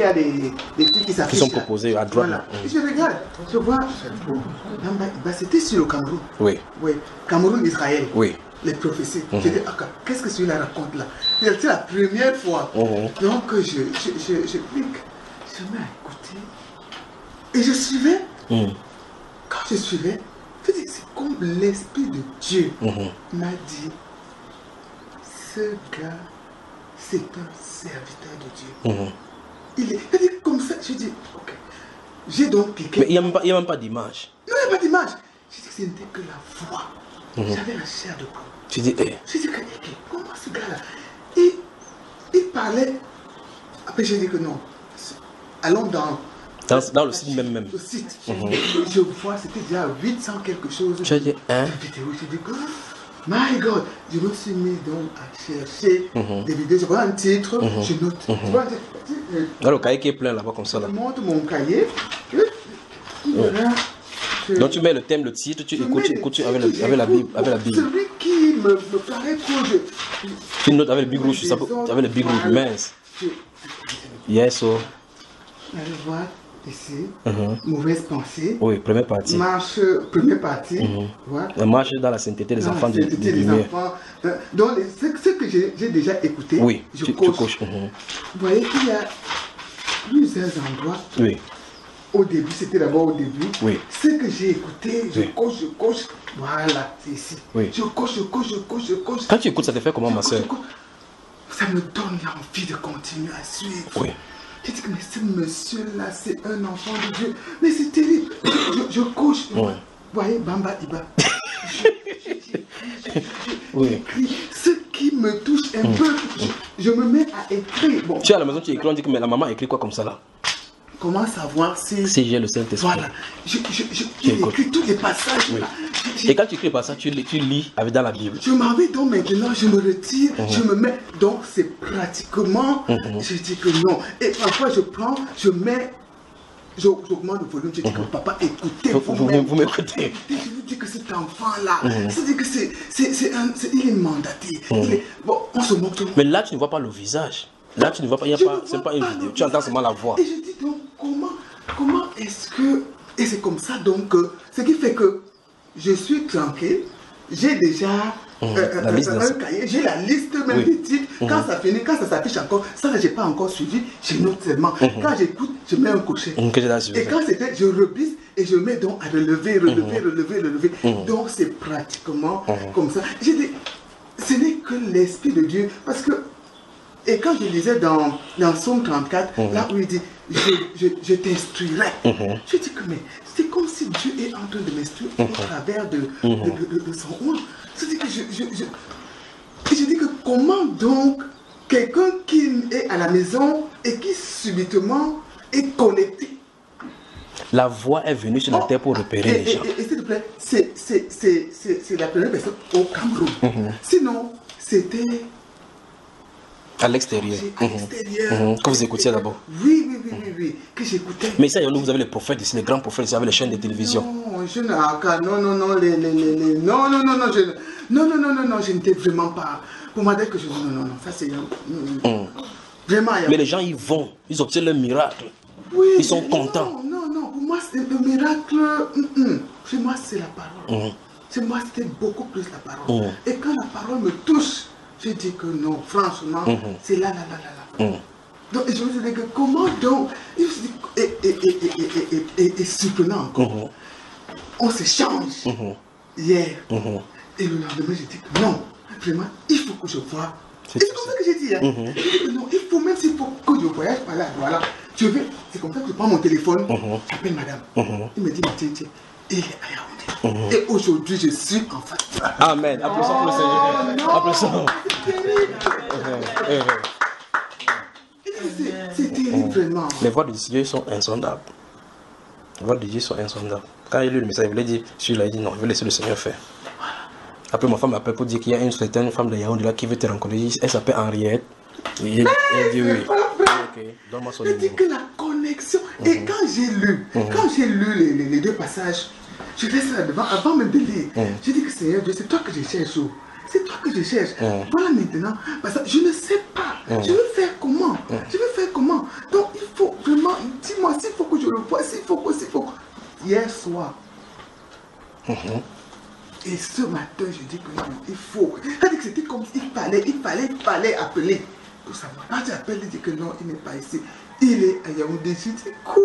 des filles qui s'affichent. Qui sont proposées à droite. Voilà. Et je regarde, je vois, c'était sur le Cameroun. Oui. Oui. Cameroun-Israël. Oui. Les prophéties. J'ai dit, qu'est-ce que celui-là raconte là? C'est la première fois. Donc je clique, je mets à écouter. Et je suivais. Quand je suivais, c'est comme l'Esprit de Dieu m'a dit, ce gars, c'est un serviteur de Dieu. Il est comme ça, je dis, ok. J'ai donc cliqué. Mais il n'y a même pas d'image. Non, il n'y a pas d'image. Je dis que ce n'était que la voix. J'avais la chair de poule. Tu dis, je dis que, comment ce gars-là? Il parlait. Après, j'ai dit que non. Allons dans le site même. Le site. Je vois, c'était déjà 800 quelque chose. Tu as dit, vidéos. Je dis que, my God, je me suis mis donc à chercher des vidéos. Je vois un titre, je note. Dans le cahier qui est plein là-bas comme ça. Je monte mon cahier. Donc tu mets le thème, le titre, tu écoutes avec la Bible. Celui qui me paraît que tu notes avec le big rouge, avec le big rouge mince. Yes, oh. Allez voir ici, mauvaise pensée. Oui, première partie. Première partie. Voilà. La marche dans la sainteté des enfants de lumière. Donc, ce que j'ai déjà écouté, oui, je coche. Vous voyez, il y a plusieurs endroits. Oui. Au début, c'était d'abord au début. Oui. Ce que j'ai écouté, je coche. Voilà, c'est ici. Oui. Je coche. Quand tu écoutes, ça te fait comment, ma soeur? Ça me donne l'envie de continuer à suivre. Oui. Je dis que mais ce monsieur-là, c'est un enfant de Dieu. Mais c'est terrible. Je coche. Vous voyez, Bamba Iba. Oui. Ce qui me touche un peu, je me mets à écrire. Bon. Tu es à la maison, tu écris, on dit que mais la maman écrit quoi comme ça là? Comment savoir si j'ai le Saint-Esprit? Voilà. J'écris tous les passages. Oui. Et quand tu écris les passages, tu lis avec dans la Bible. Je m'en vais donc maintenant, je me retire, je me mets. Donc c'est pratiquement, je dis que non. Et parfois je prends, je mets, j'augmente le volume, je dis que papa, écoutez. Vous m'écoutez. Je vous dis que cet enfant-là, c'est-à-dire que il est mandaté. Bon, on se moque de moi. Mais là, tu ne vois pas le visage. Là, tu ne vois pas, c'est pas une vidéo. Tu entends seulement la voix. Et je dis donc, comment est-ce que... Et c'est comme ça donc, ce qui fait que je suis tranquille, j'ai déjà un cahier, j'ai la liste même des titres, Quand ça finit, quand ça s'affiche encore, ça, je n'ai pas encore suivi, je note seulement. Quand j'écoute, je mets un crochet. Et quand c'était, je rebisse et je mets donc à relever. Donc c'est pratiquement comme ça. J'ai dit, ce n'est que l'Esprit de Dieu. Parce que, et quand je lisais dans Psaume 34, là où il dit, je t'instruirai. Je dis que, mais c'est comme si Dieu est en train de m'instruire au travers de son œuvre. C'est-à-dire que je dis que comment donc quelqu'un qui est à la maison et qui subitement est connecté. La voix est venue sur la terre pour repérer les gens. Et s'il te plaît, c'est la première personne au Cameroun. Sinon, c'était... À l'extérieur. Que vous écoutiez d'abord. Oui, que j'écoutais. Mais ça, vous avez les prophètes ici, les grands prophètes ici, avec les chaînes de télévision. Non, je n'étais vraiment pas. Pour moi, dès que je dis non, ça c'est. Vraiment. Mais les gens, ils vont, ils obtiennent le miracle. Oui, ils sont contents. Non, pour moi, c'est le miracle. Chez moi, c'est la parole. Chez moi, c'était beaucoup plus la parole. Et quand la parole me touche, je dis que non, franchement, c'est là. Donc je me suis dit que comment donc, et surprenant encore, on s'échange hier, et le lendemain j'ai dit que non, vraiment, il faut que je voie. Et c'est comme ça que j'ai dit, j'ai dit que non, il faut, même s'il faut que je voyage par là, voilà, je vais, c'est comme ça que je prends mon téléphone, j'appelle madame, il me dit, tiens, il est à Yaoundé. Et aujourd'hui, je suis en face. Amen. Applaudissons pour le Seigneur. Applaudissons. C'est terrible, vraiment. Les voix de Dieu sont insondables. Les voix de Dieu sont insondables. Quand il a lu le message, il voulait dire, celui-là, il dit non, il veut laisser le Seigneur faire. Après, ma femme m'appelle pour dire qu'il y a une certaine femme de Yaoundé là qui veut te rencontrer. Elle s'appelle Henriette. Et elle dit oui. Ok, donne-moi son numéro. Je dis que la connexion. Et quand j'ai lu les deux passages, je laisse ça devant, avant même de lire. Je dis que Seigneur Dieu, c'est toi que je cherche. C'est toi que je cherche. Voilà maintenant. Parce que je ne sais pas. Je veux faire comment. Donc il faut vraiment, dis-moi s'il faut que je le voie, s'il faut que. Hier soir. Et ce matin, je dis que non, il faut. C'est-à-dire que c'était comme s'il fallait appeler. Pour savoir. Quand j'appelle, il dit que non, il n'est pas ici. Il est à Yaoundé. Je dis quoi?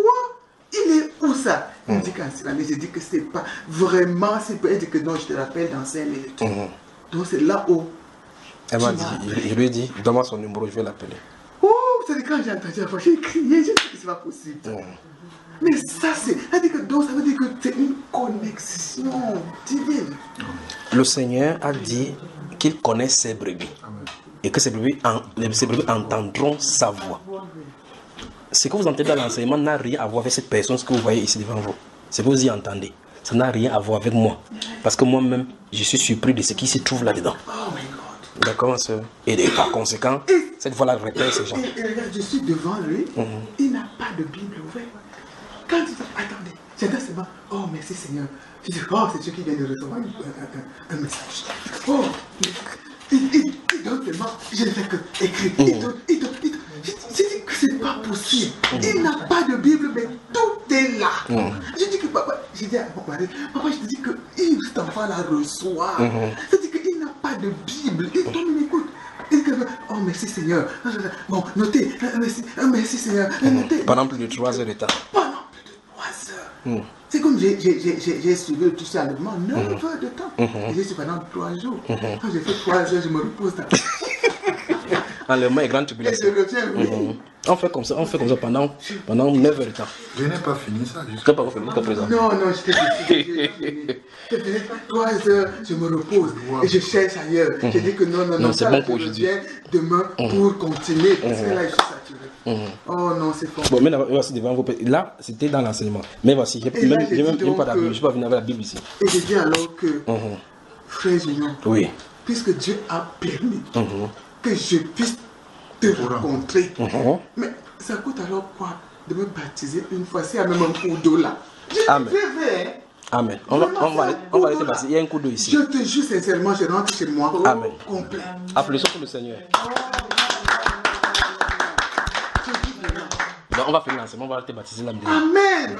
Il est où ça? Il me dit qu'en Syrie, je dis que c'est pas vraiment, c'est pas. Il dit que non, je te rappelle dans 5 minutes. Donc c'est là où. Elle m'a dit, je lui ai dit, donne-moi son numéro, je vais l'appeler. Oh, c'est quand j'ai entendu la fois, j'ai crié, j'ai dit que c'est pas possible. Mais ça, ça veut dire que c'est une connexion divine. Le Seigneur a dit qu'il connaît ses brebis. Et que ces brebis entendront sa voix. Ce que vous entendez dans l'enseignement n'a rien à voir avec cette personne que vous voyez ici devant vous. Ce que vous y entendez, ça n'a rien à voir avec moi. Parce que moi-même, je suis surpris de ce qui se trouve là-dedans. D'accord, ma soeur? Et par conséquent, cette voix-là répète ces gens. Et regarde, je suis devant lui, il n'a pas de Bible ouverte. Quand il dit, attendez, j'entends seulement, oh merci Seigneur. Je dis, oh, c'est Dieu qui vient de recevoir un message. Oh, il donne tellement, je ne fais que écrire. Il donne. Je dis que c'est pas possible. Il n'a pas de Bible, mais tout est là. Je dis que papa, j'ai dit à mon mari, papa, je te dis que cet enfant-là reçoit. C'est-à-dire qu'il n'a pas de Bible. Et toi, il écoute. Oh, merci Seigneur. Bon, notez. Merci Seigneur. Notez. Pendant plus de 3 heures de temps. Pendant plus de 3 heures. C'est comme j'ai suivi tout ça en 9 heures de temps. Et j'ai suivi pendant 3 jours. Quand j'ai fait 3 heures, je me repose. Enlèvement et grande tribulation. On fait comme ça pendant 9 heures de temps. Je n'ai pas fini ça. Tu n'as pas fini jusqu'à présent. Non, j'ai fini. 3 heures, je me repose et je cherche ailleurs. Je dis que non, c'est bon pour aujourd'hui. Je reviens demain pour continuer parce que là, je suis saturé. Oh non, c'est fort. Bon, mais là, voici devant vous. Là, c'était dans l'enseignement. Mais voici, je n'ai même pas d'Bible. Je ne suis pas venu avec la Bible ici. Et je dis alors que, frère Junior, oui, puisque Dieu a permis que je puisse te rencontrer, mais ça coûte alors quoi de me baptiser une fois? C'est même un coup d'eau là. Amen. Amen. On va laisser passer. Il y a un coup d'eau ici. Je te jure sincèrement, je rentre chez moi. Amen. Complet. Applaudissons pour le Seigneur. Donc, on va finir l'enseignement, on va te baptiser l'âme de Dieu. Amen.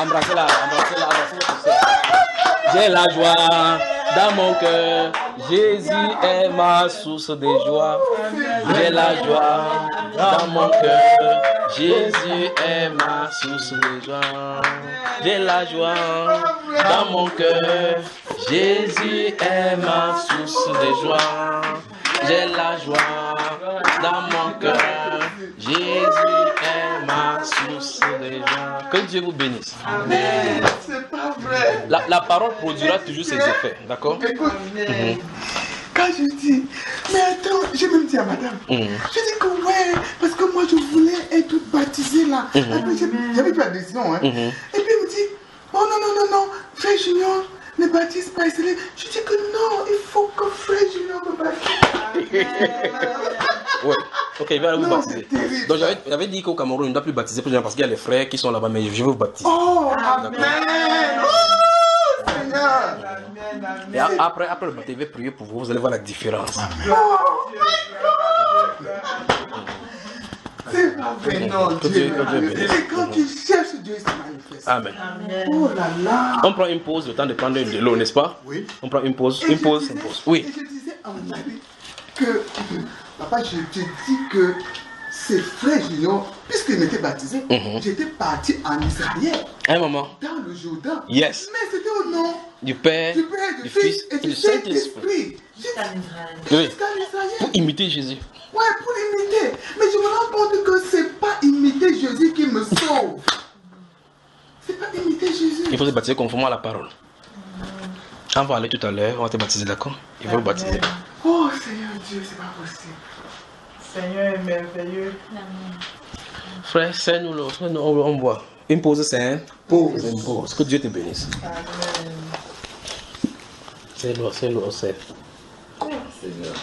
Embrassez-la, embrassez-la, embrassez-la. J'ai la joie dans mon cœur. Jésus est ma source de joie. J'ai la joie dans mon cœur. Jésus est ma source de joie. J'ai la joie dans mon cœur. Jésus est ma source de joie. J'ai la joie dans mon cœur. Jésus est ma source de joie. Que Dieu vous bénisse. Amen. C'est pas vrai. La parole produira toujours ses effets, d'accord? Écoute, quand je dis, mais attends, j'ai même dit à madame, je dis que ouais, parce que moi je voulais être baptisée là. Après, j'avais pris la décision, hein. Et puis il me dit, oh non, frère Junior ne baptise pas. Je dis que non, il faut que frère Junior me baptise. Ouais, ok, il va vous baptiser. Donc j'avais dit qu'au Cameroun, on ne doit plus baptiser parce qu'il y a les frères qui sont là-bas, mais je vais vous baptiser. Oh, amen. Oh, Seigneur. Et après le baptême, je vais prier pour vous, vous allez voir la différence. Amen. Oh, my God. C'est pas vrai, non, Dieu. Et quand tu cherches Dieu, ça manifeste. Amen. Oh là là. On prend une pause, le temps de prendre de l'eau, n'est-ce pas? Oui. On prend une pause, une pause. Oui. Et je disais à mon ami que, papa, je te dis que ces frères Junior, puisqu'ils m'étaient baptisés, j'étais parti en Israël. Un moment. Dans le Jourdain. Yes. Mais c'était au nom du Père, du Fils et du Saint-Esprit. Oui. Pour imiter Jésus. Ouais, pour imiter. Mais je me rends compte que c'est pas imiter Jésus qui me sauve. C'est pas imiter Jésus. Il faut se baptiser conformément à la parole. On va aller tout à l'heure, on va te baptiser, d'accord? Il va vous baptiser. Oh Seigneur Dieu, c'est pas possible. Seigneur est merveilleux. Frère, c'est-nous, on voit. Une pause, c'est un pause. Une pause. Que Dieu te bénisse. Amen. C'est l'eau, c'est. Seigneur.